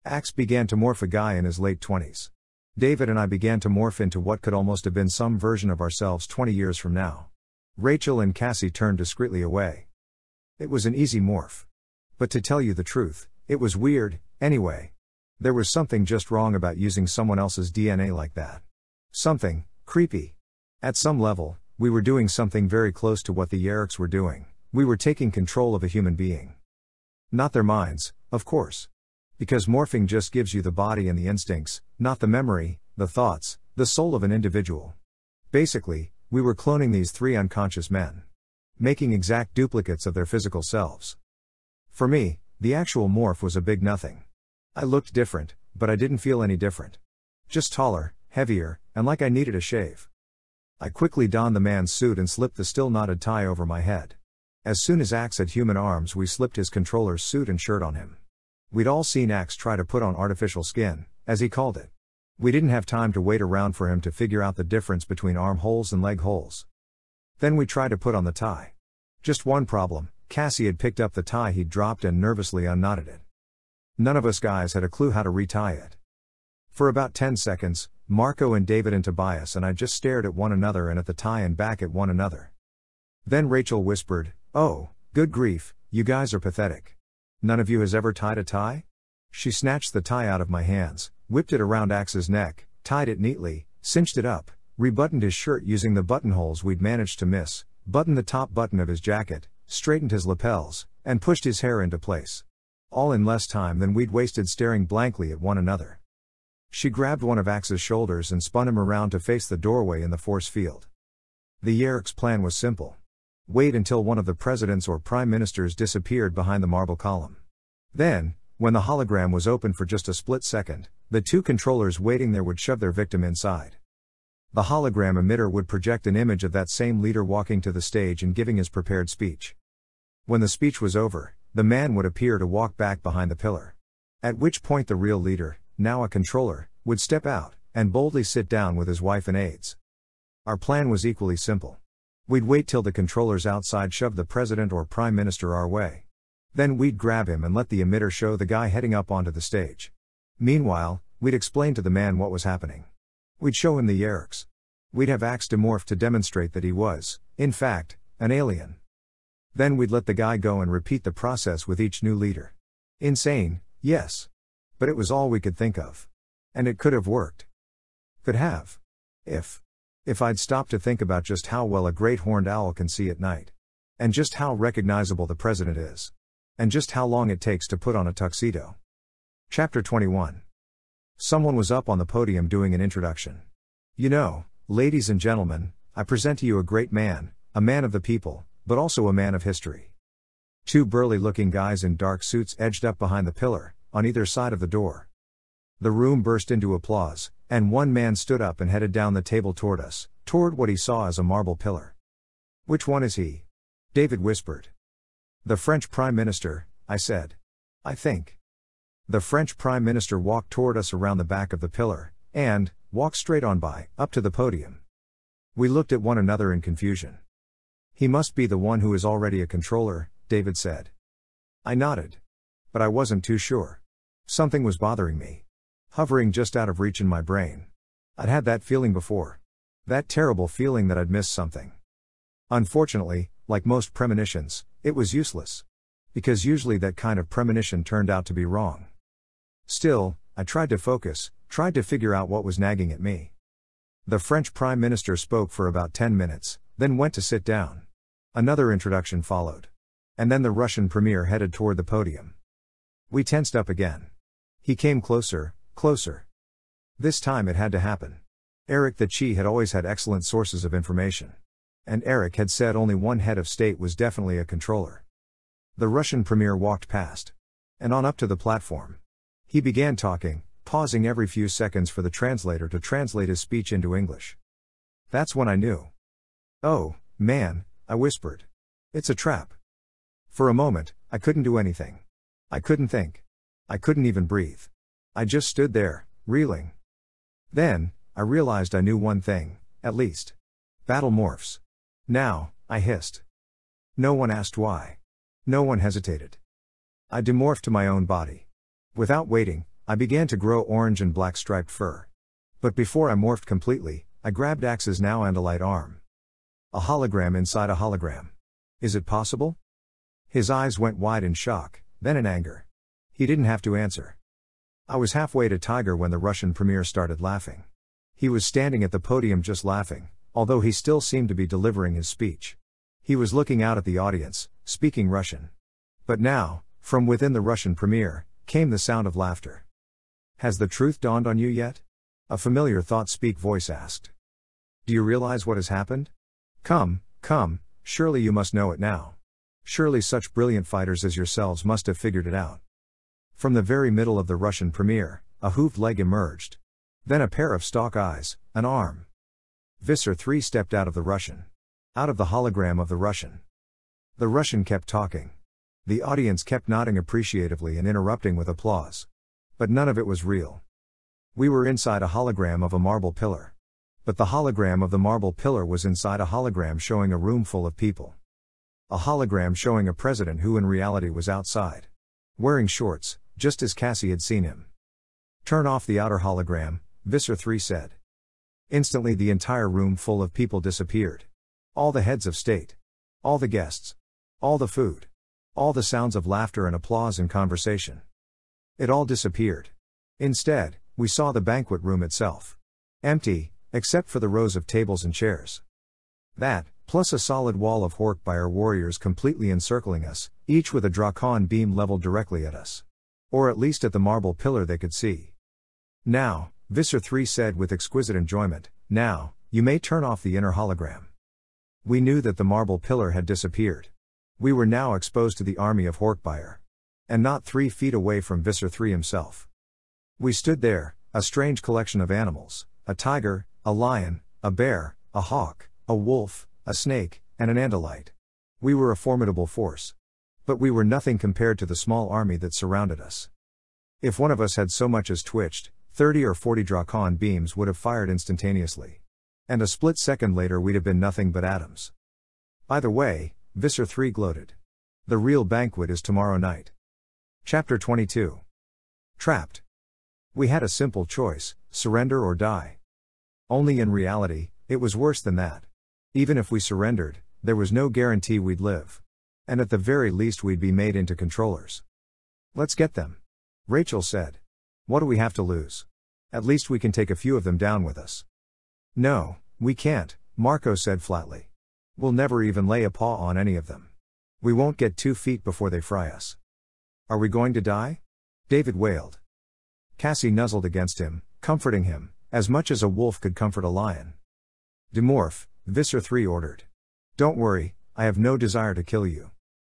A: Axe began to morph a guy in his late 20s. David and I began to morph into what could almost have been some version of ourselves 20 years from now. Rachel and Cassie turned discreetly away. It was an easy morph. But to tell you the truth, it was weird, anyway. There was something just wrong about using someone else's DNA like that. Something creepy. At some level, we were doing something very close to what the Yeerks were doing. We were taking control of a human being. Not their minds, of course. Because morphing just gives you the body and the instincts, not the memory, the thoughts, the soul of an individual. Basically, we were cloning these 3 unconscious men. Making exact duplicates of their physical selves. For me, the actual morph was a big nothing. I looked different, but I didn't feel any different. Just taller, heavier, and like I needed a shave. I quickly donned the man's suit and slipped the still knotted tie over my head. As soon as Axe had human arms, we slipped his controller's suit and shirt on him. We'd all seen Axe try to put on artificial skin, as he called it. We didn't have time to wait around for him to figure out the difference between arm holes and leg holes. Then we tried to put on the tie. Just one problem, Cassie had picked up the tie he'd dropped and nervously unknotted it. None of us guys had a clue how to retie it. For about 10 seconds, Marco and David and Tobias and I just stared at one another and at the tie and back at one another. Then Rachel whispered, "Oh, good grief, you guys are pathetic. None of you has ever tied a tie?" She snatched the tie out of my hands, whipped it around Axe's neck, tied it neatly, cinched it up, rebuttoned his shirt using the buttonholes we'd managed to miss, buttoned the top button of his jacket, straightened his lapels, and pushed his hair into place. All in less time than we'd wasted staring blankly at one another. She grabbed one of Axe's shoulders and spun him around to face the doorway in the force field. The Yeerks' plan was simple. Wait until one of the presidents or prime ministers disappeared behind the marble column. Then, when the hologram was open for just a split second, the two controllers waiting there would shove their victim inside. The hologram emitter would project an image of that same leader walking to the stage and giving his prepared speech. When the speech was over, the man would appear to walk back behind the pillar. At which point the real leader, now a controller, would step out, and boldly sit down with his wife and aides. Our plan was equally simple. We'd wait till the controllers outside shoved the president or prime minister our way. Then we'd grab him and let the emitter show the guy heading up onto the stage. Meanwhile, we'd explain to the man what was happening. We'd show him the Yeerks. We'd have axed Animorph to demonstrate that he was, in fact, an alien. Then we'd let the guy go and repeat the process with each new leader. Insane, yes. But it was all we could think of. And it could have worked. Could have. If I'd stopped to think about just how well a great horned owl can see at night. And just how recognizable the president is. And just how long it takes to put on a tuxedo. Chapter 21. Someone was up on the podium doing an introduction. You know, ladies and gentlemen, I present to you a great man, a man of the people, but also a man of history. Two burly-looking guys in dark suits edged up behind the pillar, on either side of the door. The room burst into applause, and one man stood up and headed down the table toward us, toward what he saw as a marble pillar. Which one is he? David whispered. The French Prime Minister, I said. I think. The French Prime Minister walked toward us around the back of the pillar, and walked straight on by, up to the podium. We looked at one another in confusion. He must be the one who is already a controller, David said. I nodded. But I wasn't too sure. Something was bothering me. Hovering just out of reach in my brain. I'd had that feeling before. That terrible feeling that I'd missed something. Unfortunately, like most premonitions, it was useless. Because usually that kind of premonition turned out to be wrong. Still, I tried to focus, tried to figure out what was nagging at me. The French Prime Minister spoke for about 10 minutes, then went to sit down. Another introduction followed. And then the Russian Premier headed toward the podium. We tensed up again. He came closer, closer. This time it had to happen. Eric the Chi had always had excellent sources of information. And Eric had said only one head of state was definitely a controller. The Russian Premier walked past. And on up to the platform. He began talking, pausing every few seconds for the translator to translate his speech into English. That's when I knew. Oh, man, I whispered. It's a trap. For a moment, I couldn't do anything. I couldn't think. I couldn't even breathe. I just stood there, reeling. Then, I realized I knew one thing, at least. Battle morphs. Now, I hissed. No one asked why. No one hesitated. I demorphed to my own body. Without waiting, I began to grow orange and black striped fur. But before I morphed completely, I grabbed Axe's now Andalite arm. A hologram inside a hologram. Is it possible? His eyes went wide in shock, then in anger. He didn't have to answer. I was halfway to Tiger when the Russian Premier started laughing. He was standing at the podium just laughing, although he still seemed to be delivering his speech. He was looking out at the audience, speaking Russian. But now, from within the Russian Premier, came the sound of laughter. Has the truth dawned on you yet? A familiar thought-speak voice asked. Do you realize what has happened? Come, surely you must know it now. Surely such brilliant fighters as yourselves must have figured it out. From the very middle of the Russian Premier, a hooved leg emerged. Then a pair of stalk eyes, an arm. Visser III stepped out of the Russian. Out of the hologram of the Russian. The Russian kept talking. The audience kept nodding appreciatively and interrupting with applause. But none of it was real. We were inside a hologram of a marble pillar. But the hologram of the marble pillar was inside a hologram showing a room full of people. A hologram showing a president who in reality was outside. Wearing shorts, just as Cassie had seen him. Turn off the outer hologram, Visser III said. Instantly the entire room full of people disappeared. All the heads of state. All the guests. All the food. All the sounds of laughter and applause and conversation. It all disappeared. Instead, we saw the banquet room itself. Empty, except for the rows of tables and chairs. That, plus a solid wall of Horkbire warriors completely encircling us, each with a Drakon beam leveled directly at us. Or at least at the marble pillar they could see. Now, Visser III said with exquisite enjoyment, now, you may turn off the inner hologram. We knew that the marble pillar had disappeared. We were now exposed to the army of Horkbire. And not 3 feet away from Visser 3 himself. We stood there, a strange collection of animals, a tiger, a lion, a bear, a hawk, a wolf, a snake, and an andalite. We were a formidable force. But we were nothing compared to the small army that surrounded us. If one of us had so much as twitched, 30 or 40 Drakon beams would have fired instantaneously. And a split second later we'd have been nothing but atoms. By the way, Visser 3 gloated. The real banquet is tomorrow night. Chapter 22. Trapped. We had a simple choice, surrender or die. Only in reality, it was worse than that. Even if we surrendered, there was no guarantee we'd live. And at the very least we'd be made into controllers. Let's get them. Rachel said. What do we have to lose? At least we can take a few of them down with us. No, we can't, Marco said flatly. We'll never even lay a paw on any of them. We won't get 2 feet before they fry us. Are we going to die? David wailed. Cassie nuzzled against him, comforting him, as much as a wolf could comfort a lion. Demorph, Visser 3 ordered. Don't worry, I have no desire to kill you.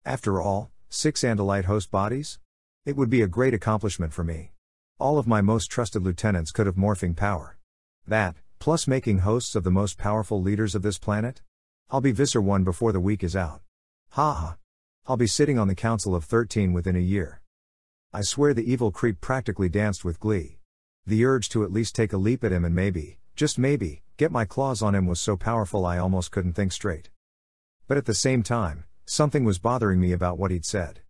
A: After all, 6 Andalite host bodies? It would be a great accomplishment for me. All of my most trusted lieutenants could have morphing power. That, plus making hosts of the most powerful leaders of this planet? I'll be Visser 1 before the week is out. Ha ha. I'll be sitting on the Council of 13 within a year. I swear the evil creep practically danced with glee. The urge to at least take a leap at him and maybe, just maybe, get my claws on him was so powerful I almost couldn't think straight. But at the same time, something was bothering me about what he'd said.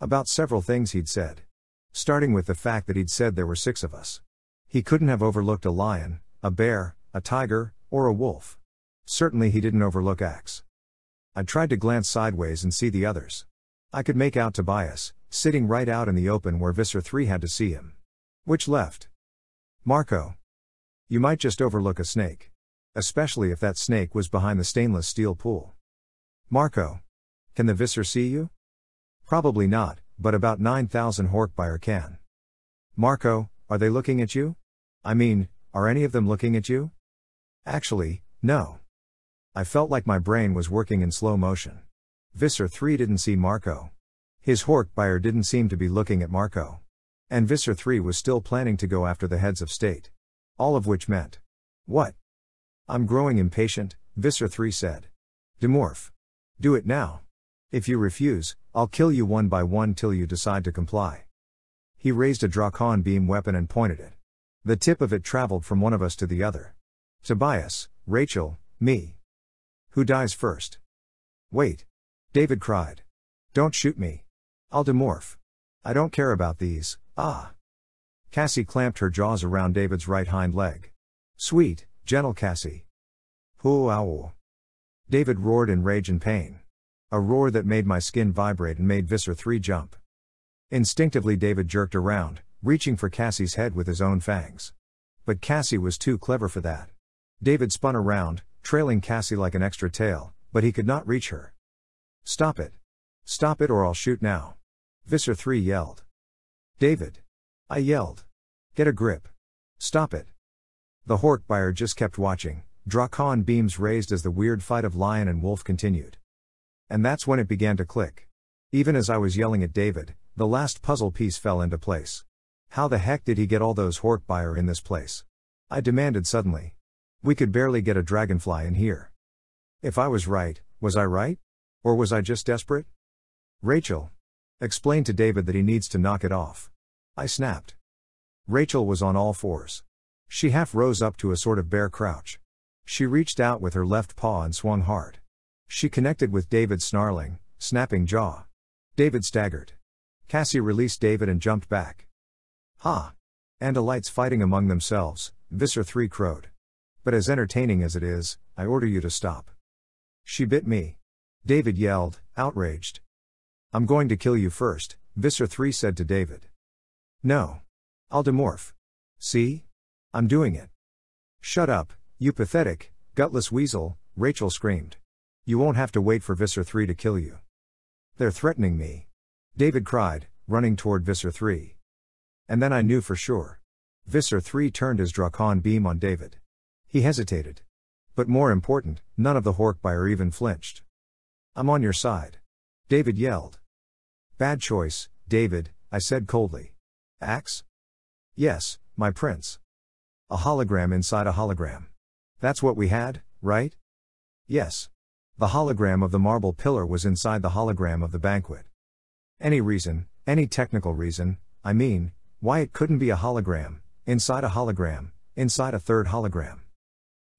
A: About several things he'd said. Starting with the fact that he'd said there were 6 of us. He couldn't have overlooked a lion, a bear, a tiger, or a wolf. Certainly he didn't overlook Axe. I tried to glance sideways and see the others. I could make out Tobias, sitting right out in the open where Visser 3 had to see him. Which left? Marco. You might just overlook a snake. Especially if that snake was behind the stainless steel pool. Marco. Can the Visser see you? Probably not, but about 9,000 Horkbuyer can. Marco, are they looking at you? I mean, are any of them looking at you? Actually, no. I felt like my brain was working in slow motion. Visser 3 didn't see Marco. His Horkbuyer didn't seem to be looking at Marco. And Visser 3 was still planning to go after the heads of state. All of which meant. What? I'm growing impatient, Visser 3 said. Demorph. Do it now. If you refuse, I'll kill you one by one till you decide to comply. He raised a Drakon beam weapon and pointed it. The tip of it traveled from one of us to the other. Tobias, Rachel, me. Who dies first? Wait. David cried. Don't shoot me. I'll demorph. I don't care about these, ah. Cassie clamped her jaws around David's right hind leg. Sweet, gentle Cassie. Hoo ow. David roared in rage and pain. A roar that made my skin vibrate and made Visser 3 jump. Instinctively David jerked around, reaching for Cassie's head with his own fangs. But Cassie was too clever for that. David spun around, trailing Cassie like an extra tail, but he could not reach her. Stop it. Stop it or I'll shoot now. Visser 3 yelled. David. I yelled. Get a grip. Stop it. The Horkbuyer just kept watching, Drakon beams raised as the weird fight of lion and wolf continued. And that's when it began to click. Even as I was yelling at David, the last puzzle piece fell into place. How the heck did he get all those Horkbuyer in this place? I demanded suddenly. We could barely get a dragonfly in here. If I was right, was I right? Or was I just desperate? Rachel. Explain to David that he needs to knock it off. I snapped. Rachel was on all fours. She half rose up to a sort of bear crouch. She reached out with her left paw and swung hard. She connected with David's snarling, snapping jaw. David staggered. Cassie released David and jumped back. Ha! Andalites fighting among themselves, Visser 3 crowed. But as entertaining as it is, I order you to stop. She bit me. David yelled, outraged. I'm going to kill you first, Visser 3 said to David. No. I'll demorph. See? I'm doing it. Shut up, you pathetic, gutless weasel, Rachel screamed. You won't have to wait for Visser 3 to kill you. They're threatening me. David cried, running toward Visser 3. And then I knew for sure. Visser 3 turned his Drakon beam on David. He hesitated. But more important, none of the Horkbuyer even flinched. I'm on your side. David yelled. Bad choice, David, I said coldly. Axe? Yes, my prince. A hologram inside a hologram. That's what we had, right? Yes. The hologram of the marble pillar was inside the hologram of the banquet. Any reason, any technical reason, I mean, why it couldn't be a hologram, inside a hologram, inside a third hologram.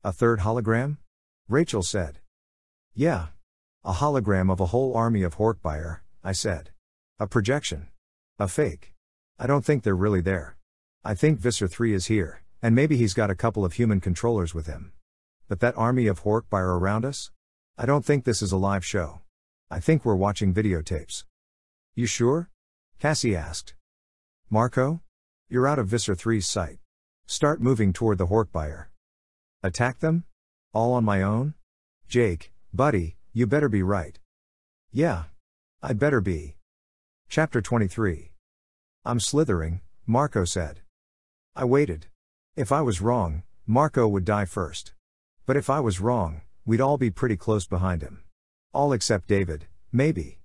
A: A third hologram? Rachel said. Yeah. A hologram of a whole army of Horkbuyer, I said. A projection. A fake. I don't think they're really there. I think Visser 3 is here, and maybe he's got a couple of human controllers with him. But that army of Horkbuyer around us? I don't think this is a live show. I think we're watching videotapes. You sure? Cassie asked. Marco? You're out of Visser 3's sight. Start moving toward the Horkbuyer. Attack them? All on my own? Jake, buddy, you better be right. Yeah. I'd better be. Chapter 23. I'm slithering, Marco said. I waited. If I was wrong, Marco would die first. But if I was wrong, we'd all be pretty close behind him. All except David, maybe.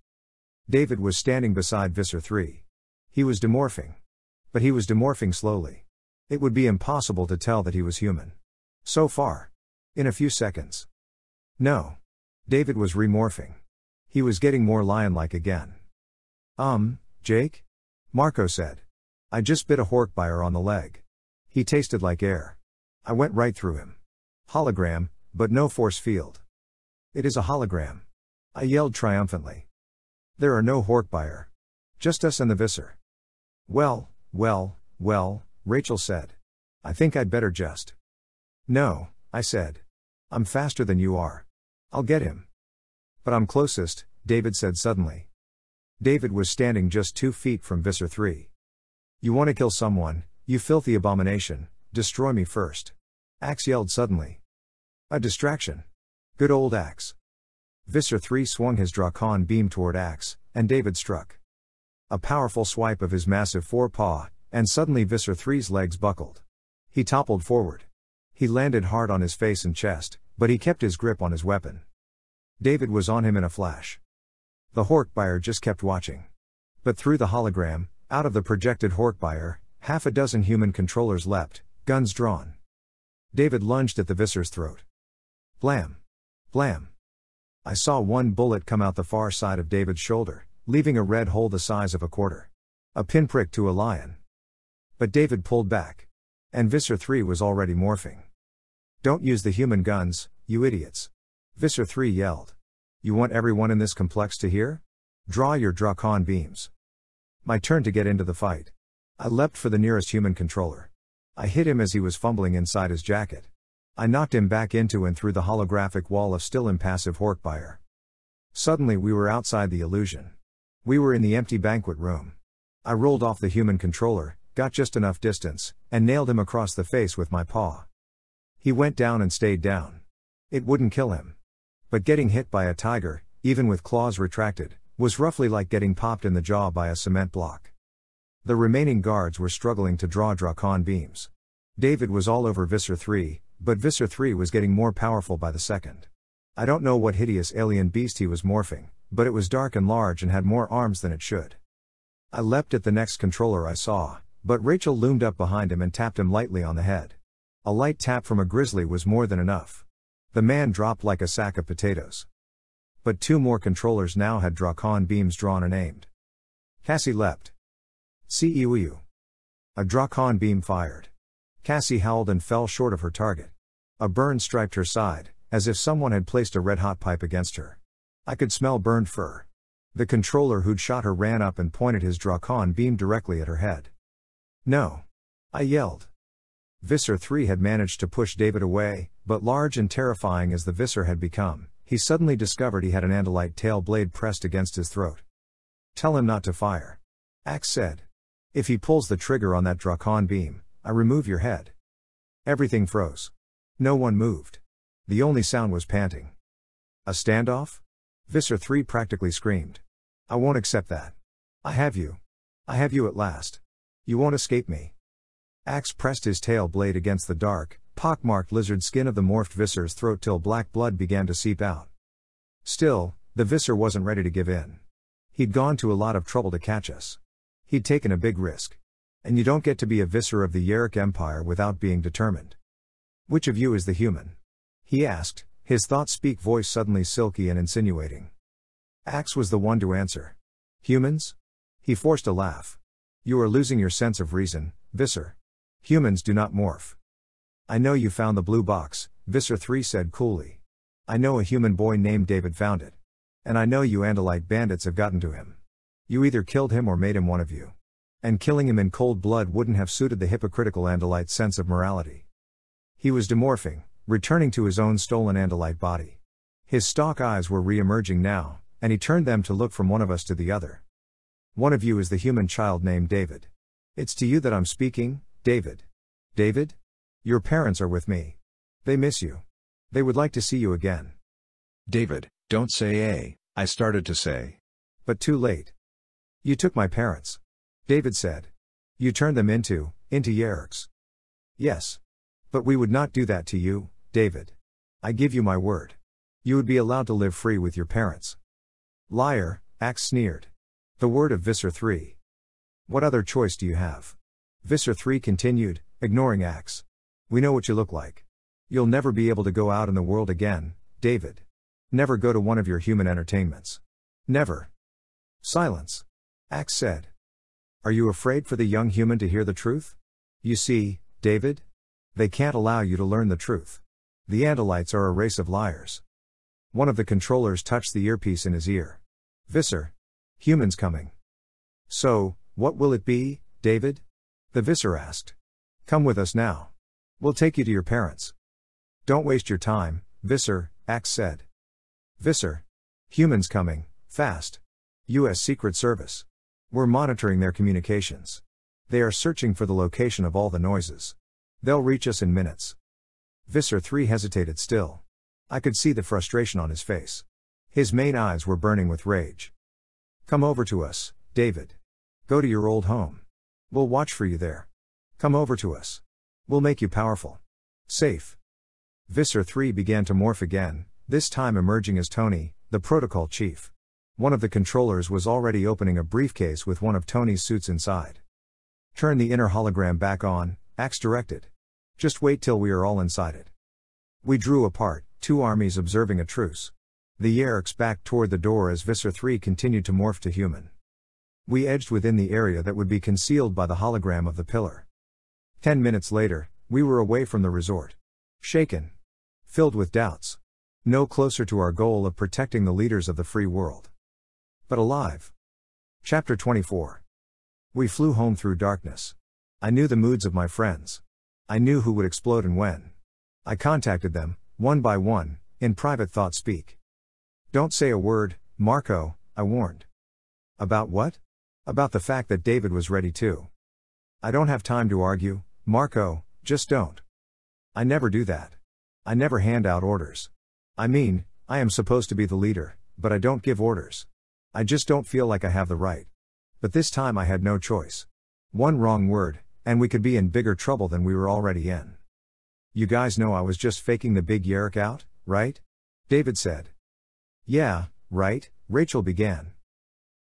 A: David was standing beside Visser 3. He was demorphing. But he was demorphing slowly. It would be impossible to tell that he was human. So far. In a few seconds. No. David was remorphing. He was getting more lion-like again. Jake? Marco said. I just bit a Horkbuyer on the leg. He tasted like air. I went right through him. Hologram, but no force field. It is a hologram. I yelled triumphantly. There are no Horkbuyer. Just us and the Visser. Well, Rachel said. I think I'd better just. No, I said. I'm faster than you are. I'll get him. But I'm closest, David said suddenly. David was standing just 2 feet from Visser 3. You want to kill someone, you filthy abomination, destroy me first. Axe yelled suddenly. A distraction. Good old Axe. Visser 3 swung his Drakon beam toward Axe, and David struck. A powerful swipe of his massive forepaw, and suddenly Visser 3's legs buckled. He toppled forward. He landed hard on his face and chest, but he kept his grip on his weapon. David was on him in a flash. The Horkbuyer just kept watching. But through the hologram, out of the projected Horkbuyer, half a dozen human controllers leapt, guns drawn. David lunged at the Visser's throat. Blam! Blam! I saw one bullet come out the far side of David's shoulder, leaving a red hole the size of a quarter. A pinprick to a lion. But David pulled back. And Visser 3 was already morphing. Don't use the human guns, you idiots. Visser 3 yelled. You want everyone in this complex to hear? Draw your Drakon beams. My turn to get into the fight. I leapt for the nearest human controller. I hit him as he was fumbling inside his jacket. I knocked him back into and through the holographic wall of still impassive Horkbuyer. Suddenly we were outside the illusion. We were in the empty banquet room. I rolled off the human controller, got just enough distance, and nailed him across the face with my paw. He went down and stayed down. It wouldn't kill him. But getting hit by a tiger, even with claws retracted, was roughly like getting popped in the jaw by a cement block. The remaining guards were struggling to draw Drakon beams. David was all over Visser 3, but Visser 3 was getting more powerful by the second. I don't know what hideous alien beast he was morphing, but it was dark and large and had more arms than it should. I leapt at the next controller I saw, but Rachel loomed up behind him and tapped him lightly on the head. A light tap from a grizzly was more than enough. The man dropped like a sack of potatoes. But 2 more controllers now had Drakon beams drawn and aimed. Cassie leapt. Ceu. A Drakon beam fired. Cassie howled and fell short of her target. A burn striped her side, as if someone had placed a red-hot pipe against her. I could smell burned fur. The controller who'd shot her ran up and pointed his Drakon beam directly at her head. No! I yelled. Visser 3 had managed to push David away, but large and terrifying as the Visser had become, he suddenly discovered he had an andalite tail blade pressed against his throat. Tell him not to fire. Axe said. If he pulls the trigger on that Drakon beam, I remove your head. Everything froze. No one moved. The only sound was panting. A standoff? Visser 3 practically screamed. I won't accept that. I have you. I have you at last. You won't escape me. Axe pressed his tail blade against the dark, pockmarked lizard skin of the morphed Visser's throat till black blood began to seep out. Still, the Visser wasn't ready to give in. He'd gone to a lot of trouble to catch us. He'd taken a big risk. And you don't get to be a vicar of the Yeerk Empire without being determined. Which of you is the human? He asked, his thought-speak voice suddenly silky and insinuating. Axe was the one to answer. Humans? He forced a laugh. You are losing your sense of reason, Visser. Humans do not morph. I know you found the blue box, Visser 3 said coolly. I know a human boy named David found it. And I know you Andalite bandits have gotten to him. You either killed him or made him one of you. And killing him in cold blood wouldn't have suited the hypocritical Andalite sense of morality. He was demorphing, returning to his own stolen Andalite body. His stalk eyes were re-emerging now, and he turned them to look from one of us to the other. One of you is the human child named David. It's to you that I'm speaking, David. David? Your parents are with me. They miss you. They would like to see you again.
B: David, don't say A, I started to say.
A: But too late. You took my parents. David said. You turned them into Yeerks. Yes. But we would not do that to you, David. I give you my word. You would be allowed to live free with your parents. Liar, Axe sneered. The word of Visser 3. What other choice do you have? Visser 3 continued, ignoring Axe. We know what you look like. You'll never be able to go out in the world again, David. Never go to one of your human entertainments. Never. Silence. Axe said. Are you afraid for the young human to hear the truth? You see, David? They can't allow you to learn the truth. The Andalites are a race of liars. One of the controllers touched the earpiece in his ear. Visser. Humans coming. So, what will it be, David? The Visser asked. Come with us now. We'll take you to your parents. Don't waste your time, Visser, Axe said. Visser. Humans coming, fast. U.S. Secret Service. We're monitoring their communications. They are searching for the location of all the noises. They'll reach us in minutes. Visser 3 hesitated still. I could see the frustration on his face. His main eyes were burning with rage. Come over to us, David. Go to your old home. We'll watch for you there. Come over to us. We'll make you powerful. Safe. Visser 3 began to morph again, this time emerging as Tony, the protocol chief. One of the controllers was already opening a briefcase with one of Tony's suits inside. Turn the inner hologram back on, Axe directed. Just wait till we are all inside it. We drew apart, two armies observing a truce. The Yeerks backed toward the door as Visser 3 continued to morph to human. We edged within the area that would be concealed by the hologram of the pillar. 10 minutes later, we were away from the resort. Shaken. Filled with doubts. No closer to our goal of protecting the leaders of the free world. But alive. Chapter 24. We flew home through darkness. I knew the moods of my friends. I knew who would explode and when. I contacted them, one by one, in private thought speak. Don't say a word, Marco, I warned. About what? About the fact that David was ready too. I don't have time to argue, Marco, just don't. I never do that. I never hand out orders. I mean, I am supposed to be the leader, but I don't give orders. I just don't feel like I have the right. But this time I had no choice. One wrong word, and we could be in bigger trouble than we were already in. You guys know I was just faking the big Yeerk out, right? David said. Yeah, right, Rachel began.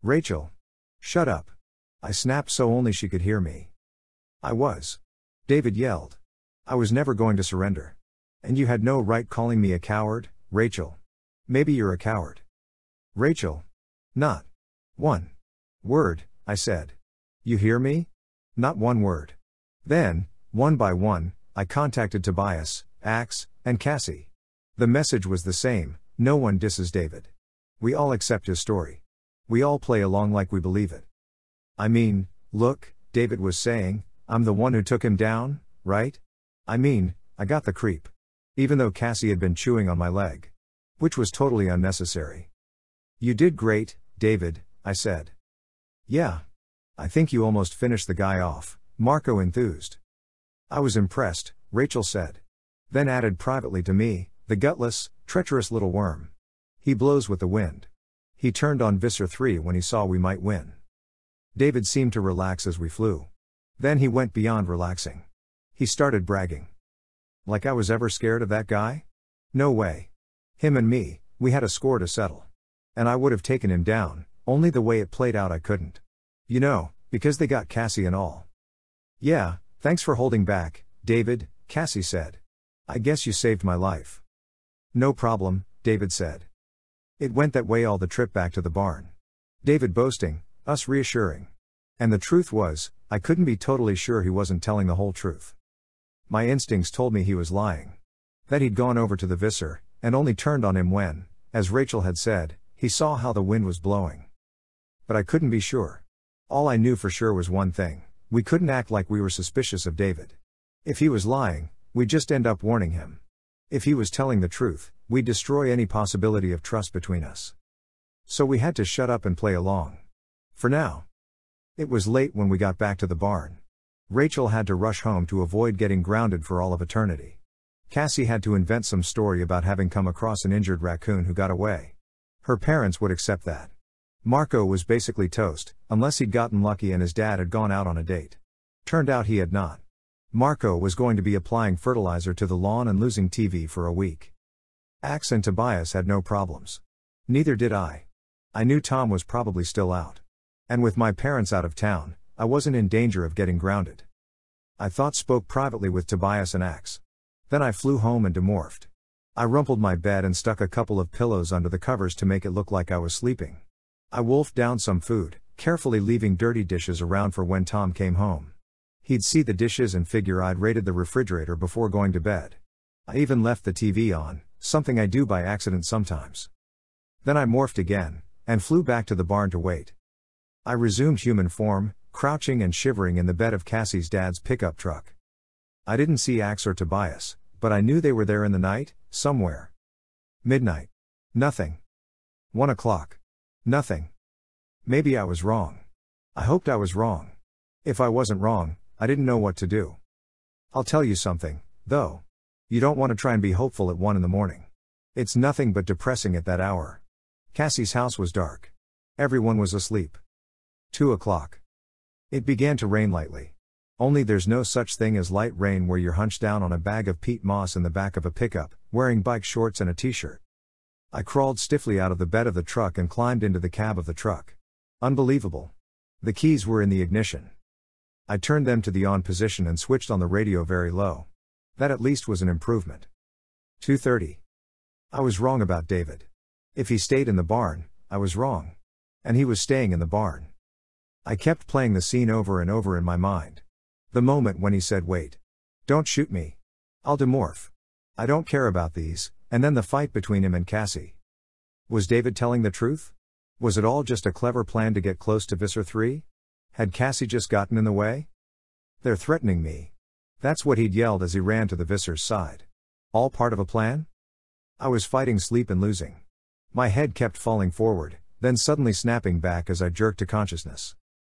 A: Rachel. Shut up. I snapped so only she could hear me. I was. David yelled. I was never going to surrender. And you had no right calling me a coward, Rachel. Maybe you're a coward. Rachel. Not one word, I said. You hear me? Not one word. Then, one by one, I contacted Tobias, Axe, and Cassie. The message was the same, no one disses David. We all accept his story. We all play along like we believe it. I mean, look, David was saying, I'm the one who took him down, right? I mean, I got the creep. Even though Cassie had been chewing on my leg. Which was totally unnecessary. You did great, David, I said. Yeah. I think you almost finished the guy off, Marco enthused. I was impressed, Rachel said. Then added privately to me, the gutless, treacherous little worm. He blows with the wind. He turned on Visser 3 when he saw we might win. David seemed to relax as we flew. Then he went beyond relaxing. He started bragging. Like I was ever scared of that guy? No way. Him and me, we had a score to settle. And I would have taken him down, only the way it played out I couldn't. You know, Because they got Cassie and all. Yeah, thanks for holding back, David, Cassie said. I guess you saved my life. No problem, David said. It went that way all the trip back to the barn. David boasting, us reassuring. And the truth was, I couldn't be totally sure he wasn't telling the whole truth. My instincts told me he was lying. That he'd gone over to the Visser, and only turned on him when, as Rachel had said, he saw how the wind was blowing. But I couldn't be sure. All I knew for sure was one thing: we couldn't act like we were suspicious of David. If he was lying, we'd just end up warning him. If he was telling the truth, we'd destroy any possibility of trust between us. So we had to shut up and play along. For now. It was late when we got back to the barn. Rachel had to rush home to avoid getting grounded for all of eternity. Cassie had to invent some story about having come across an injured raccoon who got away. Her parents would accept that. Marco was basically toast, unless he'd gotten lucky and his dad had gone out on a date. Turned out he had not. Marco was going to be applying fertilizer to the lawn and losing TV for a week. Axe and Tobias had no problems. Neither did I. I knew Tom was probably still out. And with my parents out of town, I wasn't in danger of getting grounded. I spoke privately with Tobias and Axe. Then I flew home and demorphed. I rumpled my bed and stuck a couple of pillows under the covers to make it look like I was sleeping. I wolfed down some food, carefully leaving dirty dishes around for when Tom came home. He'd see the dishes and figure I'd raided the refrigerator before going to bed. I even left the TV on, something I do by accident sometimes. Then I morphed again, and flew back to the barn to wait. I resumed human form, crouching and shivering in the bed of Cassie's dad's pickup truck. I didn't see Axe or Tobias, but I knew they were there in the night, somewhere. Midnight. Nothing. 1 o'clock. Nothing. Maybe I was wrong. I hoped I was wrong. If I wasn't wrong, I didn't know what to do. I'll tell you something, though. You don't want to try and be hopeful at 1 in the morning. It's nothing but depressing at that hour. Cassie's house was dark. Everyone was asleep. 2 o'clock. It began to rain lightly. Only there's no such thing as light rain where you're hunched down on a bag of peat moss in the back of a pickup, wearing bike shorts and a t-shirt. I crawled stiffly out of the bed of the truck and climbed into the cab of the truck. Unbelievable. The keys were in the ignition. I turned them to the on position and switched on the radio very low. That at least was an improvement. 2:30. I was wrong about David. If he stayed in the barn, I was wrong. And he was staying in the barn. I kept playing the scene over and over in my mind. The moment when he said, "Wait. Don't shoot me. I'll demorph. I don't care about these," and then the fight between him and Cassie. Was David telling the truth? Was it all just a clever plan to get close to Visser 3? Had Cassie just gotten in the way? They're threatening me. That's what he'd yelled as he ran to the Visser's side. All part of a plan? I was fighting sleep and losing. My head kept falling forward, then suddenly snapping back as I jerked to consciousness.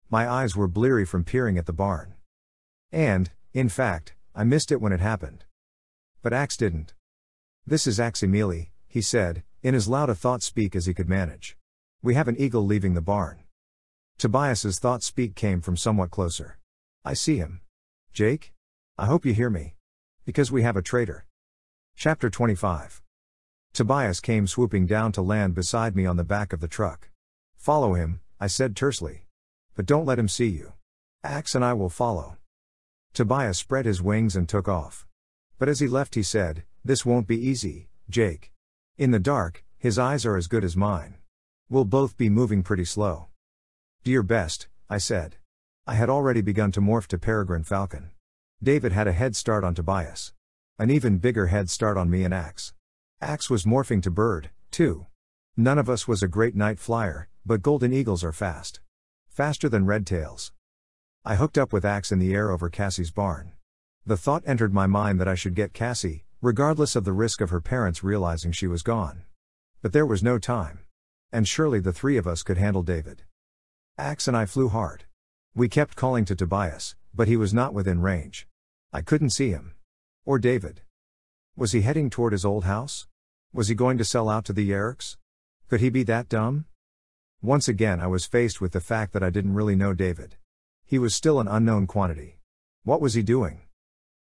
A: My eyes were bleary from peering at the barn. And, in fact, I missed it when it happened. But Axe didn't. "This is Axe Emili," he said, in as loud a thought-speak as he could manage. "We have an eagle leaving the barn." Tobias's thought-speak came from somewhat closer. "I see him. Jake? I hope you hear me. Because we have a traitor." Chapter 25. Tobias came swooping down to land beside me on the back of the truck. "Follow him," I said tersely. "But don't let him see you. Axe and I will follow." Tobias spread his wings and took off. But as he left he said, "This won't be easy, Jake. In the dark, his eyes are as good as mine. We'll both be moving pretty slow." "Do your best," I said. I had already begun to morph to peregrine falcon. David had a head start on Tobias. An even bigger head start on me and Axe. Axe was morphing to bird, too. None of us was a great night flyer, but golden eagles are fast. Faster than red tails. I hooked up with Axe in the air over Cassie's barn. The thought entered my mind that I should get Cassie, regardless of the risk of her parents realizing she was gone. But there was no time. And surely the three of us could handle David. Axe and I flew hard. We kept calling to Tobias, but he was not within range. I couldn't see him. Or David. Was he heading toward his old house? Was he going to sell out to the Yeerks? Could he be that dumb? Once again I was faced with the fact that I didn't really know David. He was still an unknown quantity. What was he doing?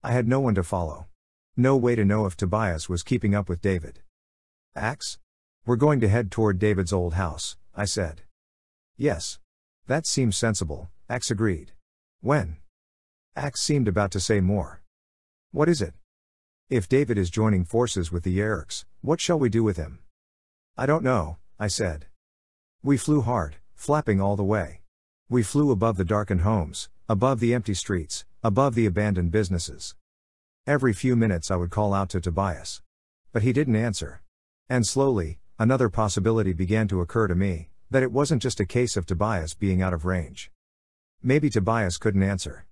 A: I had no one to follow. No way to know if Tobias was keeping up with David. "Axe? We're going to head toward David's old house," I said. "Yes. That seems sensible," Axe agreed. When? Axe seemed about to say more. What is it? If David is joining forces with the Yeerks, what shall we do with him? I don't know, I said. We flew hard, flapping all the way. We flew above the darkened homes, above the empty streets, above the abandoned businesses. Every few minutes I would call out to Tobias. But he didn't answer. And slowly, another possibility began to occur to me, that it wasn't just a case of Tobias being out of range. Maybe Tobias couldn't answer.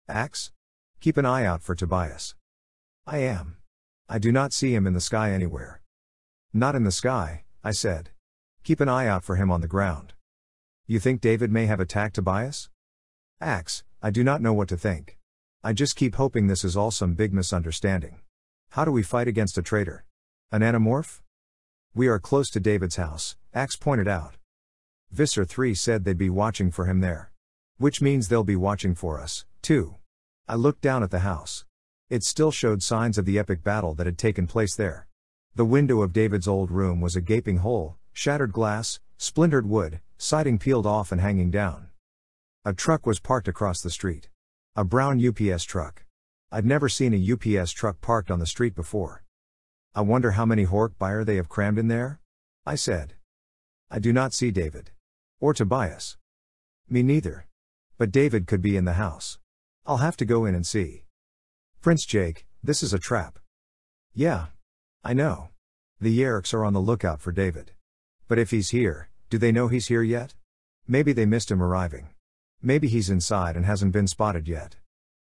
A: Axe? Keep an eye out for Tobias. I am. I do not see him in the sky anywhere. Not in the sky, I said. Keep an eye out for him on the ground. You think David may have attacked Tobias? Axe, I do not know what to think. I just keep hoping this is all some big misunderstanding. How do we fight against a traitor? An Animorph? We are close to David's house, Axe pointed out. Visser 3 said they'd be watching for him there. Which means they'll be watching for us, too. I looked down at the house. It still showed signs of the epic battle that had taken place there. The window of David's old room was a gaping hole, shattered glass, splintered wood, siding peeled off and hanging down. A truck was parked across the street. A brown UPS truck. I'd never seen a UPS truck parked on the street before. I wonder how many Hork buyer they have crammed in there? I said. I do not see David. Or Tobias. Me neither. But David could be in the house. I'll have to go in and see. Prince Jake, this is a trap. Yeah. I know. The Yeerks are on the lookout for David. But if he's here, do they know he's here yet? Maybe they missed him arriving. Maybe he's inside and hasn't been spotted yet.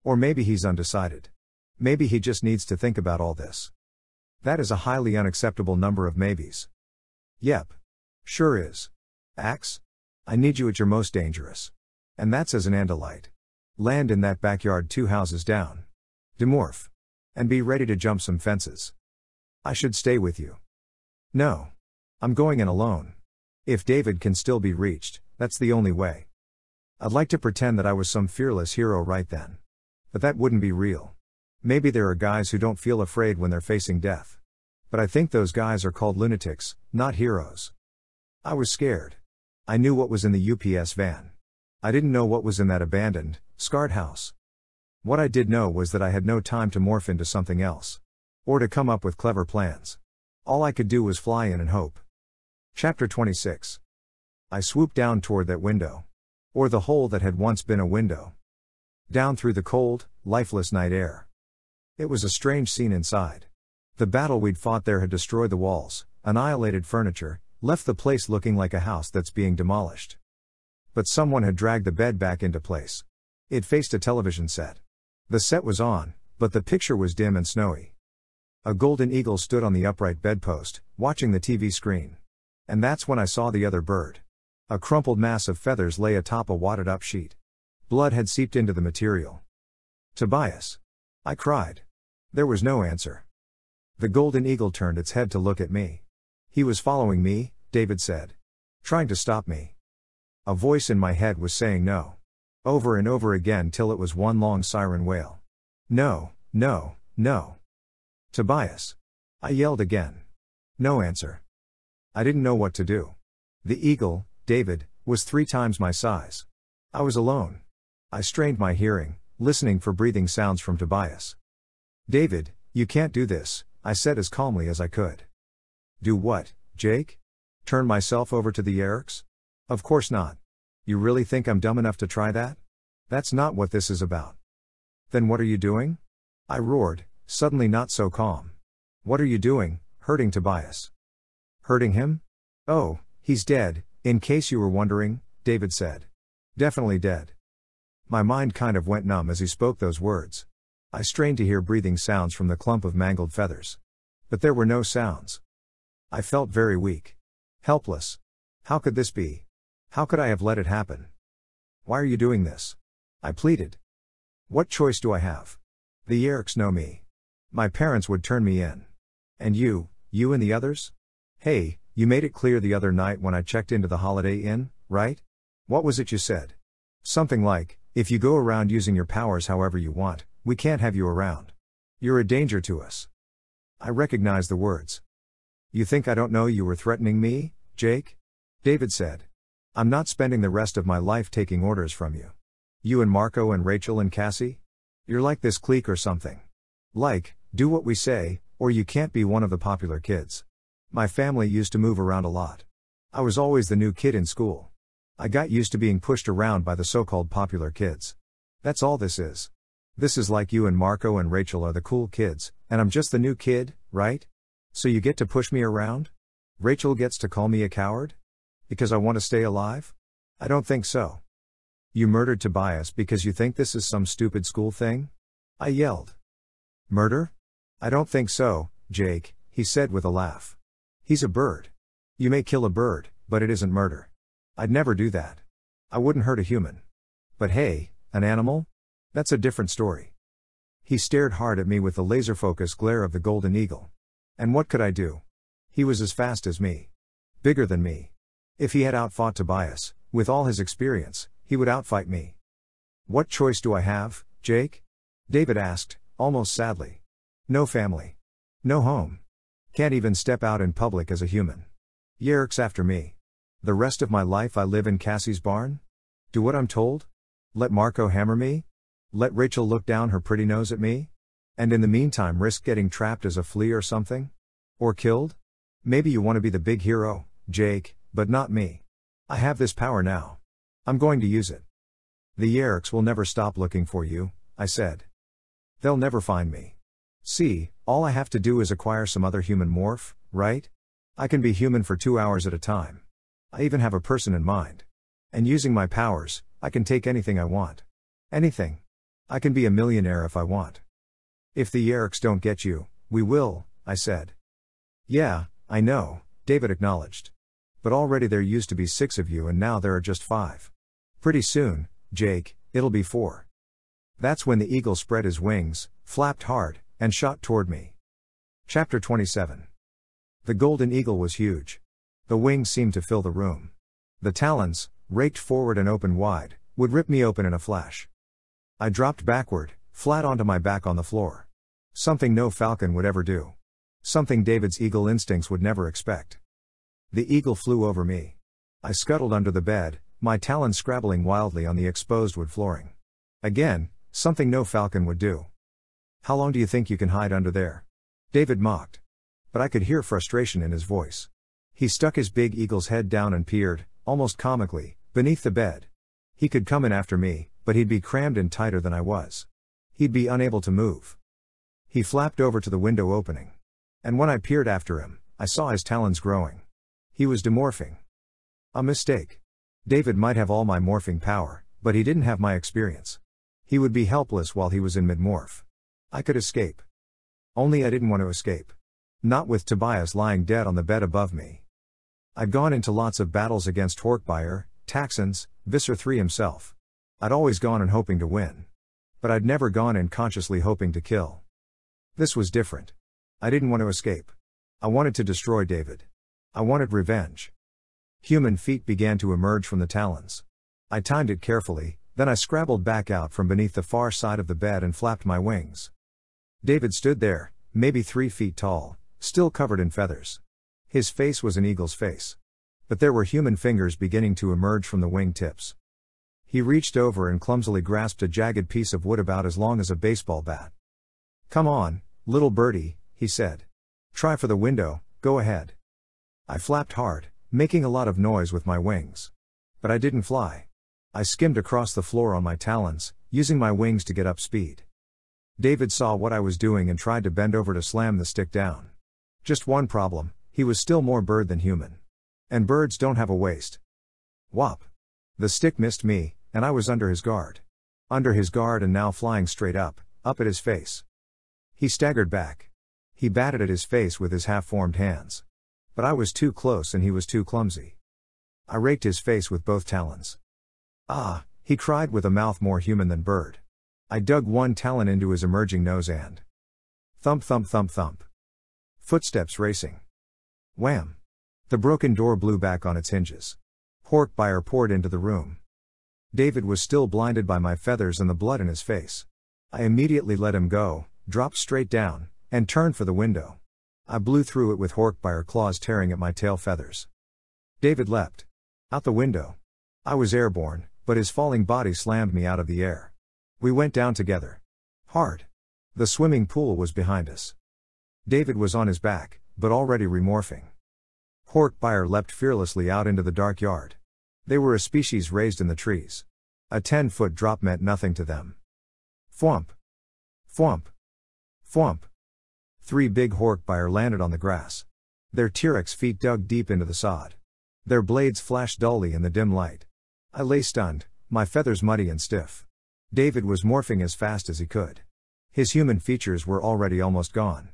A: Or maybe he's undecided. Maybe he just needs to think about all this. That is a highly unacceptable number of maybes. Yep. Sure is. Axe? I need you at your most dangerous. And that's as an Andalite. Land in that backyard 2 houses down. Demorph. And be ready to jump some fences. I should stay with you. No. I'm going in alone. If David can still be reached, that's the only way. I'd like to pretend that I was some fearless hero right then. But that wouldn't be real. Maybe there are guys who don't feel afraid when they're facing death. But I think those guys are called lunatics, not heroes. I was scared. I knew what was in the UPS van. I didn't know what was in that abandoned, scarred house. What I did know was that I had no time to morph into something else. Or to come up with clever plans. All I could do was fly in and hope. Chapter 26. I swooped down toward that window. Or the hole that had once been a window. Down through the cold, lifeless night air. It was a strange scene inside. The battle we'd fought there had destroyed the walls, annihilated furniture, left the place looking like a house that's being demolished. But someone had dragged the bed back into place. It faced a television set. The set was on, but the picture was dim and snowy. A golden eagle stood on the upright bedpost, watching the TV screen. And that's when I saw the other bird. A crumpled mass of feathers lay atop a wadded-up sheet. Blood had seeped into the material. Tobias! I cried. There was no answer. The golden eagle turned its head to look at me. He was following me, David said. Trying to stop me. A voice in my head was saying no. Over and over again till it was one long siren wail. No, no, no. Tobias. I yelled again. No answer. I didn't know what to do. The eagle, David, was 3 times my size. I was alone. I strained my hearing, listening for breathing sounds from Tobias. David, you can't do this, I said as calmly as I could. Do what, Jake? Turn myself over to the Yeerks? Of course not. You really think I'm dumb enough to try that? That's not what this is about. Then what are you doing? I roared, suddenly not so calm. What are you doing, hurting Tobias? Hurting him? Oh, he's dead, in case you were wondering, David said. Definitely dead. My mind kind of went numb as he spoke those words. I strained to hear breathing sounds from the clump of mangled feathers. But there were no sounds. I felt very weak. Helpless. How could this be? How could I have let it happen? Why are you doing this? I pleaded. What choice do I have? The Yeerks know me. My parents would turn me in. And you and the others? Hey, you made it clear the other night when I checked into the Holiday Inn, right? What was it you said? Something like, if you go around using your powers however you want, we can't have you around. You're a danger to us. I recognized the words. You think I don't know you were threatening me, Jake? David said. I'm not spending the rest of my life taking orders from you. You and Marco and Rachel and Cassie? You're like this clique or something. Like, do what we say, or you can't be one of the popular kids. My family used to move around a lot. I was always the new kid in school. I got used to being pushed around by the so-called popular kids. That's all this is. This is like you and Marco and Rachel are the cool kids, and I'm just the new kid, right? So you get to push me around? Rachel gets to call me a coward? Because I want to stay alive? I don't think so. You murdered Tobias because you think this is some stupid school thing? I yelled. Murder? I don't think so, Jake, he said with a laugh. He's a bird. You may kill a bird, but it isn't murder. I'd never do that. I wouldn't hurt a human. But hey, an animal? That's a different story. He stared hard at me with the laser-focused glare of the golden eagle. And what could I do? He was as fast as me. Bigger than me. If he had outfought Tobias, with all his experience, he would outfight me. What choice do I have, Jake? David asked, almost sadly. No family. No home. Can't even step out in public as a human. Yeerks after me. The rest of my life I live in Cassie's barn? Do what I'm told? Let Marco hammer me? Let Rachel look down her pretty nose at me? And in the meantime risk getting trapped as a flea or something? Or killed? Maybe you want to be the big hero, Jake, but not me. I have this power now. I'm going to use it. The Yeerks will never stop looking for you, I said. They'll never find me. See, all I have to do is acquire some other human morph, right? I can be human for 2 hours at a time. I even have a person in mind. And using my powers, I can take anything I want. Anything. I can be a millionaire if I want. If the Yeerks don't get you, we will, I said. Yeah, I know, David acknowledged. But already there used to be 6 of you and now there are just 5. Pretty soon, Jake, it'll be 4. That's when the eagle spread his wings, flapped hard, and shot toward me. Chapter 27. The golden eagle was huge. The wings seemed to fill the room. The talons, raked forward and open wide, would rip me open in a flash. I dropped backward, flat onto my back on the floor. Something no falcon would ever do. Something David's eagle instincts would never expect. The eagle flew over me. I scuttled under the bed, my talons scrabbling wildly on the exposed wood flooring. Again, something no falcon would do. How long do you think you can hide under there? David mocked. But I could hear frustration in his voice. He stuck his big eagle's head down and peered, almost comically, beneath the bed. He could come in after me, but he'd be crammed in tighter than I was. He'd be unable to move. He flapped over to the window opening. And when I peered after him, I saw his talons growing. He was demorphing. A mistake. David might have all my morphing power, but he didn't have my experience. He would be helpless while he was in mid-morph. I could escape. Only I didn't want to escape. Not with Tobias lying dead on the bed above me. I'd gone into lots of battles against Horkbire, Taxons, Visser III himself. I'd always gone in hoping to win. But I'd never gone in consciously hoping to kill. This was different. I didn't want to escape. I wanted to destroy David. I wanted revenge. Human feet began to emerge from the talons. I timed it carefully, then I scrabbled back out from beneath the far side of the bed and flapped my wings. David stood there, maybe 3 feet tall, still covered in feathers. His face was an eagle's face. But there were human fingers beginning to emerge from the wing tips. He reached over and clumsily grasped a jagged piece of wood about as long as a baseball bat. Come on, little birdie, he said. Try for the window, go ahead. I flapped hard, making a lot of noise with my wings. But I didn't fly. I skimmed across the floor on my talons, using my wings to get up speed. David saw what I was doing and tried to bend over to slam the stick down. Just one problem, he was still more bird than human. And birds don't have a waist. Whop! The stick missed me, and I was under his guard. Under his guard and now flying straight up at his face. He staggered back. He batted at his face with his half-formed hands. But I was too close and he was too clumsy. I raked his face with both talons. Ah, he cried with a mouth more human than bird. I dug one talon into his emerging nose and thump thump thump thump. Footsteps racing. Wham! The broken door blew back on its hinges. Horkbire poured into the room. David was still blinded by my feathers and the blood in his face. I immediately let him go, dropped straight down, and turned for the window. I blew through it with Horkbire claws tearing at my tail feathers. David leapt out the window. I was airborne, but his falling body slammed me out of the air. We went down together. Hard. The swimming pool was behind us. David was on his back, but already remorphing. Horkbire leapt fearlessly out into the dark yard. They were a species raised in the trees. A 10-foot drop meant nothing to them. Thwomp. Thwomp. Thwomp. 3 big Horkbire landed on the grass. Their T-Rex feet dug deep into the sod. Their blades flashed dully in the dim light. I lay stunned, my feathers muddy and stiff. David was morphing as fast as he could. His human features were already almost gone.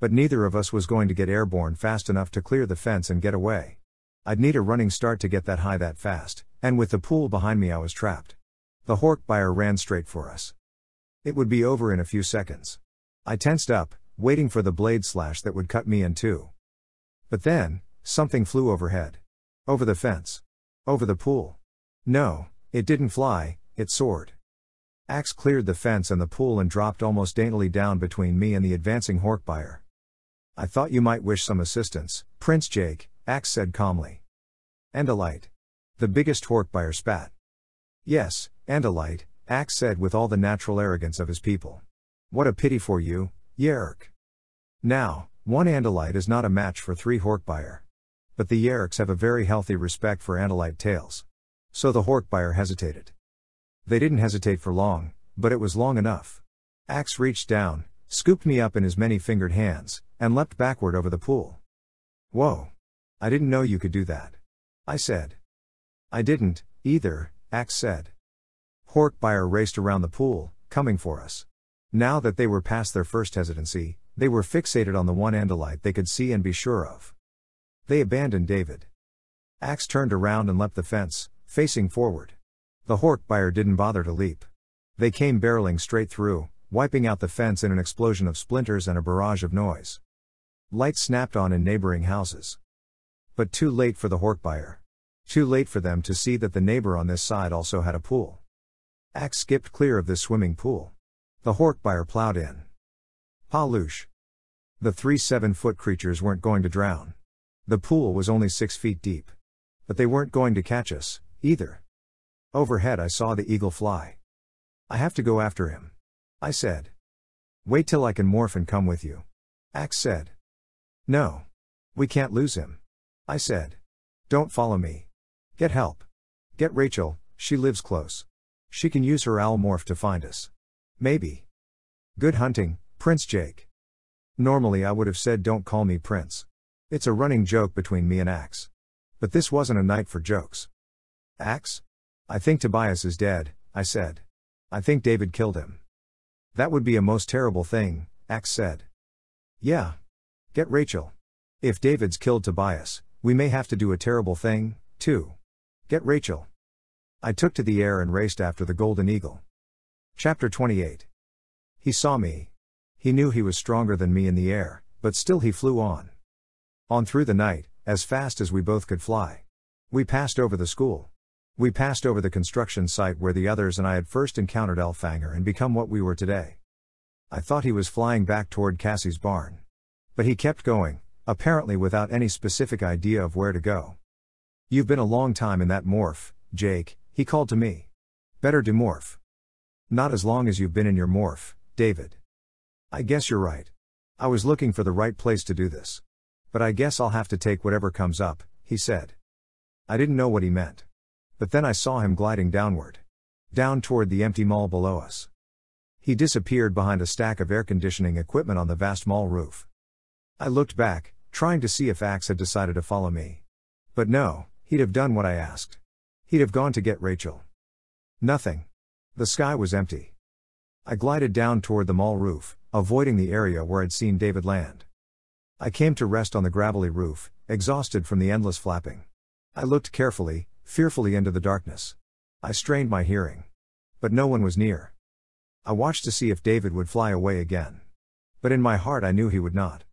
A: But neither of us was going to get airborne fast enough to clear the fence and get away. I'd need a running start to get that high that fast, and with the pool behind me I was trapped. The Horkbire ran straight for us. It would be over in a few seconds. I tensed up, waiting for the blade slash that would cut me in two. But then, something flew overhead. Over the fence. Over the pool. No, it didn't fly, it soared. Axe cleared the fence and the pool and dropped almost daintily down between me and the advancing Horkbire. I thought you might wish some assistance, Prince Jake, Axe said calmly. And a light. The biggest Horkbire spat. Yes, and a light, Axe said with all the natural arrogance of his people. What a pity for you, Yeerk. Now, 1 Andalite is not a match for 3 Horkbire. But the Yeerks have a very healthy respect for Andalite tails. So the Horkbire hesitated. They didn't hesitate for long, but it was long enough. Axe reached down, scooped me up in his many-fingered hands, and leapt backward over the pool. Whoa! I didn't know you could do that. I said. I didn't, either, Axe said. Horkbire raced around the pool, coming for us. Now that they were past their first hesitancy, they were fixated on the 1 Andalite they could see and be sure of. They abandoned David. Axe turned around and leapt the fence, facing forward. The Horkbire didn't bother to leap. They came barreling straight through, wiping out the fence in an explosion of splinters and a barrage of noise. Lights snapped on in neighboring houses. But too late for the Horkbire. Too late for them to see that the neighbor on this side also had a pool. Axe skipped clear of this swimming pool. The Horkbire plowed in. Paloosh. The 3 7-foot creatures weren't going to drown. The pool was only 6 feet deep. But they weren't going to catch us, either. Overhead I saw the eagle fly. I have to go after him. I said. Wait till I can morph and come with you. Axe said. No. We can't lose him. I said. Don't follow me. Get help. Get Rachel, she lives close. She can use her owl morph to find us. Maybe. Good hunting, Prince Jake. Normally I would have said don't call me Prince. It's a running joke between me and Axe. But this wasn't a night for jokes. Axe? I think Tobias is dead, I said. I think David killed him. That would be a most terrible thing, Axe said. Yeah. Get Rachel. If David's killed Tobias, we may have to do a terrible thing, too. Get Rachel. I took to the air and raced after the golden eagle. Chapter 28. He saw me. He knew he was stronger than me in the air, but still he flew on. On through the night, as fast as we both could fly. We passed over the school. We passed over the construction site where the others and I had first encountered Elfanger and become what we were today. I thought he was flying back toward Cassie's barn. But he kept going, apparently without any specific idea of where to go. You've been a long time in that morph, Jake, he called to me. Better demorph. Not as long as you've been in your morph, David. I guess you're right. I was looking for the right place to do this. But I guess I'll have to take whatever comes up, he said. I didn't know what he meant. But then I saw him gliding downward. Down toward the empty mall below us. He disappeared behind a stack of air conditioning equipment on the vast mall roof. I looked back, trying to see if Axe had decided to follow me. But no, he'd have done what I asked. He'd have gone to get Rachel. Nothing. The sky was empty. I glided down toward the mall roof, avoiding the area where I'd seen David land. I came to rest on the gravelly roof, exhausted from the endless flapping. I looked carefully, fearfully into the darkness. I strained my hearing. But no one was near. I watched to see if David would fly away again. But in my heart I knew he would not.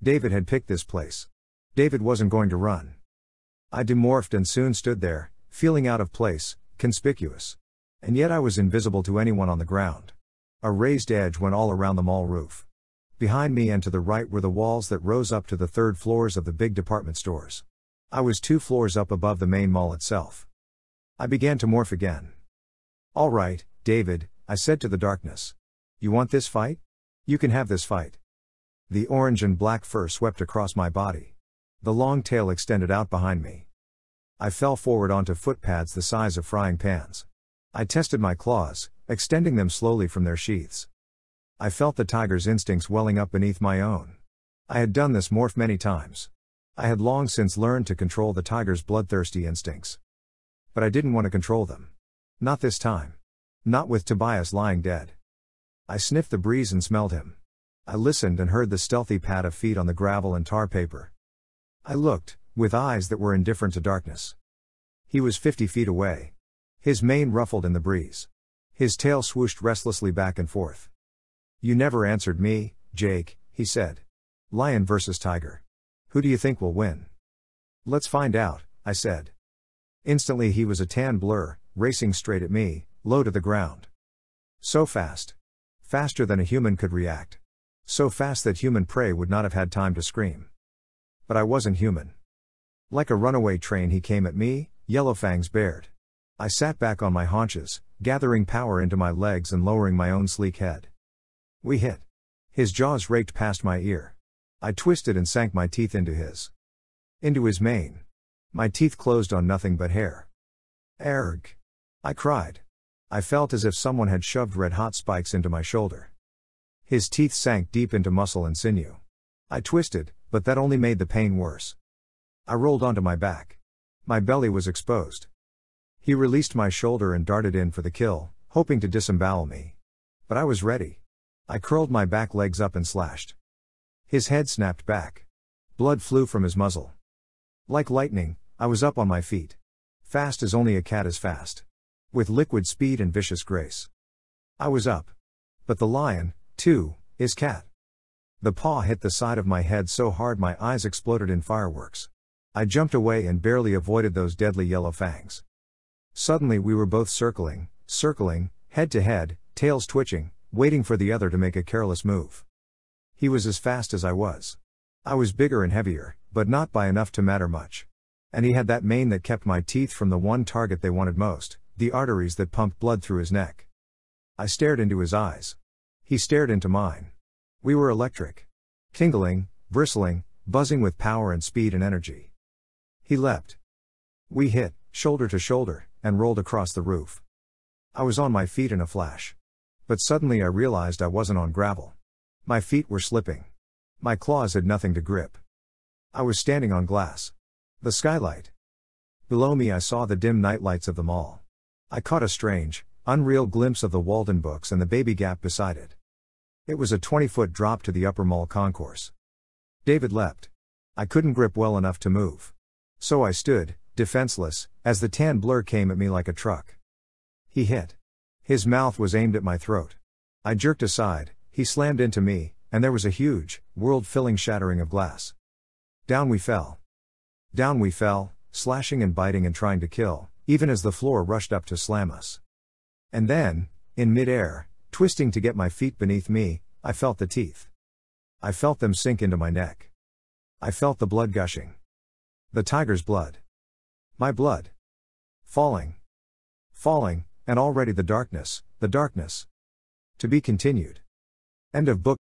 A: David had picked this place. David wasn't going to run. I demorphed and soon stood there, feeling out of place, conspicuous. And yet I was invisible to anyone on the ground. A raised edge went all around the mall roof. Behind me and to the right were the walls that rose up to the 3rd floors of the big department stores. I was 2 floors up above the main mall itself. I began to morph again. All right, David, I said to the darkness. You want this fight? You can have this fight. The orange and black fur swept across my body. The long tail extended out behind me. I fell forward onto footpads the size of frying pans. I tested my claws, extending them slowly from their sheaths. I felt the tiger's instincts welling up beneath my own. I had done this morph many times. I had long since learned to control the tiger's bloodthirsty instincts. But I didn't want to control them. Not this time. Not with Tobias lying dead. I sniffed the breeze and smelled him. I listened and heard the stealthy pad of feet on the gravel and tar paper. I looked, with eyes that were indifferent to darkness. He was 50 feet away. His mane ruffled in the breeze. His tail swooshed restlessly back and forth. You never answered me, Jake, he said. Lion versus tiger. Who do you think will win? Let's find out, I said. Instantly he was a tan blur, racing straight at me, low to the ground. So fast. Faster than a human could react. So fast that human prey would not have had time to scream. But I wasn't human. Like a runaway train he came at me, yellow fangs bared. I sat back on my haunches, gathering power into my legs and lowering my own sleek head. We hit. His jaws raked past my ear. I twisted and sank my teeth into his mane. My teeth closed on nothing but hair. Erg! I cried. I felt as if someone had shoved red-hot spikes into my shoulder. His teeth sank deep into muscle and sinew. I twisted, but that only made the pain worse. I rolled onto my back. My belly was exposed. He released my shoulder and darted in for the kill, hoping to disembowel me. But I was ready. I curled my back legs up and slashed. His head snapped back. Blood flew from his muzzle. Like lightning, I was up on my feet. Fast as only a cat is fast. With liquid speed and vicious grace. I was up. But the lion, too, is cat. The paw hit the side of my head so hard my eyes exploded in fireworks. I jumped away and barely avoided those deadly yellow fangs. Suddenly we were both circling, head to head, tails twitching, waiting for the other to make a careless move. He was as fast as I was. I was bigger and heavier, but not by enough to matter much. And he had that mane that kept my teeth from the one target they wanted most, the arteries that pumped blood through his neck. I stared into his eyes. He stared into mine. We were electric. Tingling, bristling, buzzing with power and speed and energy. He leapt. We hit, shoulder to shoulder, and rolled across the roof. I was on my feet in a flash. But suddenly I realized I wasn't on gravel. My feet were slipping. My claws had nothing to grip. I was standing on glass. The skylight. Below me I saw the dim nightlights of the mall. I caught a strange, unreal glimpse of the Walden Books and the baby gap beside it. It was a 20-foot drop to the upper mall concourse. David leapt. I couldn't grip well enough to move. So I stood, defenseless, as the tan blur came at me like a truck. He hit. His mouth was aimed at my throat. I jerked aside, he slammed into me, and there was a huge, world-filling shattering of glass. Down we fell. Down we fell, slashing and biting and trying to kill, even as the floor rushed up to slam us. And then, in mid-air, twisting to get my feet beneath me, I felt the teeth. I felt them sink into my neck. I felt the blood gushing. The tiger's blood. My blood. Falling. Falling, and already the darkness. To be continued. End of book.